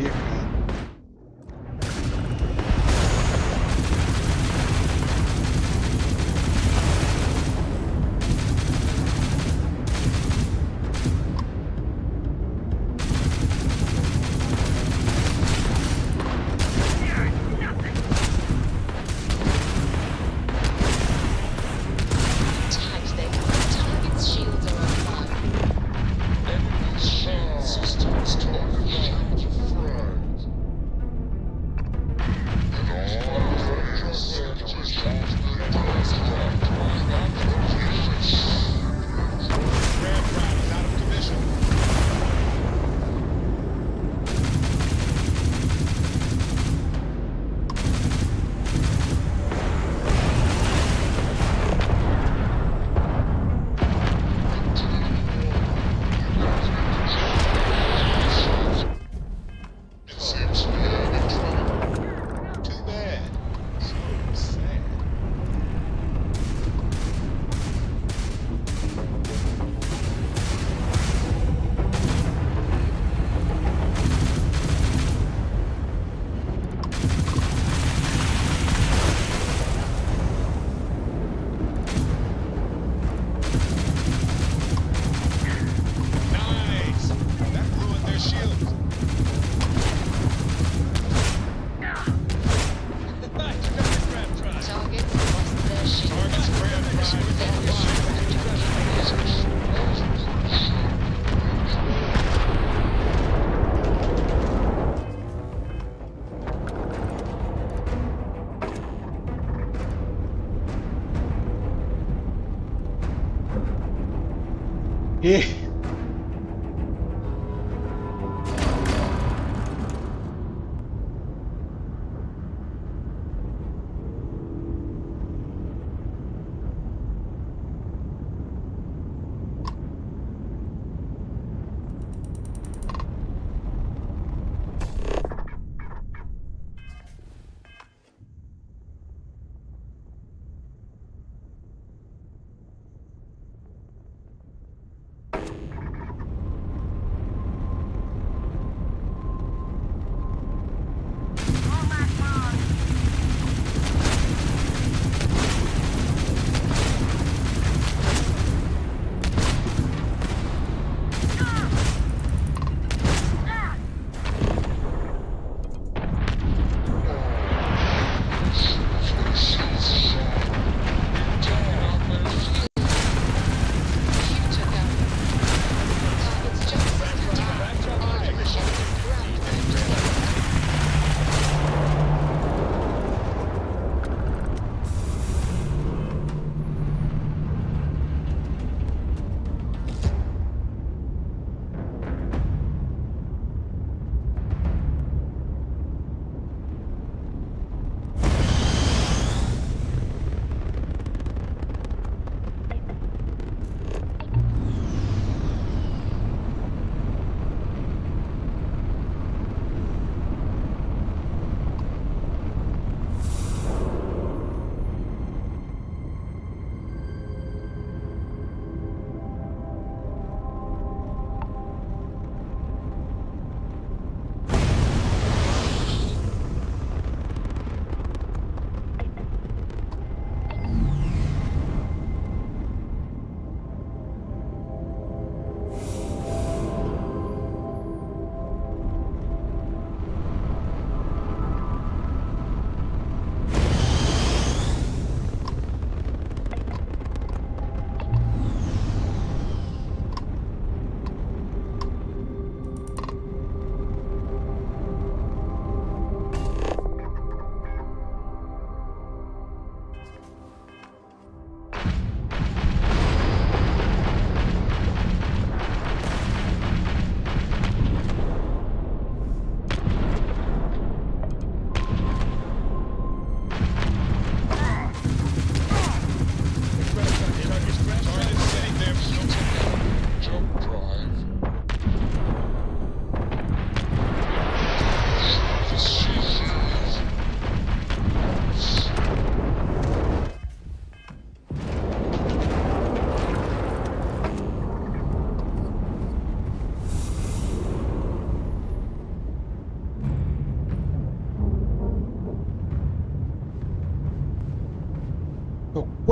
morrer, cara. Tags there. Target's shields are online. Enemy shield systems torpedoed. Grand Pride is out of commission. It seems we are in trouble. Too bad. So sad. Nice! That ruined their shields. Target lost their shield. Target's Grand Pride. Ih.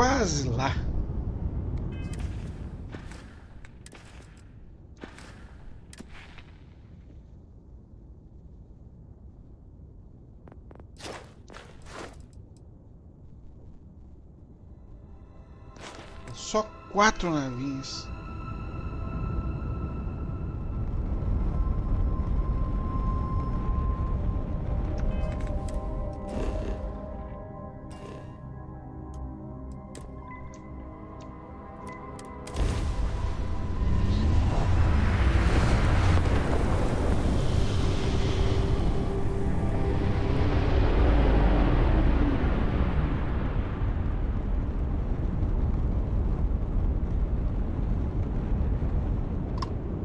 quase lá. Só 4 navinhos.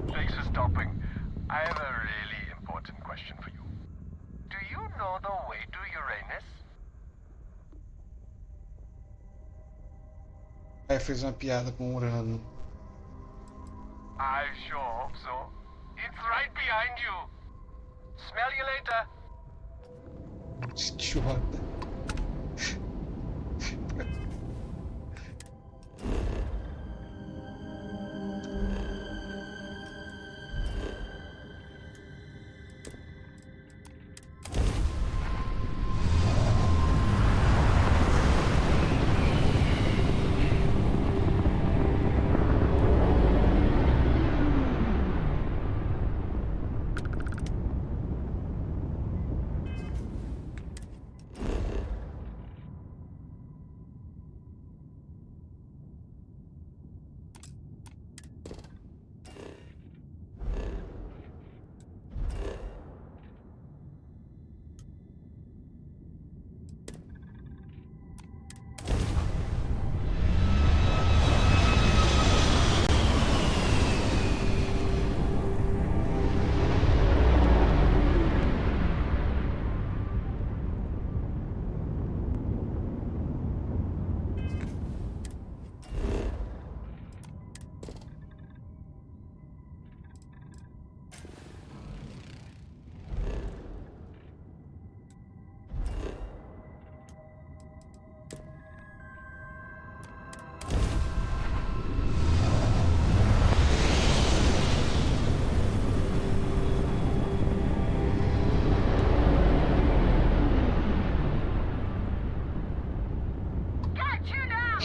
Thanks for stopping. I have a really important question for you. Do you know the way to Uranus? Aí fez uma piada com Urano. I sure hope so. It's right behind you. Smell you later. Idiota.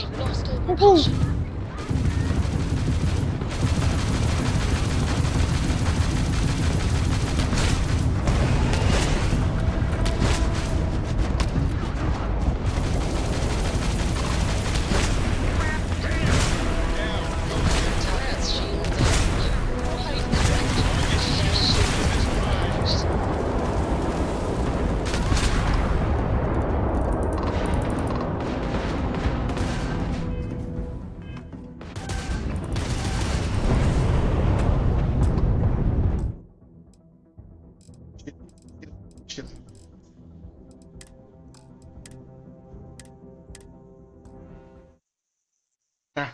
I've lost all propulsion. Tá.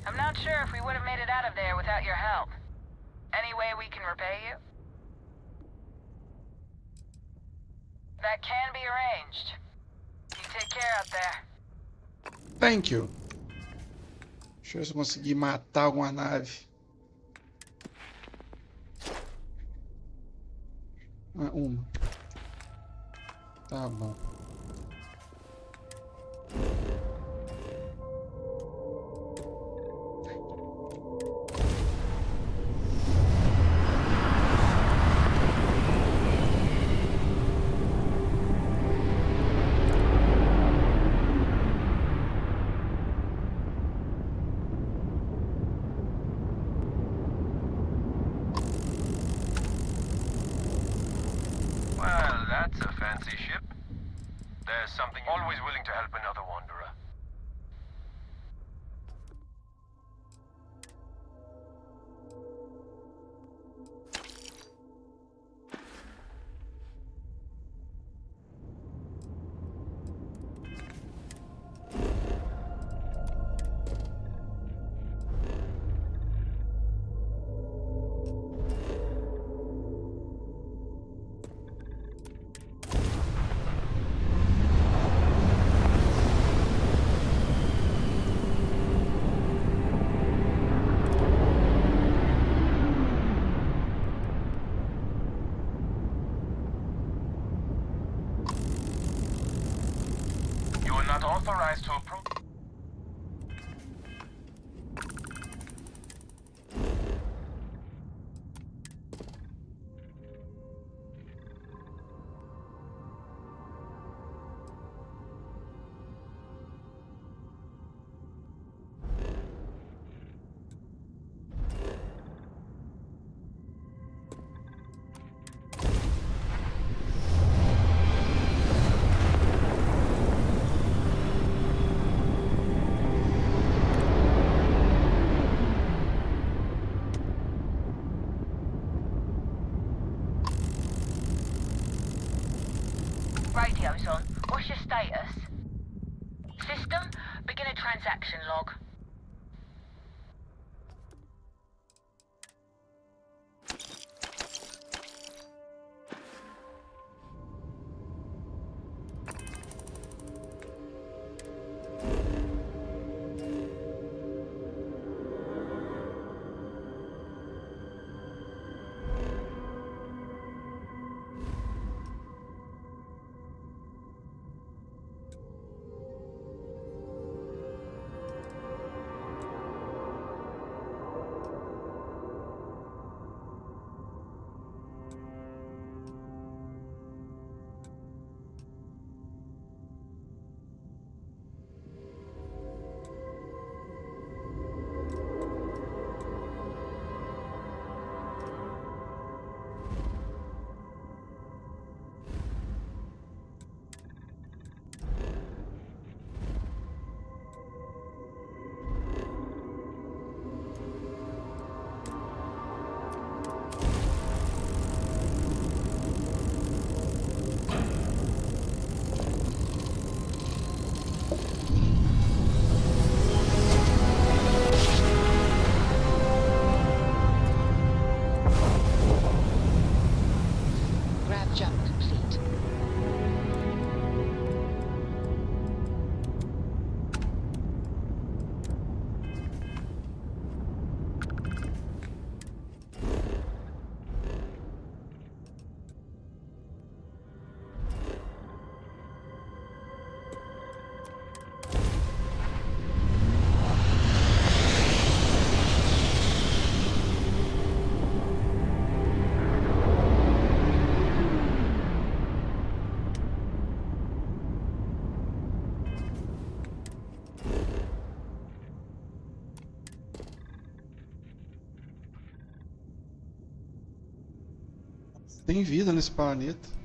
I'm not sure if we would have made it out of there without your help. Any way we can repay you? That can be arranged. You take care out there. Thank you. Deixa eu ver se eu conseguir matar alguma nave. Ah, uma. Tá bom. there's something, always willing to help another wanderer. You are not authorized to approach. Radio's on. What's your status? System, begin a transaction log. Tem vida nesse planeta.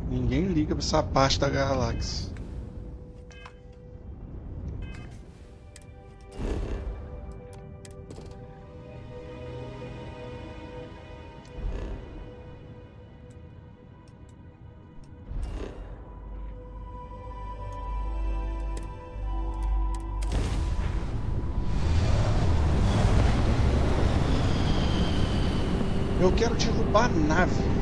Ninguém liga pra essa parte da galáxia. Eu quero derrubar a nave.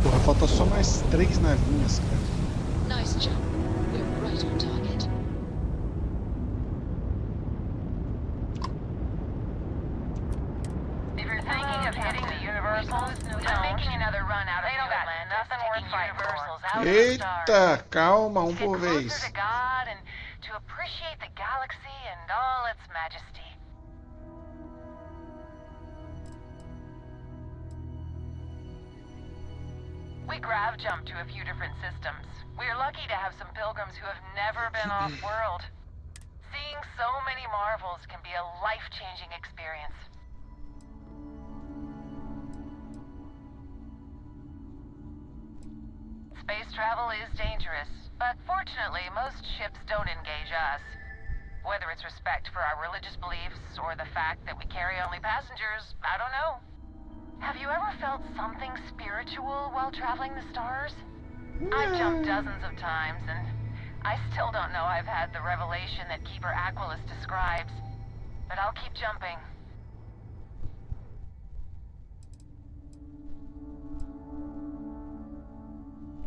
Porra, falta só mais 3 navinhas, cara. Nice job. We're right on target. If you're thinking of hitting the Universals, I'm making another run out of Newland. Nothing worth fighting for. Out of the stars. Eita, calma, um To get por closer vez. to God and to appreciate the galaxy and all its majesty. We grav jumped to a few different systems. We are lucky to have some pilgrims who have never been off-world. Seeing so many marvels can be a life-changing experience. Space travel is dangerous, but fortunately most ships don't engage us. Whether it's respect for our religious beliefs or the fact that we carry only passengers, I don't know. Have you ever felt something spiritual while traveling the stars? I've jumped dozens of times, and I still don't know I've had the revelation that Keeper Aquilus describes. But I'll keep jumping.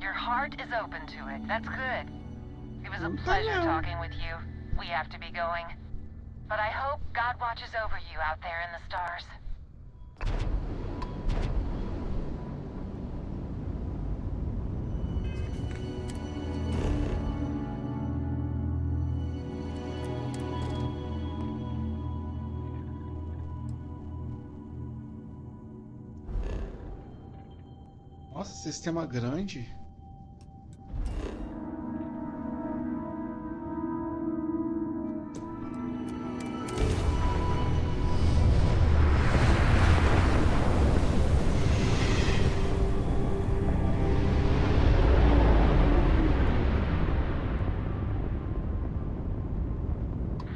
Your heart is open to it. That's good. It was a pleasure talking with you. We have to be going. But I hope God watches over you out there in the stars. Nossa, sistema grande.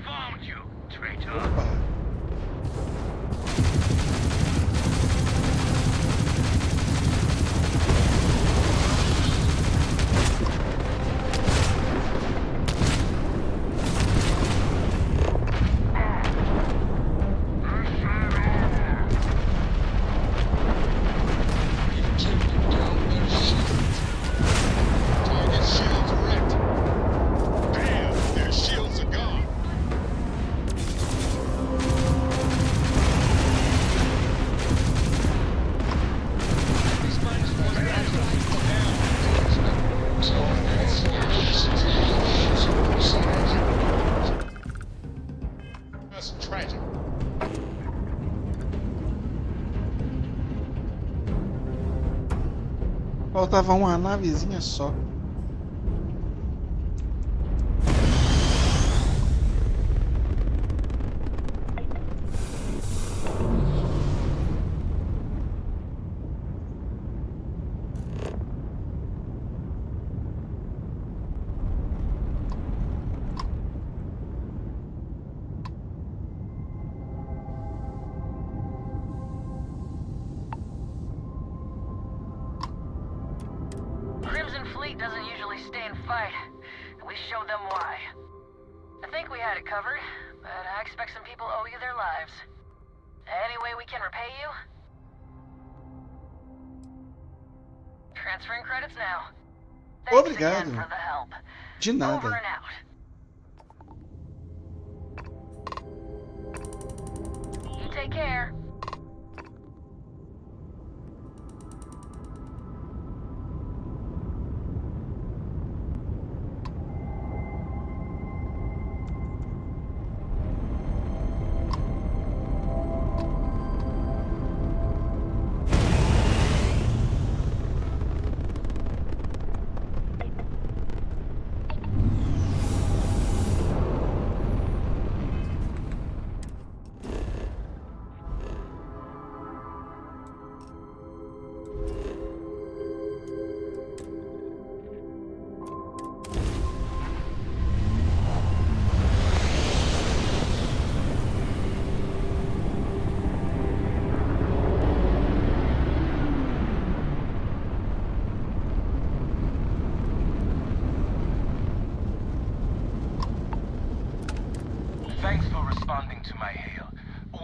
Found you, traitor. Opa. Faltava uma navezinha só. Doesn't usually stay and fight. We showed them why. I think we had it covered, but I expect some people owe you their lives. Any way we can repay you? Transferring credits now. Thanks Obrigado. again for the help. De nada. Over and out. You take care. Thanks for responding to my hail.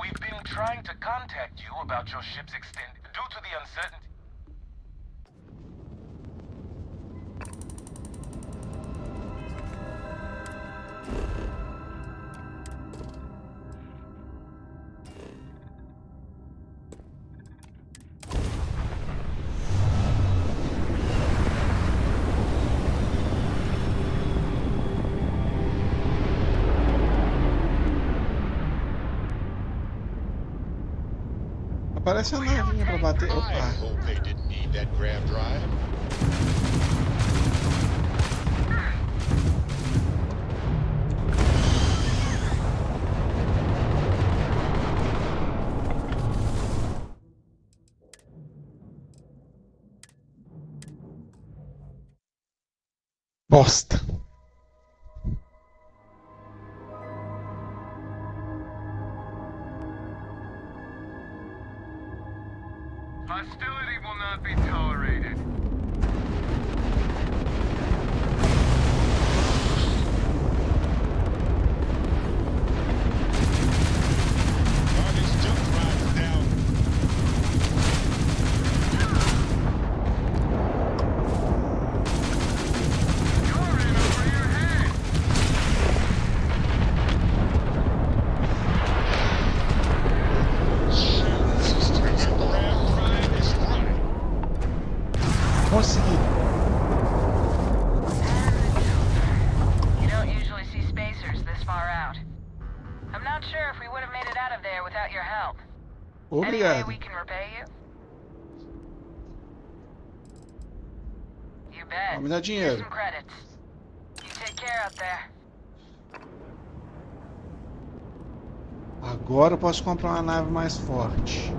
We've been trying to contact you about your ship's extent due to the uncertainty. Parece uma navinha pra bater. I Opa. hope they didn't need that grab drive. Bosta. Hostility will not be tolerated. Target's jump drive is down. You're in over your head. Consegui. You don't usually see spacers this far out. I'm not sure if we would have made it out of there without your help. Any way Obrigado. we can repay you? You bet. Vamos me dar Here's dinheiro. some credits. You take care out there. Agora eu posso comprar uma nave mais forte.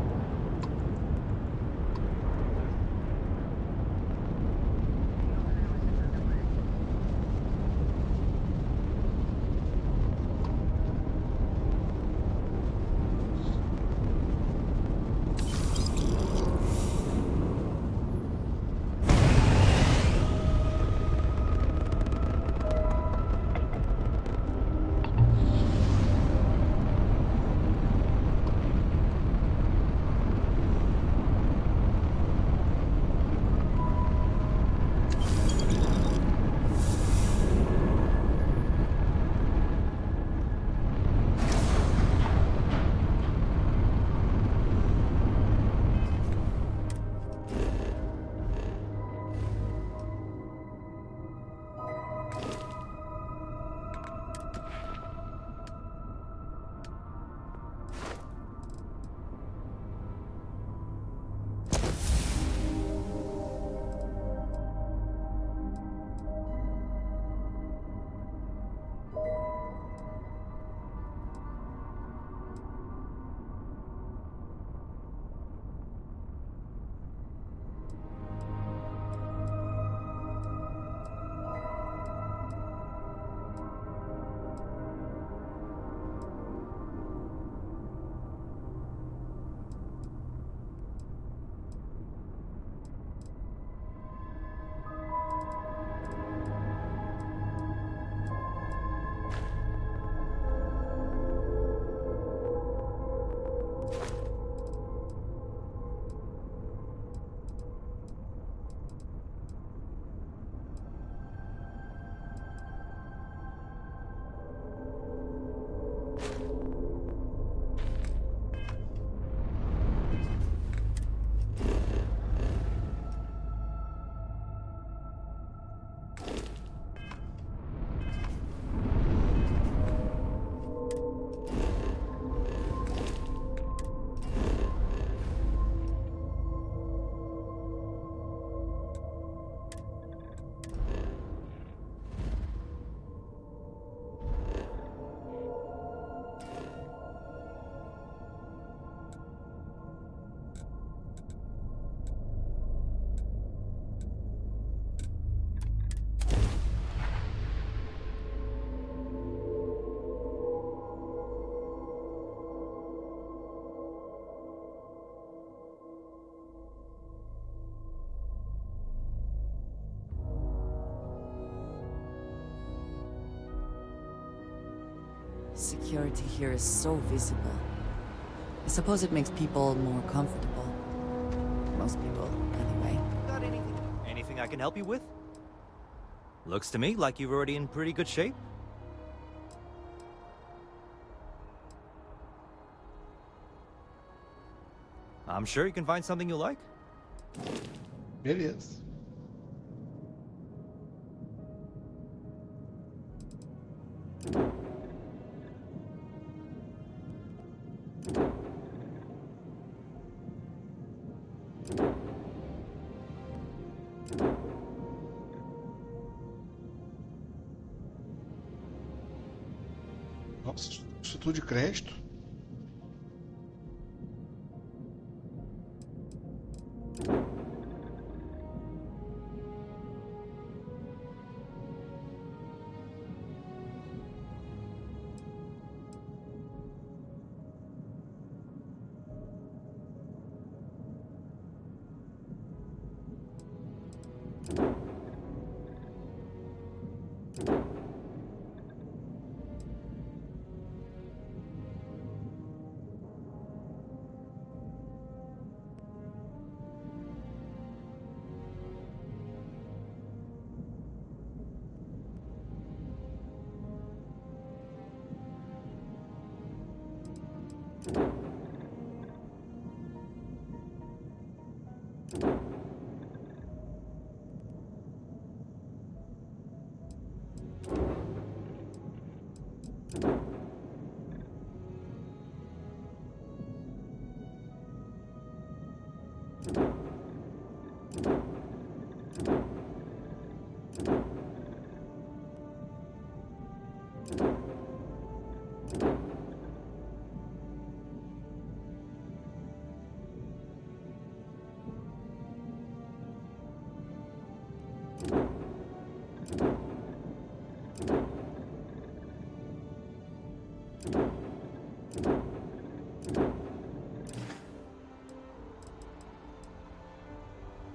Security here is so visible. I suppose it makes people more comfortable. Most people, anyway. Got anything? Anything I can help you with? Looks to me like you're already in pretty good shape. I'm sure you can find something you like. Beleza. Nossa, isso tudo de crédito?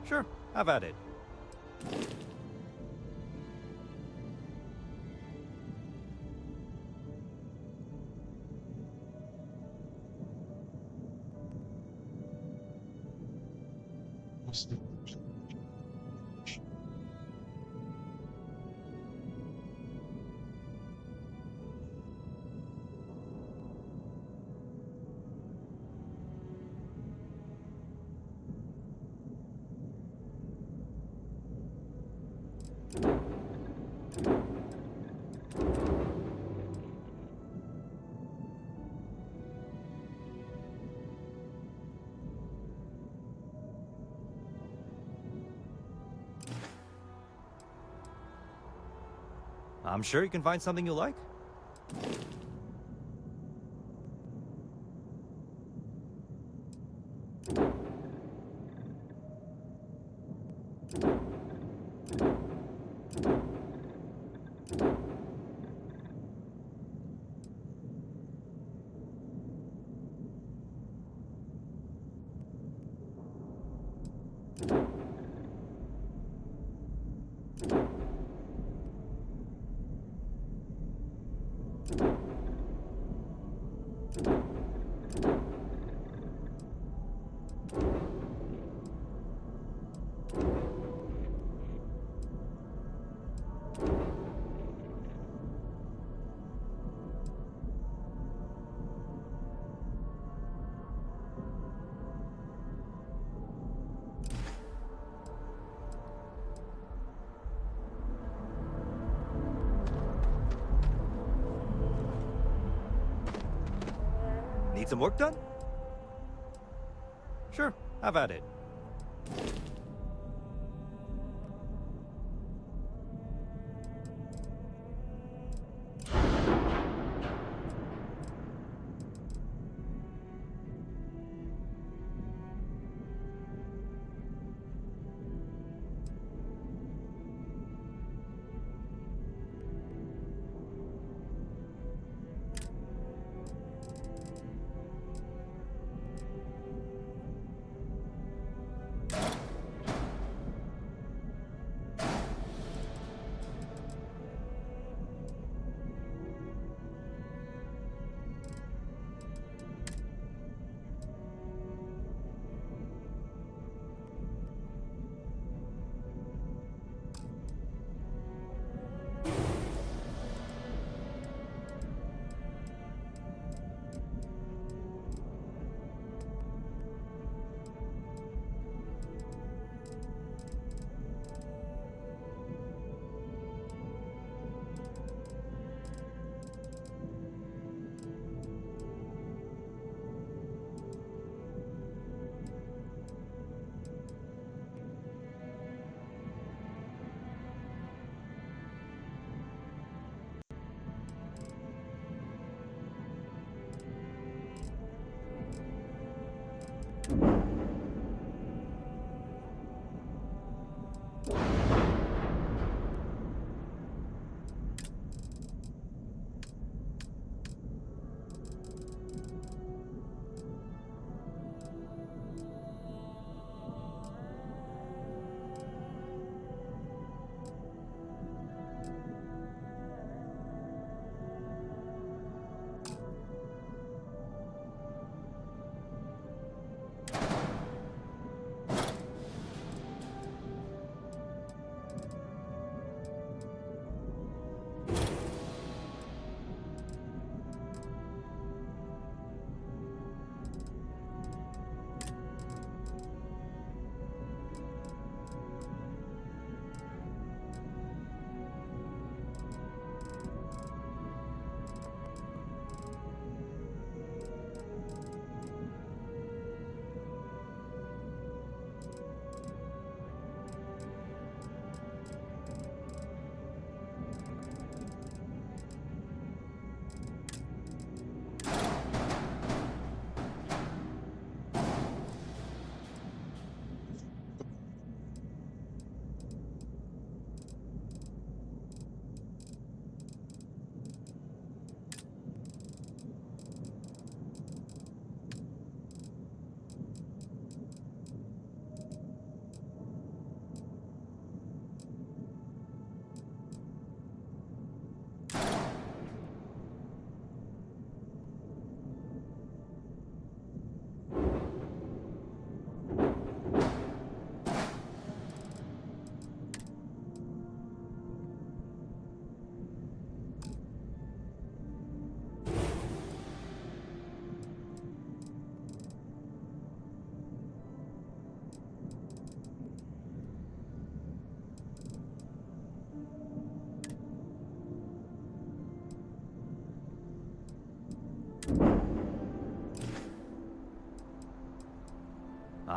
Sure, have at it. Nossa. I'm sure you can find something you like. Need some work done? Sure, have at it.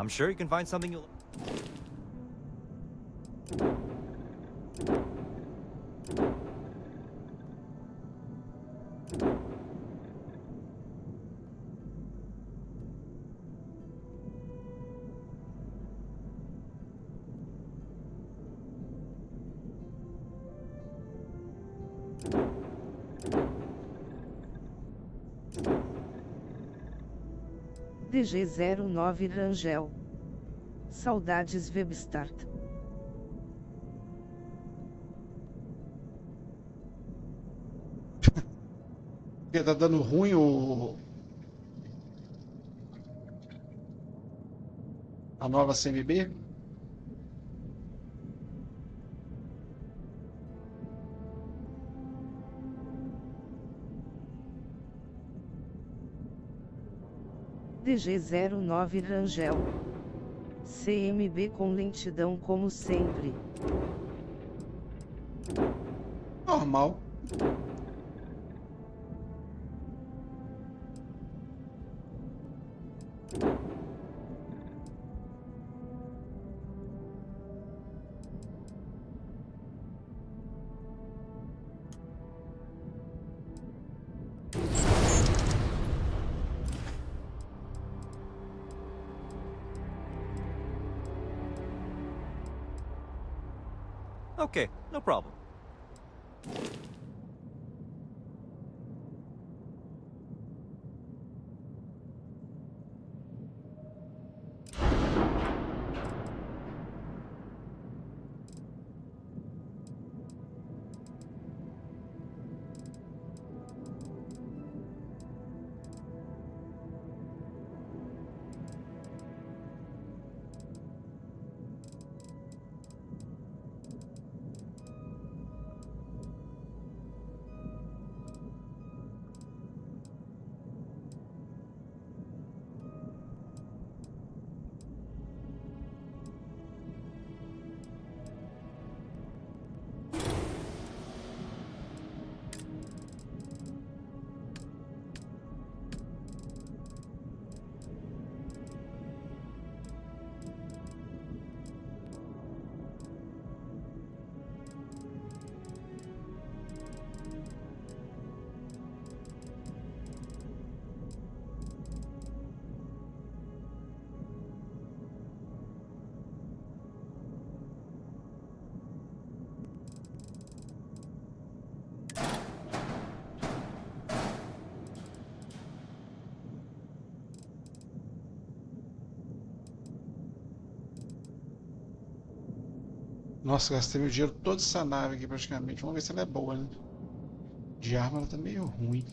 I'm sure you can find something you'll... DG09 Rangel. Saudades Webstart. Porque tá dando ruim a nova CMB? DG09 Rangel. CMB com lentidão como sempre. Normal. Okay, no problem. Nossa, gastei meu dinheiro todo essa nave aqui praticamente. Vamos ver se ela é boa, né? De arma ela tá meio ruim.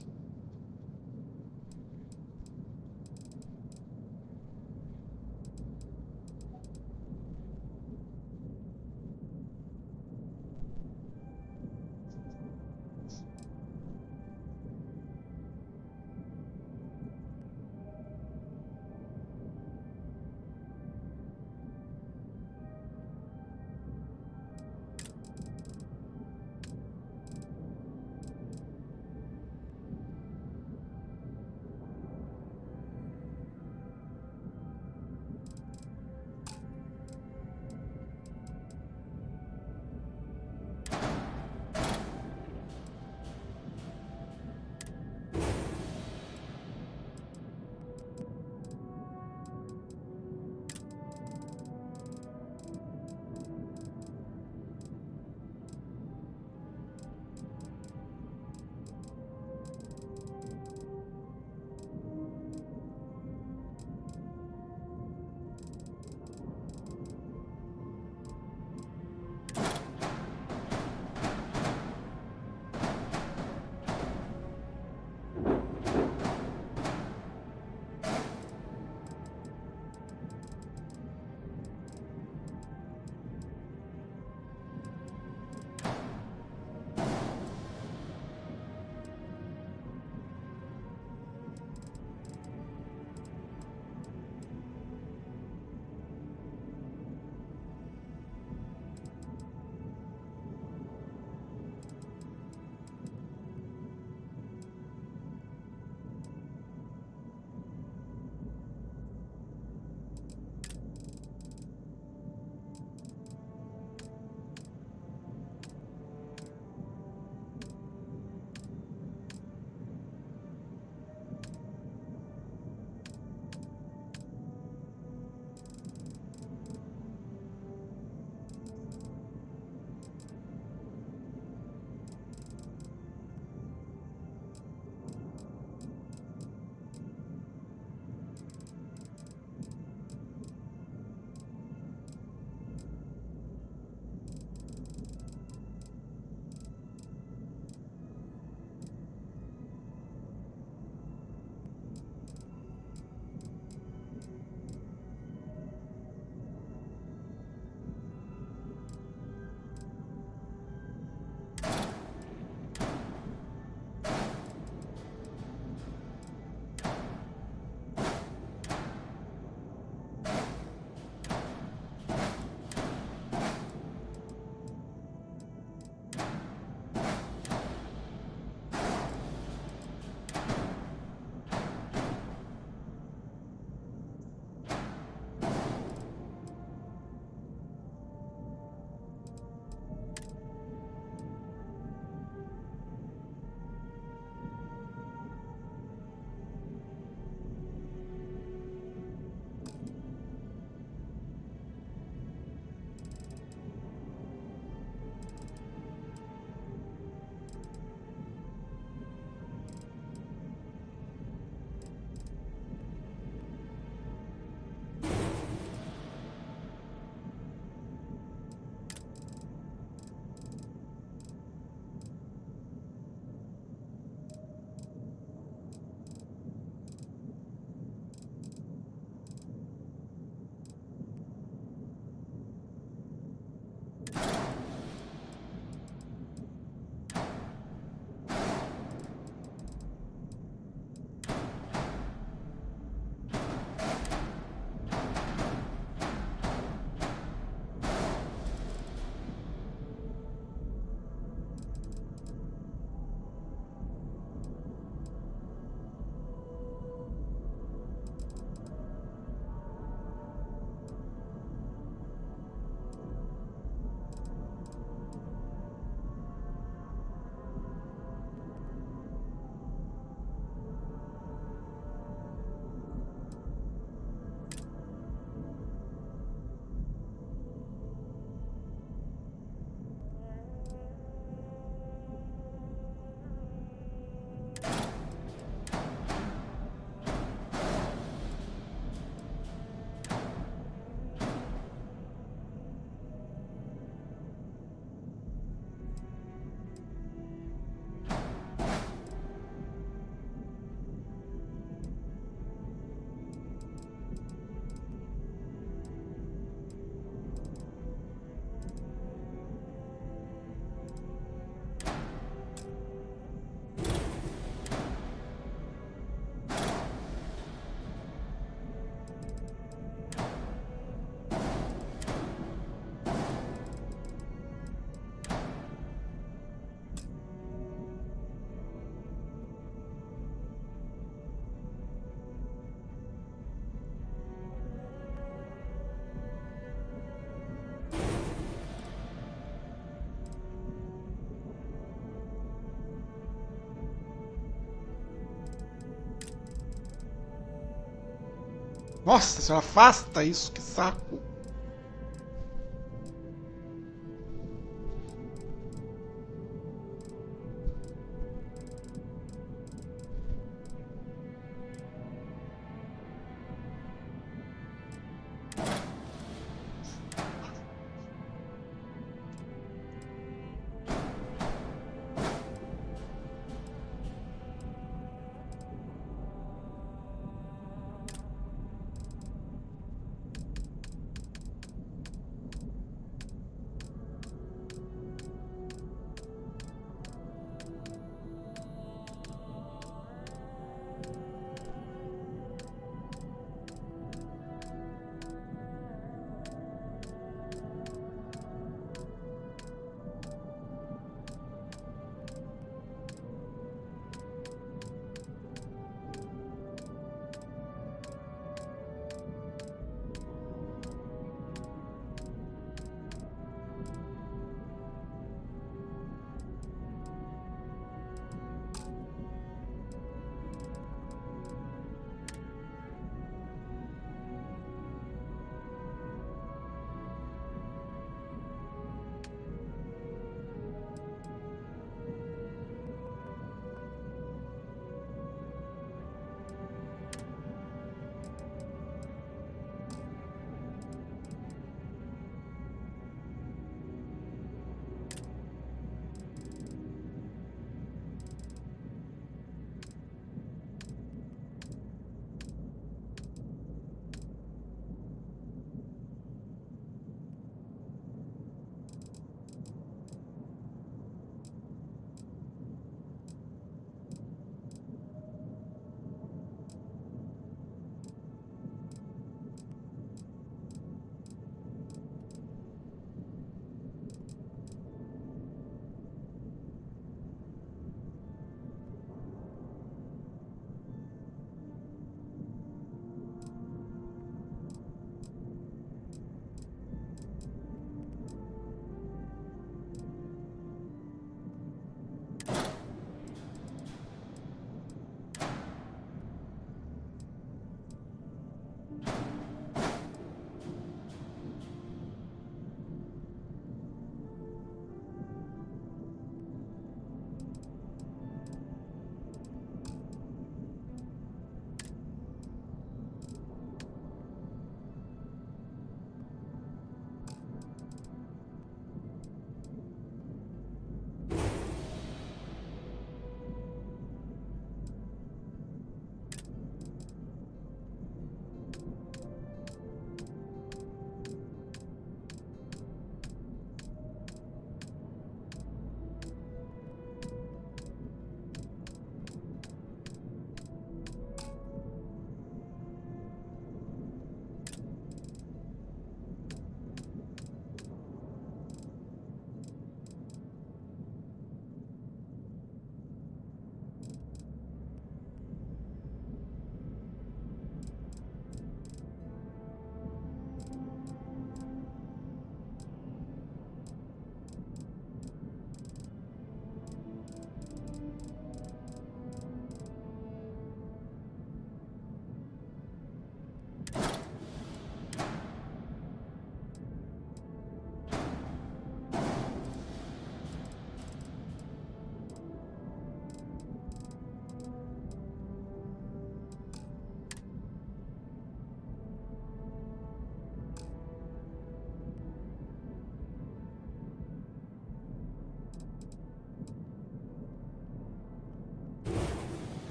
Nossa senhora, afasta isso, que saco.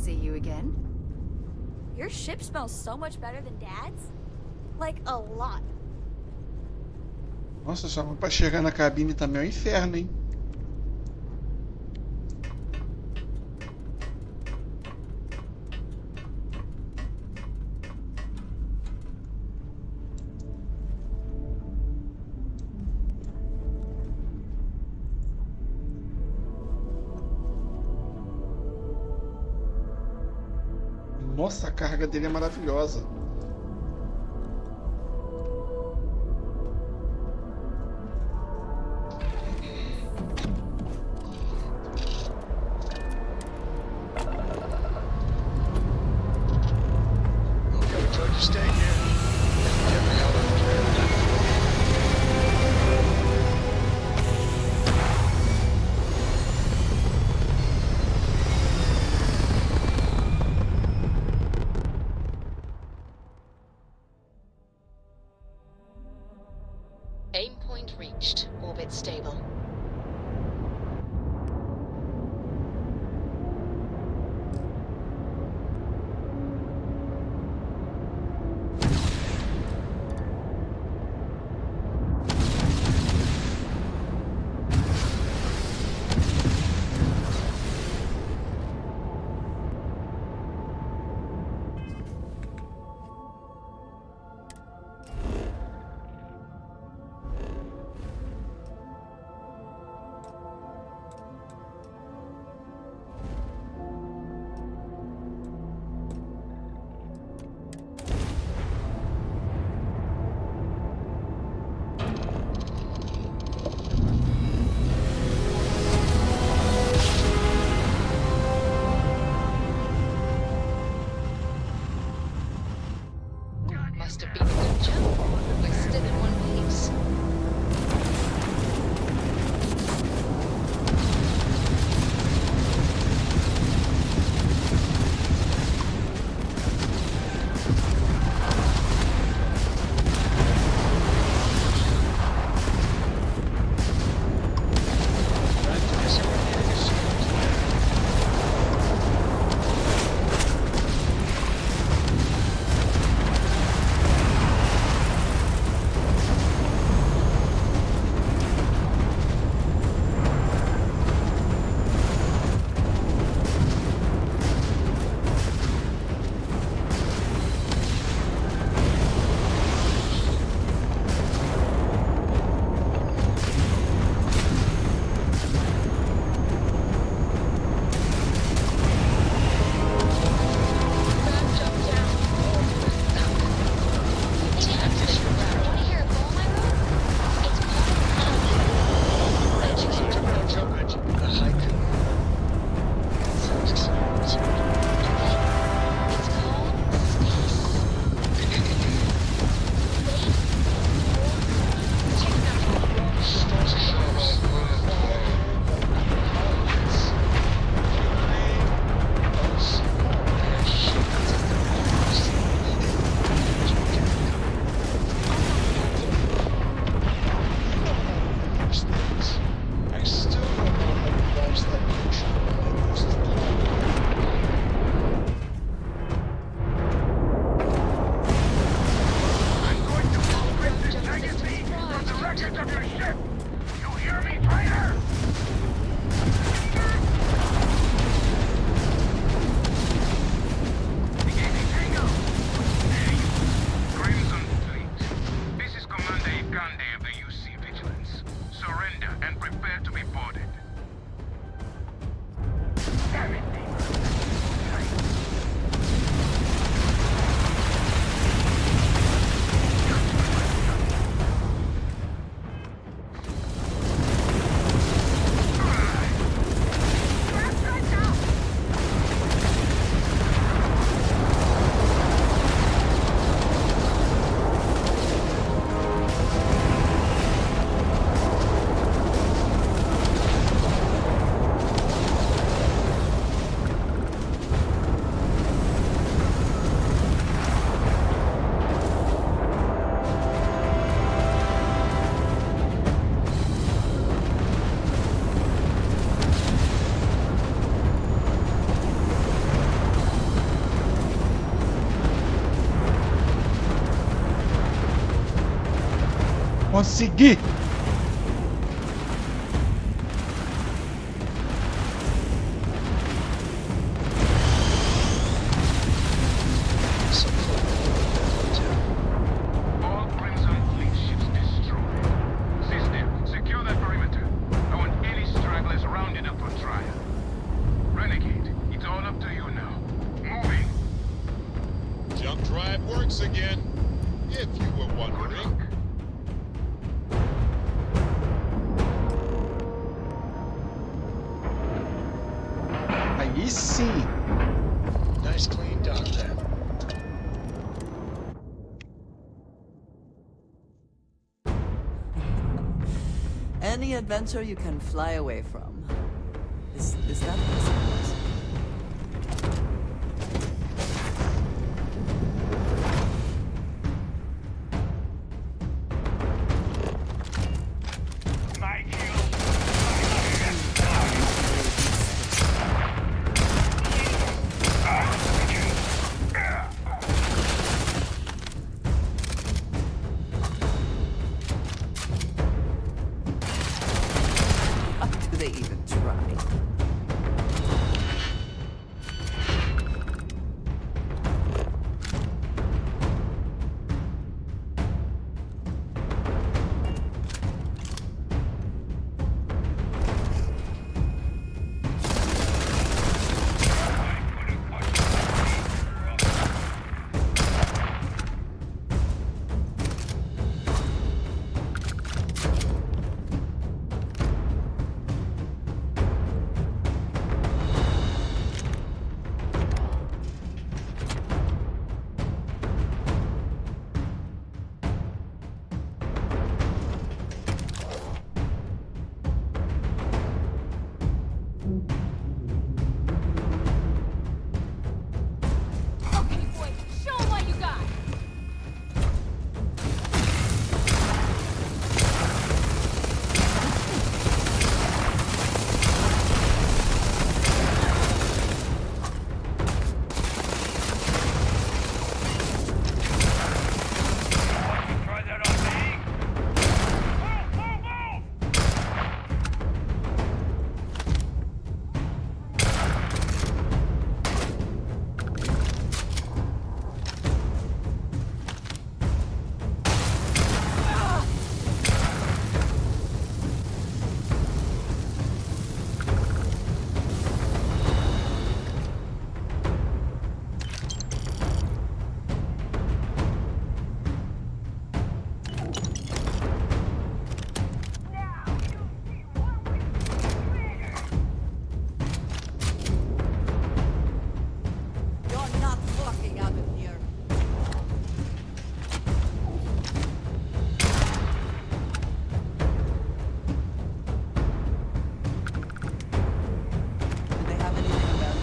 see you again. Your ship smells so much better than Dad's. Like, a lot. Nossa, só pra chegar na cabine também é um inferno, hein? Nossa, a carga dele é maravilhosa. Okay, we told you to stay here. Get the hell out of here. Aim point reached. Orbit stable. Consegui! All Crimson Fleet ships destroyed. System, secure that perimeter. I want any stragglers rounded up for trial. Renegade, it's all up to you now. Moving. Jump drive works again. If you were wondering. Aí sim! Nice clean dock there. Any adventure you can fly away from. Is that possible? Do they even try? Okay, boy, show 'em what you got. Try that on me. You're not walking out of here. Do they have anything about it?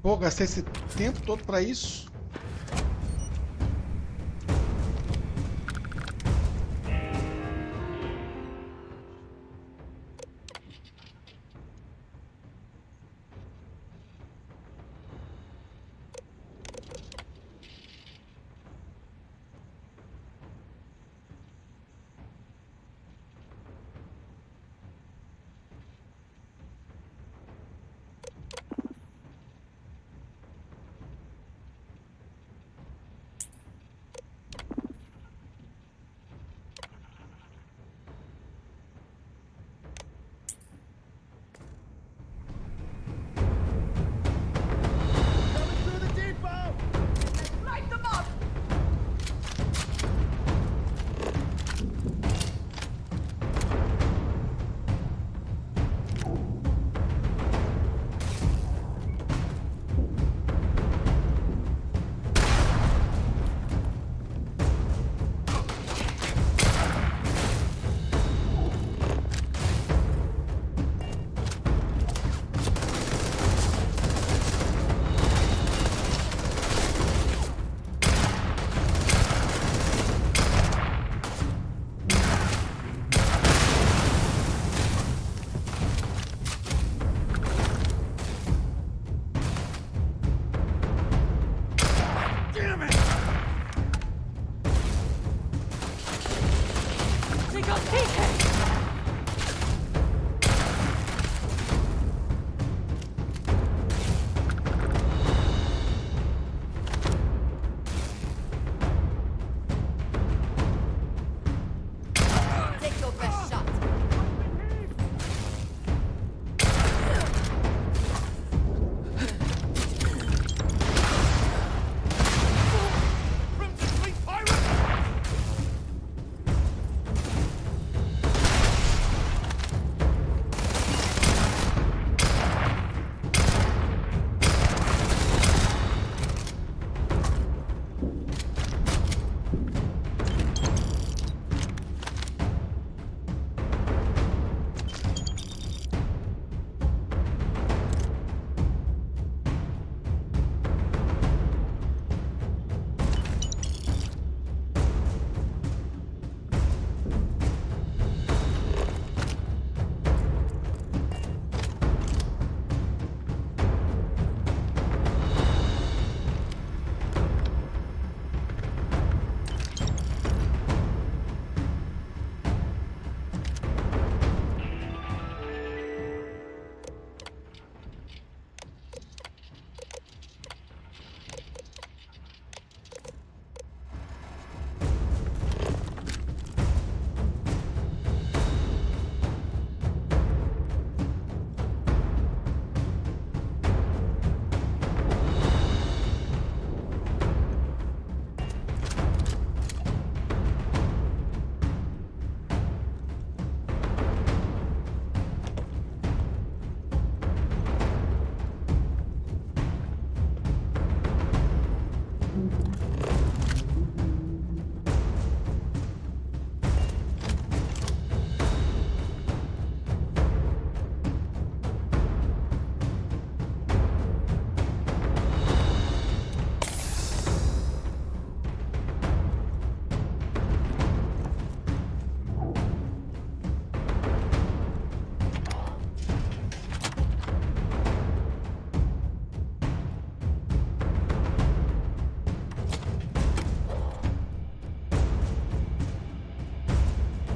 Pô, gastei esse tempo todo pra isso.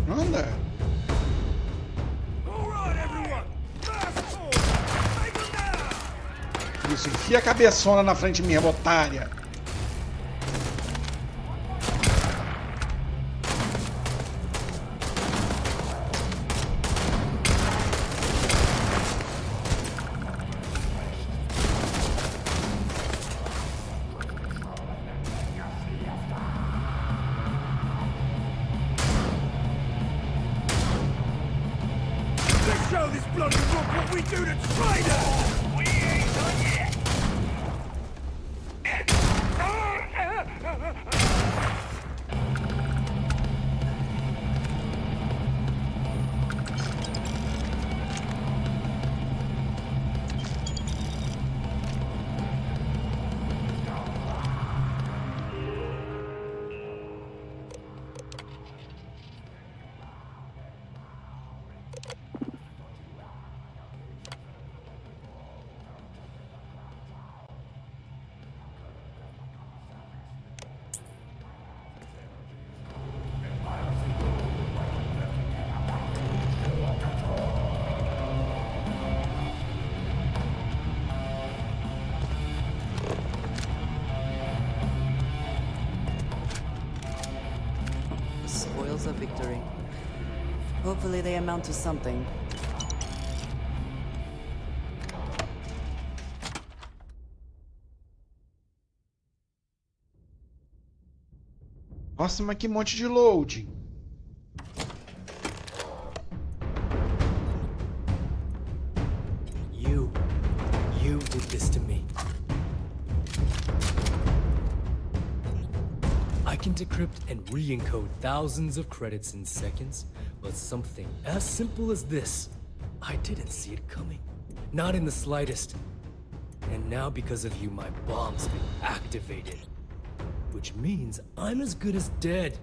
Anda. Isso, enfia a cabeçona na frente minha, otária. Show this bloody book what we do to traitors! We ain't done yet! Spoils of victory. Hopefully they amount to something. Nossa, mas que monte de loading. You did this to me. I can decrypt and re-encode thousands of credits in seconds, but something as simple as this, I didn't see it coming. Not in the slightest. And now because of you, my bomb's been activated. Which means I'm as good as dead.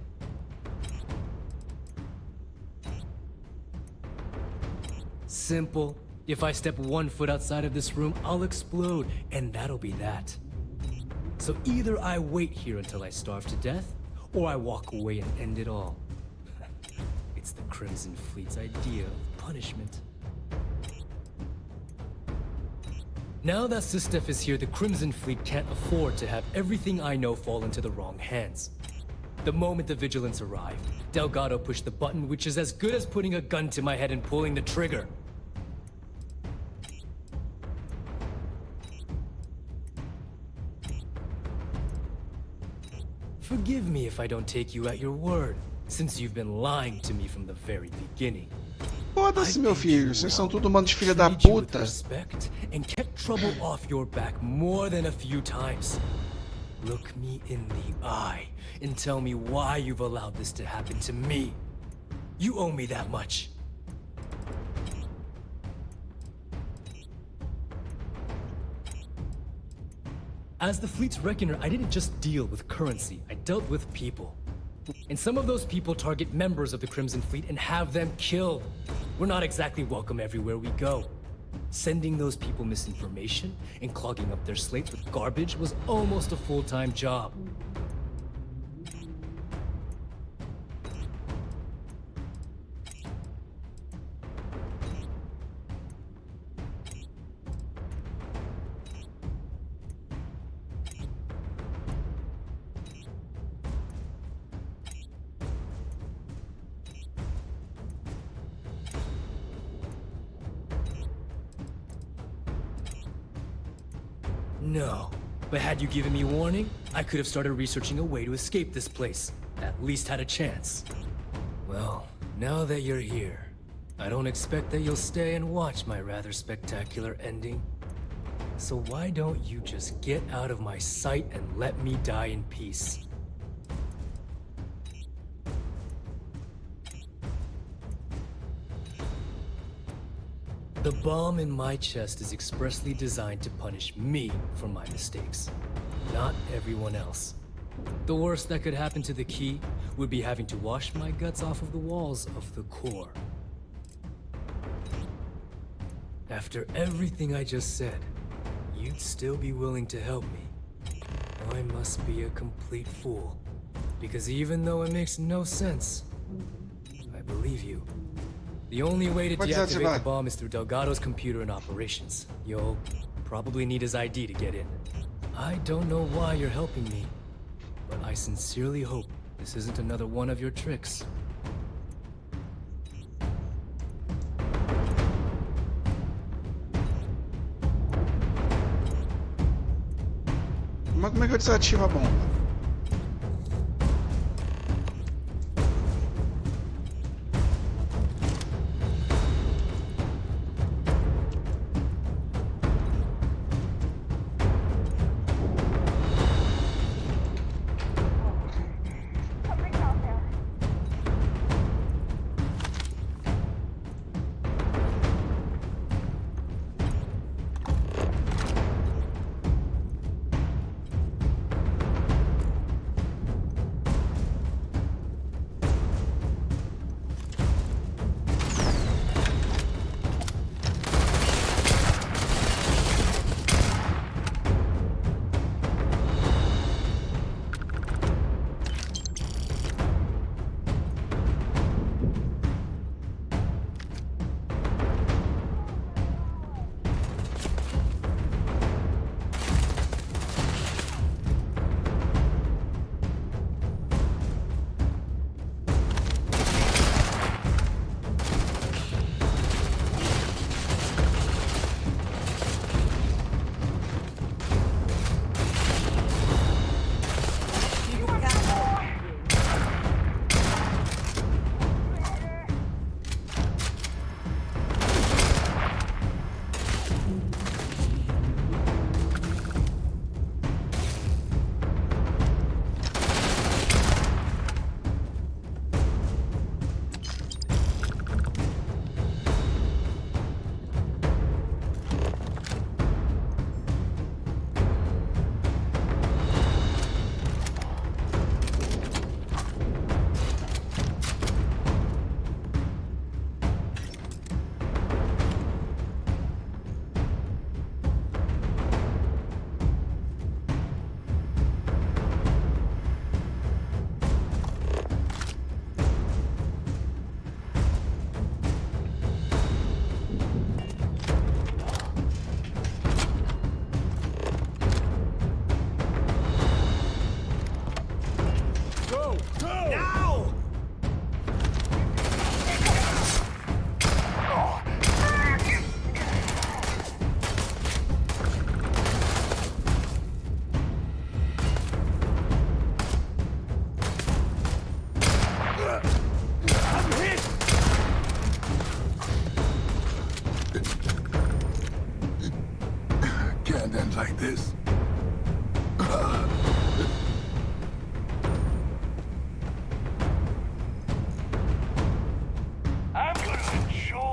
Simple. If I step 1 foot outside of this room, I'll explode, and that'll be that. So either I wait here until I starve to death, or I walk away and end it all. It's the Crimson Fleet's idea of punishment. Now that Sistef is here, the Crimson Fleet can't afford to have everything I know fall into the wrong hands. The moment the Vigilants arrive, Delgado pushed the button, which is as good as putting a gun to my head and pulling the trigger. Forgive me if I don't take you at your word, since you've been lying to me from the very beginning. Foda-se, meu filho. Vocês são tudo um bando de filha da puta. Respect and kept trouble off your back more than a few times. Look me in the eye and tell me why you've allowed this to happen to me. You owe me that much. As the fleet's reckoner, I didn't just deal with currency, I dealt with people. And some of those people target members of the Crimson Fleet and have them killed. We're not exactly welcome everywhere we go. Sending those people misinformation and clogging up their slates with garbage was almost a full-time job. No, but had you given me warning, I could have started researching a way to escape this place. At least had a chance. Well, now that you're here, I don't expect that you'll stay and watch my rather spectacular ending. So why don't you just get out of my sight and let me die in peace? The bomb in my chest is expressly designed to punish me for my mistakes, not everyone else. The worst that could happen to the key would be having to wash my guts off of the walls of the core. After everything I just said, you'd still be willing to help me. I must be a complete fool, because even though it makes no sense, I believe you. The only way to Pode deactivate desativar. the bomb is through Delgado's computer and operations. You'll probably need his ID to get in. I don't know why you're helping me, but I sincerely hope this isn't another one of your tricks. Mas como é que eu desativo a bomba? Can't end like this. I'm gonna enjoy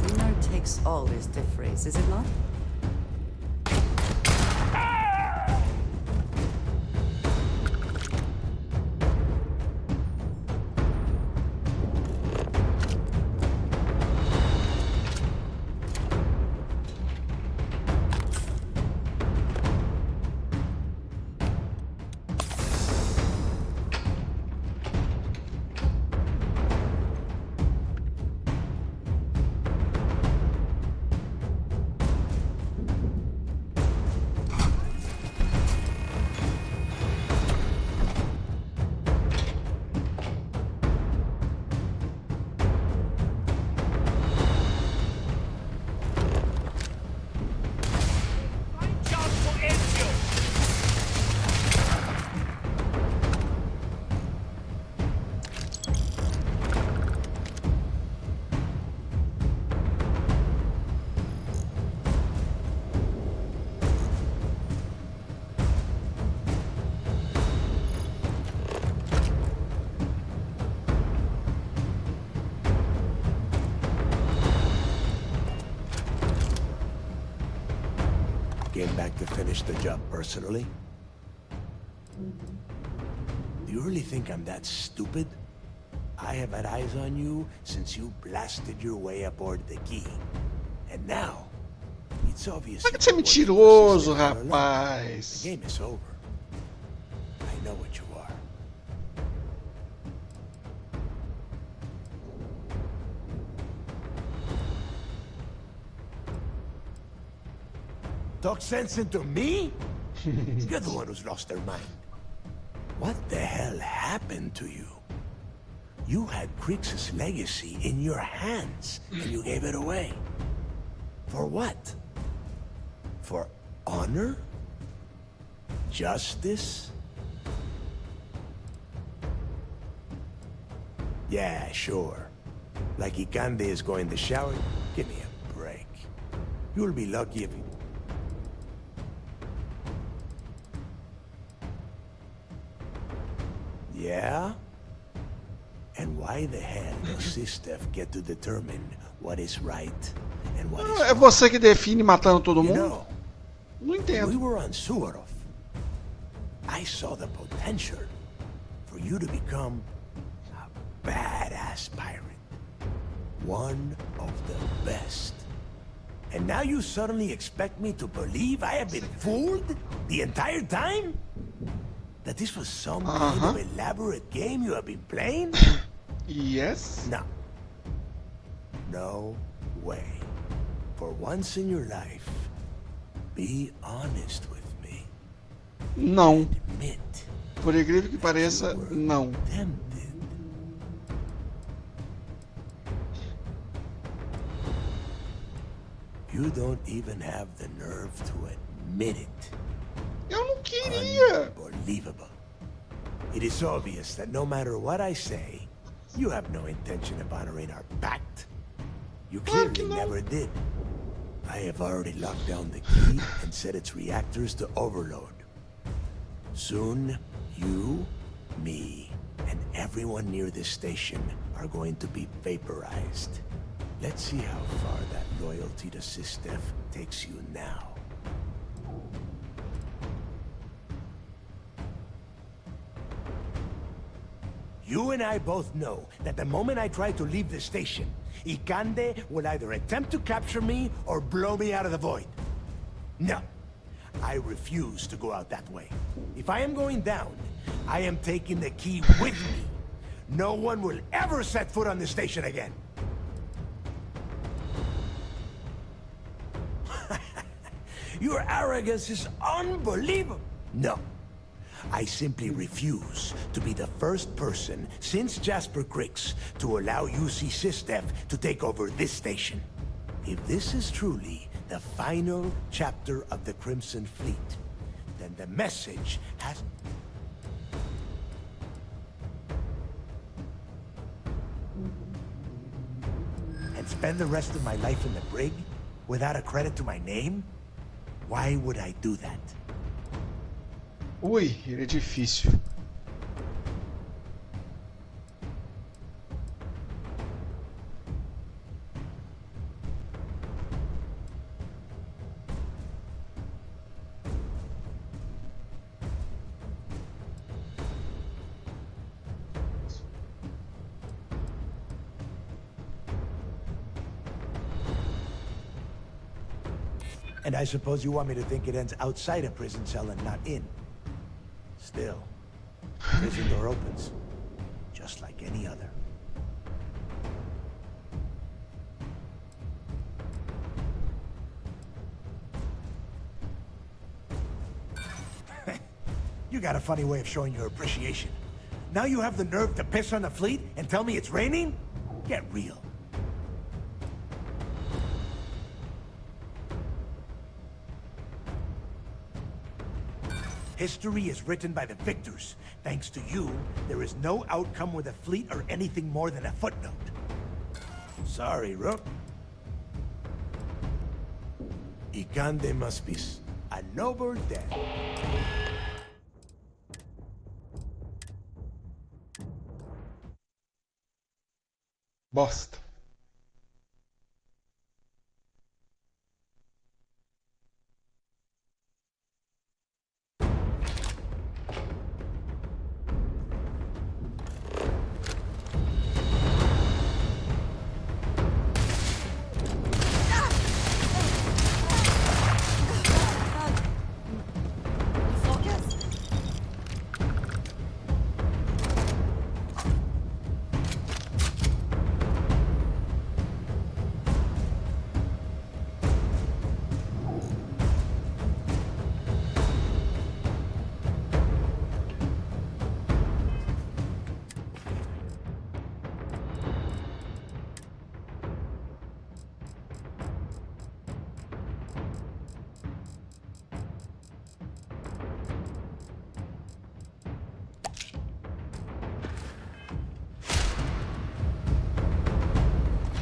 Winner takes all is the phrase, is it not? Came back to finish the job personally? Do you really think I'm that stupid? I have had eyes on you since you blasted your way aboard the key. And now, you It's obvious. Para que você é mentiroso, rapaz? The game is over. I know what you are. Talk sense into me? You're the one who's lost their mind. What the hell happened to you? You had Crix's legacy in your hands, and you gave it away. For what? For honor? Justice? Yeah, sure. Like Ikande is going to shower? Give me a break. You'll be lucky if... Yeah? And why the hell does Sistef get to determine what is right and what is É você que define matando todo mundo? know, Não entendo. we were on Suvorov. I saw the potential for you to become a badass pirate. One of the best. And now you suddenly expect me to believe I have been fooled the entire time? That this was some kind of elaborate game you have been playing? Yes. No. No way. For once in your life, be honest with me. Não. Admit Por incrível que pareça, não. tempted. You don't even have the nerve to admit it. Eu não queria. Unbelievable. It is obvious that no matter what I say, you have no intention of honoring our pact. You clearly never did. I have already locked down the key and set its reactors to overload. Soon, you, me, and everyone near this station are going to be vaporized. Let's see how far that loyalty to Sistef takes you now. You and I both know that the moment I try to leave the station, Ikande will either attempt to capture me or blow me out of the void. No, I refuse to go out that way. If I am going down, I am taking the key with me. No one will ever set foot on the station again. Your arrogance is unbelievable. No. I simply refuse to be the first person since Jasper Crix to allow UC Sistef to take over this station. If this is truly the final chapter of the Crimson Fleet, then the message has... And spend the rest of my life in the brig without a credit to my name? Why would I do that? Ui, ele é difícil. And I suppose you want me to think it ends outside a prison cell and not in. Still, prison door opens, just like any other. You got a funny way of showing your appreciation. Now you have the nerve to piss on the fleet and tell me it's raining? Get real. History is written by the victors. Thanks to you, there is no outcome with a fleet or anything more than a footnote. Sorry, Rook. Ikande must be a noble death. Bosta.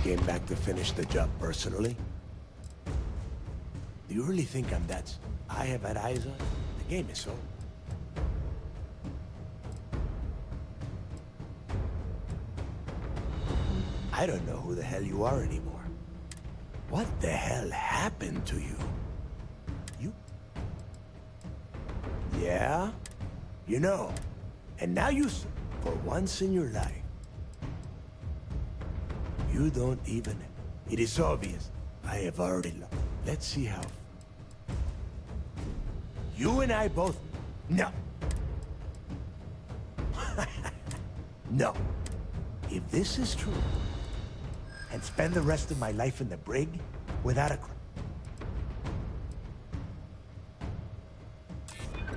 came back to finish the job personally? Do you really think I'm that... I have had eyes on? The game is so... I don't know who the hell you are anymore. What the hell happened to you? You? Yeah? You know. And now you... For once in your life, you don't even... It is obvious. I have already... Let's see how... You and I both... No. No. If this is true, and spend the rest of my life in the brig without a...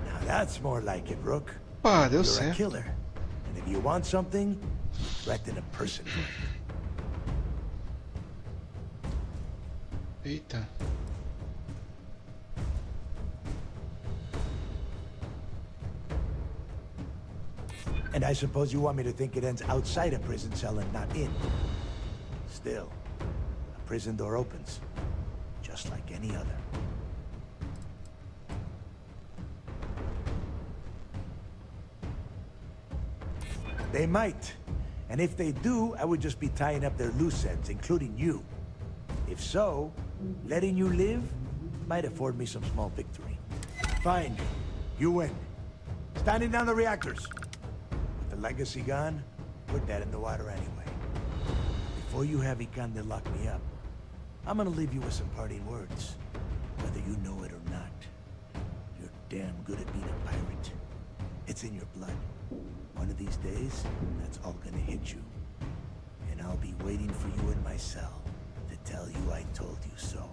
Now that's more like it, Rook. Ah, deu You're certo. a killer. And if you want something, threaten a person. Eita. And I suppose you want me to think it ends outside a prison cell and not in. Still, a prison door opens, just like any other. They might. And if they do, I would just be tying up their loose ends, including you. If so, letting you live might afford me some small victory. Fine. You win. Standing down the reactors. With the legacy gone, put that in the water anyway. Before you have Ikande lock me up, I'm gonna leave you with some parting words. Whether you know it or not, you're damn good at being a pirate. It's in your blood. One of these days, that's all gonna hit you. And I'll be waiting for you in my cell to tell you I told you so.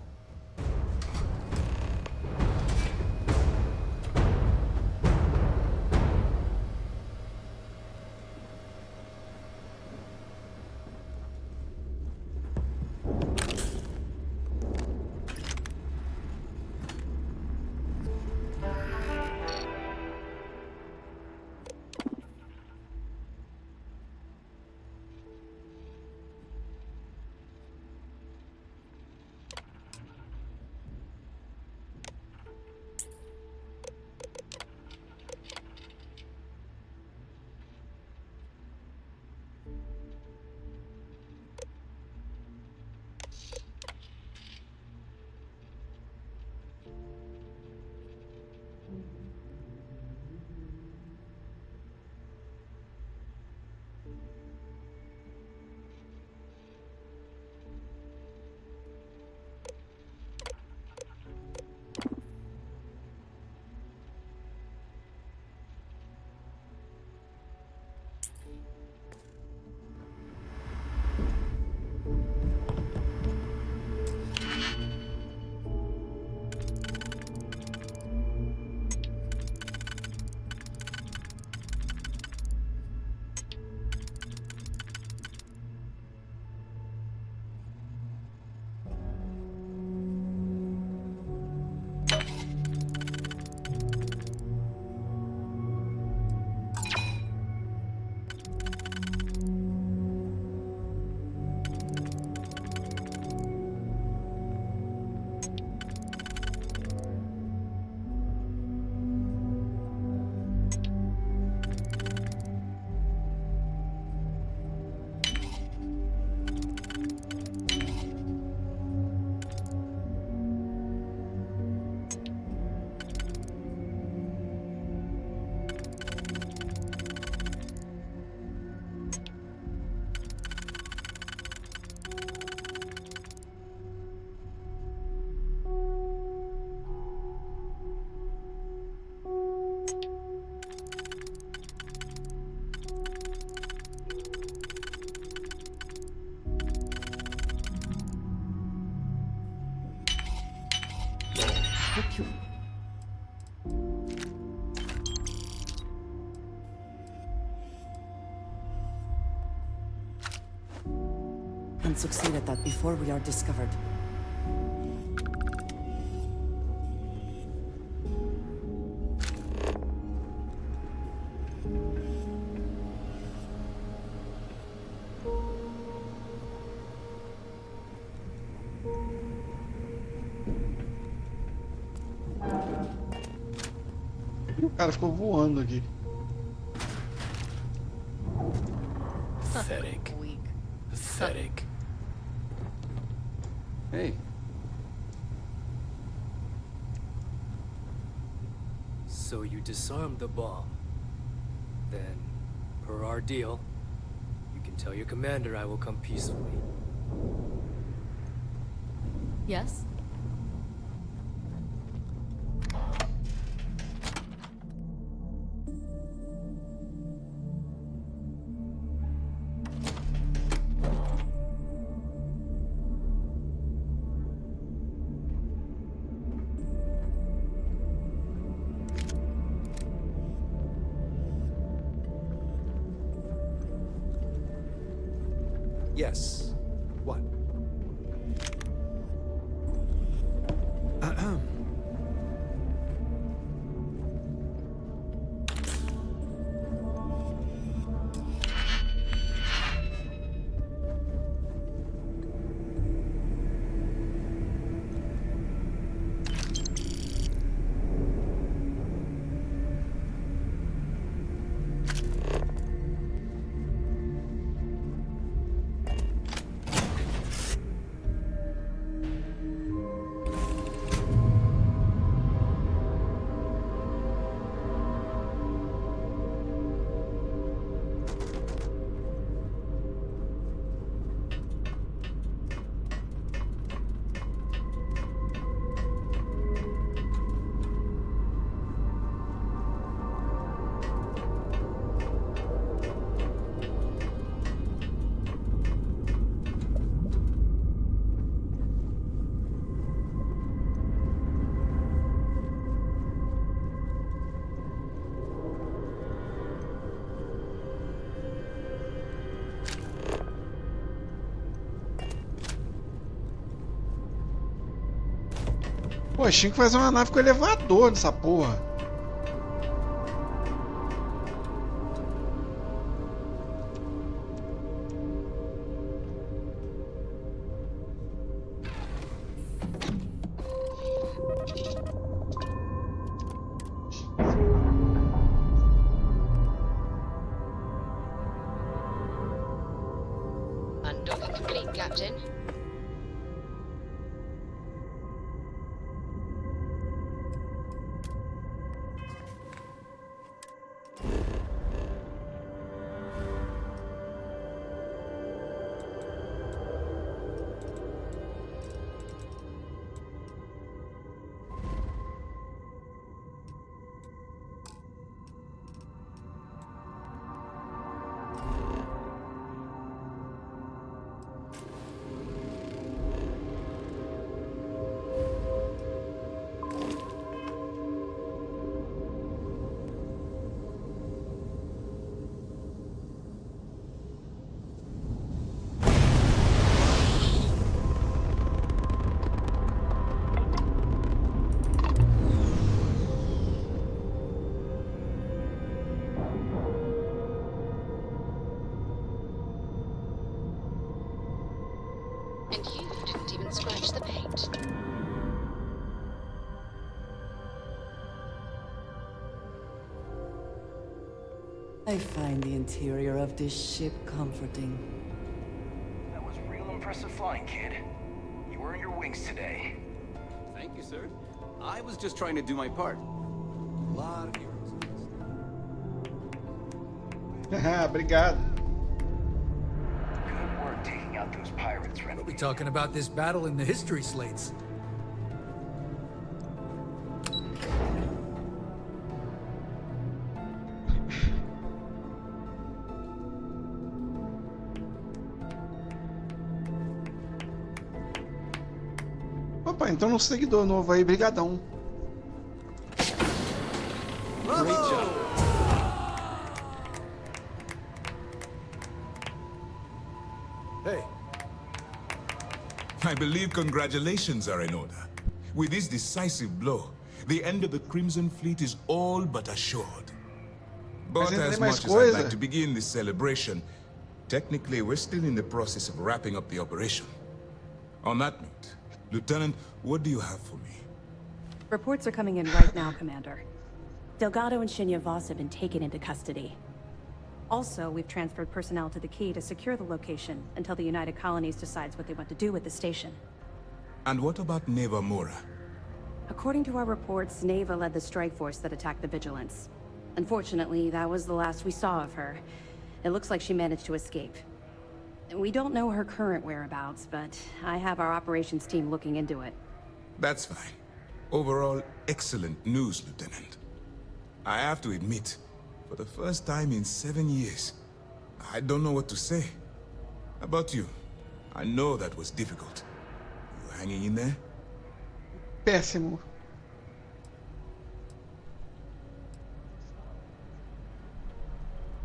And succeed at that before we are discovered. cara ficou voando aqui. Pathetic. Weak. Pathetic. Hey. So you disarmed the bomb. Then, per our deal, you can tell your commander I will come peacefully. Yes? Yes. What? Pô, tinha que fazer uma nave com elevador nessa porra. Undocking complete, Captain. And you didn't even scratch the paint. I find the interior of this ship comforting. That was real impressive flying, kid. You earned your wings today. Thank you, sir. I was just trying to do my part. A lot of heroes. Obrigado. Good work taking out those pirates, Ren. We'll be talking about this battle in the history slates. Opa, então um seguidor novo aí, brigadão. Great job. Hey. I believe congratulations are in order. With this decisive blow, the end of the Crimson Fleet is all but assured. But as much as I'd like to begin this celebration, technically we're still in the process of wrapping up the operation. On that note, Lieutenant, what do you have for me? Reports are coming in right now, Commander. Delgado and Shinya Voss have been taken into custody. Also, we've transferred personnel to the Key to secure the location until the United Colonies decides what they want to do with the station. And what about Neva Mora? According to our reports, Neva led the strike force that attacked the Vigilance. Unfortunately, that was the last we saw of her. It looks like she managed to escape. We don't know her current whereabouts, but I have our operations team looking into it. That's fine. Overall, excellent news, Lieutenant. I have to admit, for the first time in 7 years, I don't know what to say. How about you? I know that was difficult. You hanging in there? Péssimo.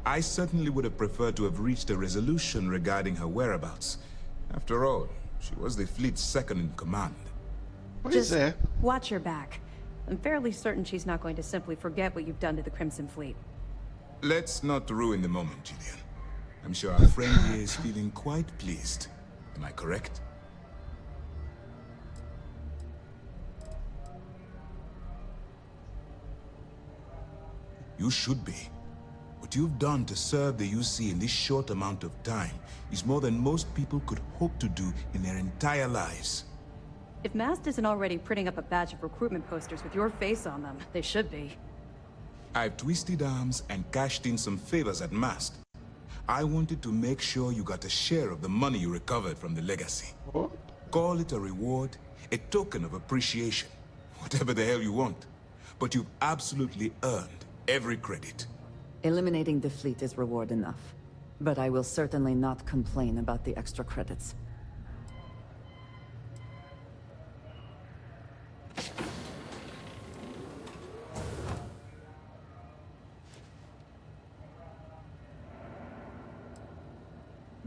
I certainly would have preferred to have reached a resolution regarding her whereabouts. After all, she was the fleet's second in command. Just watch your back. I'm fairly certain she's not going to simply forget what you've done to the Crimson Fleet. Let's not ruin the moment, Gillian. I'm sure our friend here is feeling quite pleased. Am I correct? You should be. What you've done to serve the UC in this short amount of time is more than most people could hope to do in their entire lives. If Mast isn't already printing up a batch of recruitment posters with your face on them, they should be. I've twisted arms and cashed in some favors at Mast. I wanted to make sure you got a share of the money you recovered from the legacy. Call it a reward, a token of appreciation, whatever the hell you want. But you've absolutely earned every credit. Eliminating the fleet is reward enough. But I will certainly not complain about the extra credits.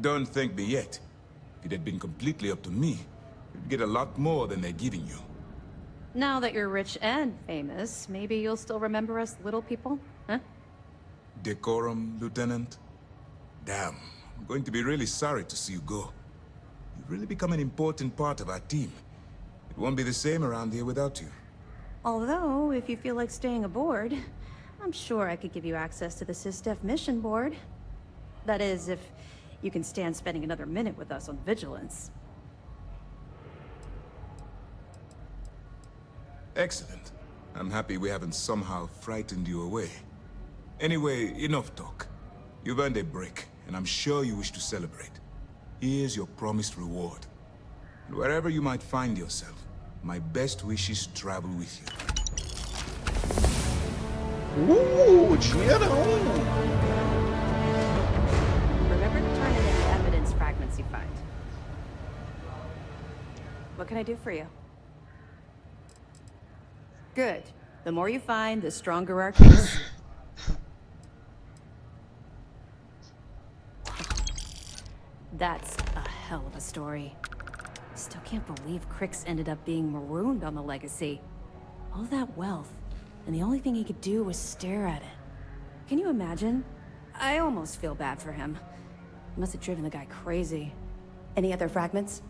Don't thank me yet. If it had been completely up to me, you'd get a lot more than they're giving you. Now that you're rich and famous, maybe you'll still remember us little people, huh? Decorum, Lieutenant? Damn, I'm going to be really sorry to see you go. You've really become an important part of our team. It won't be the same around here without you. Although, if you feel like staying aboard, I'm sure I could give you access to the SysDef mission board. That is, if you can stand spending another minute with us on Vigilance. Excellent. I'm happy we haven't somehow frightened you away. Anyway, enough talk. You've earned a break, and I'm sure you wish to celebrate. Here's your promised reward. And wherever you might find yourself, my best wishes travel with you. Dinheirão! Remember to turn in any evidence fragments you find. What can I do for you? Good. The more you find, the stronger our case. That's a hell of a story. Still can't believe Crix ended up being marooned on the Legacy. All that wealth, and the only thing he could do was stare at it. Can you imagine? I almost feel bad for him. Must have driven the guy crazy. Any other fragments?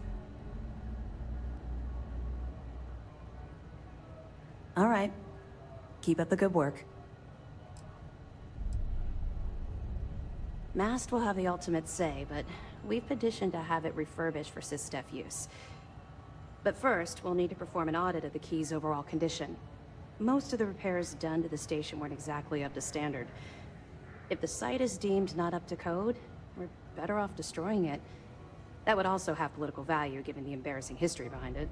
All right. Keep up the good work. Mast will have the ultimate say, but we've petitioned to have it refurbished for SysDef use. But first, we'll need to perform an audit of the key's overall condition. Most of the repairs done to the station weren't exactly up to standard. If the site is deemed not up to code, we're better off destroying it. That would also have political value, given the embarrassing history behind it.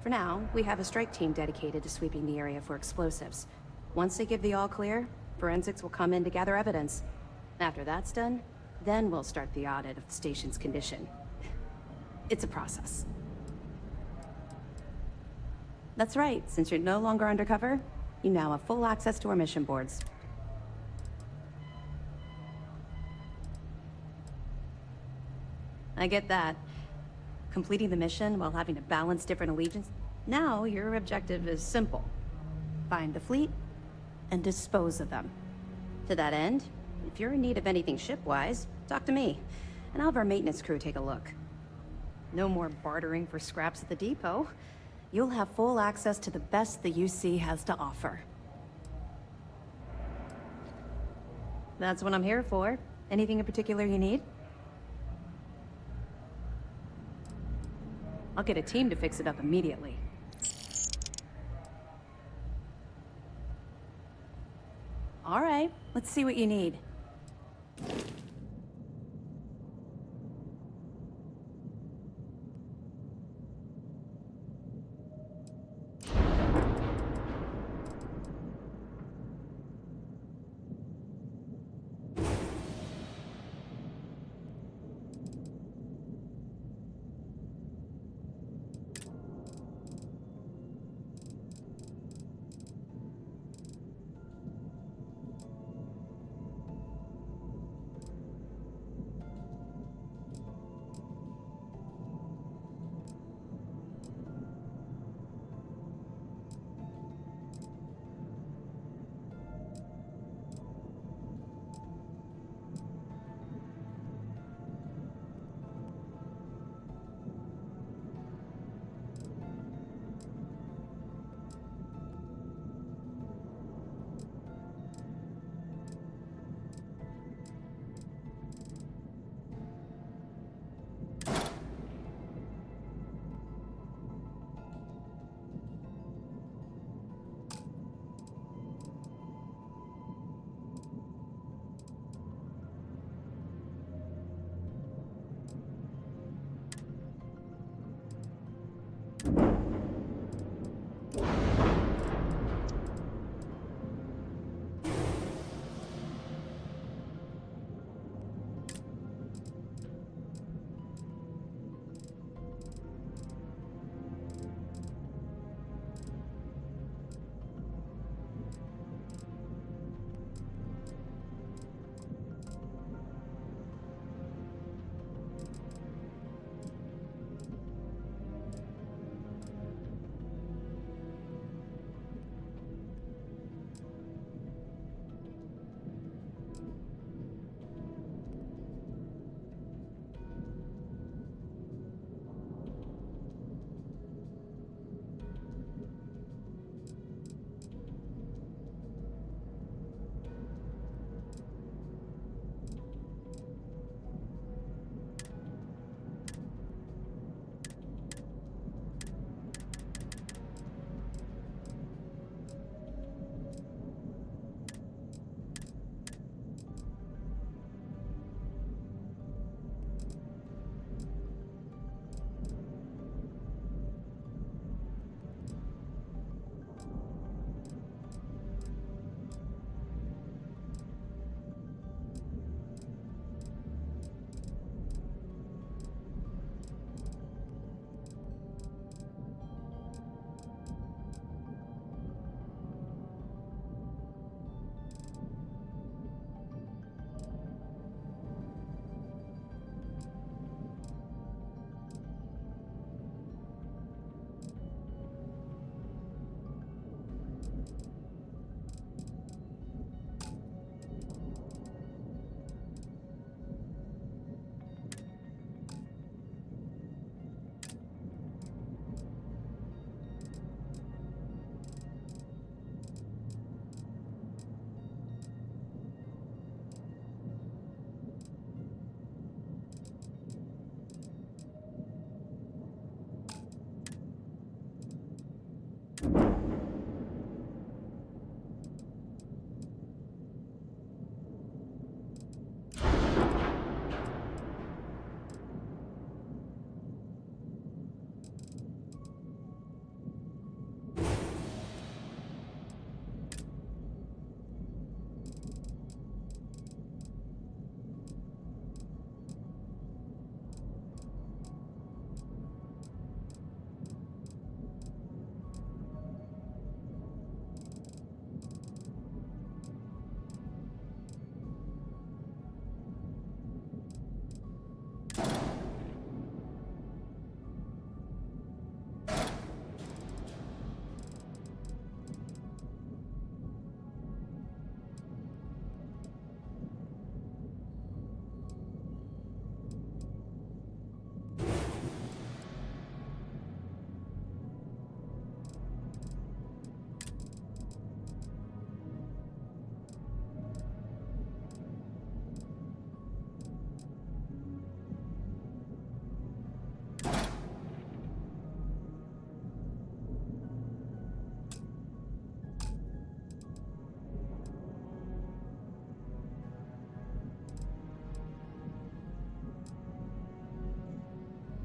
For now, we have a strike team dedicated to sweeping the area for explosives. Once they give the all-clear, forensics will come in to gather evidence. After that's done, then we'll start the audit of the station's condition. It's a process. That's right, since you're no longer undercover, you now have full access to our mission boards. I get that. Completing the mission while having to balance different allegiances. Now, your objective is simple. Find the fleet and dispose of them. To that end, if you're in need of anything ship-wise, talk to me, and I'll have our maintenance crew take a look. No more bartering for scraps at the depot. You'll have full access to the best the UC has to offer. That's what I'm here for. Anything in particular you need? I'll get a team to fix it up immediately. All right, let's see what you need.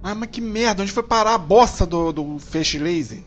Ah, mas que merda, onde foi parar a bosta do feixe laser?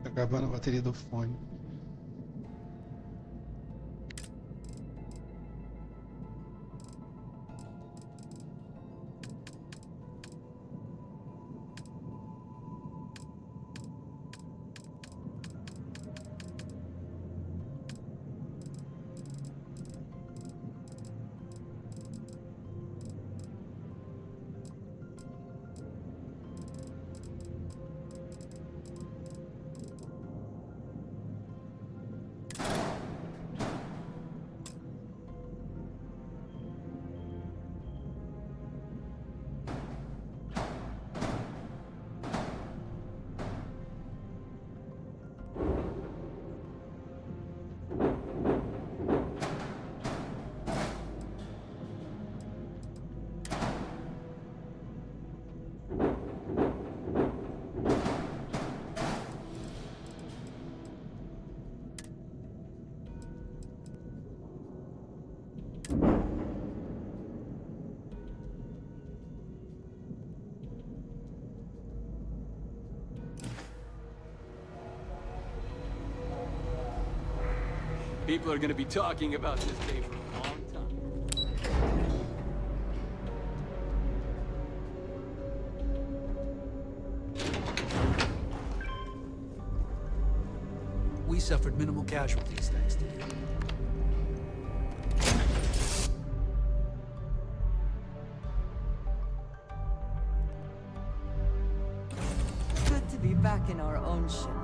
Tá acabando a bateria do fone. People are gonna be talking about this day for a long time. We suffered minimal casualties thanks to you. Good to be back in our own ship.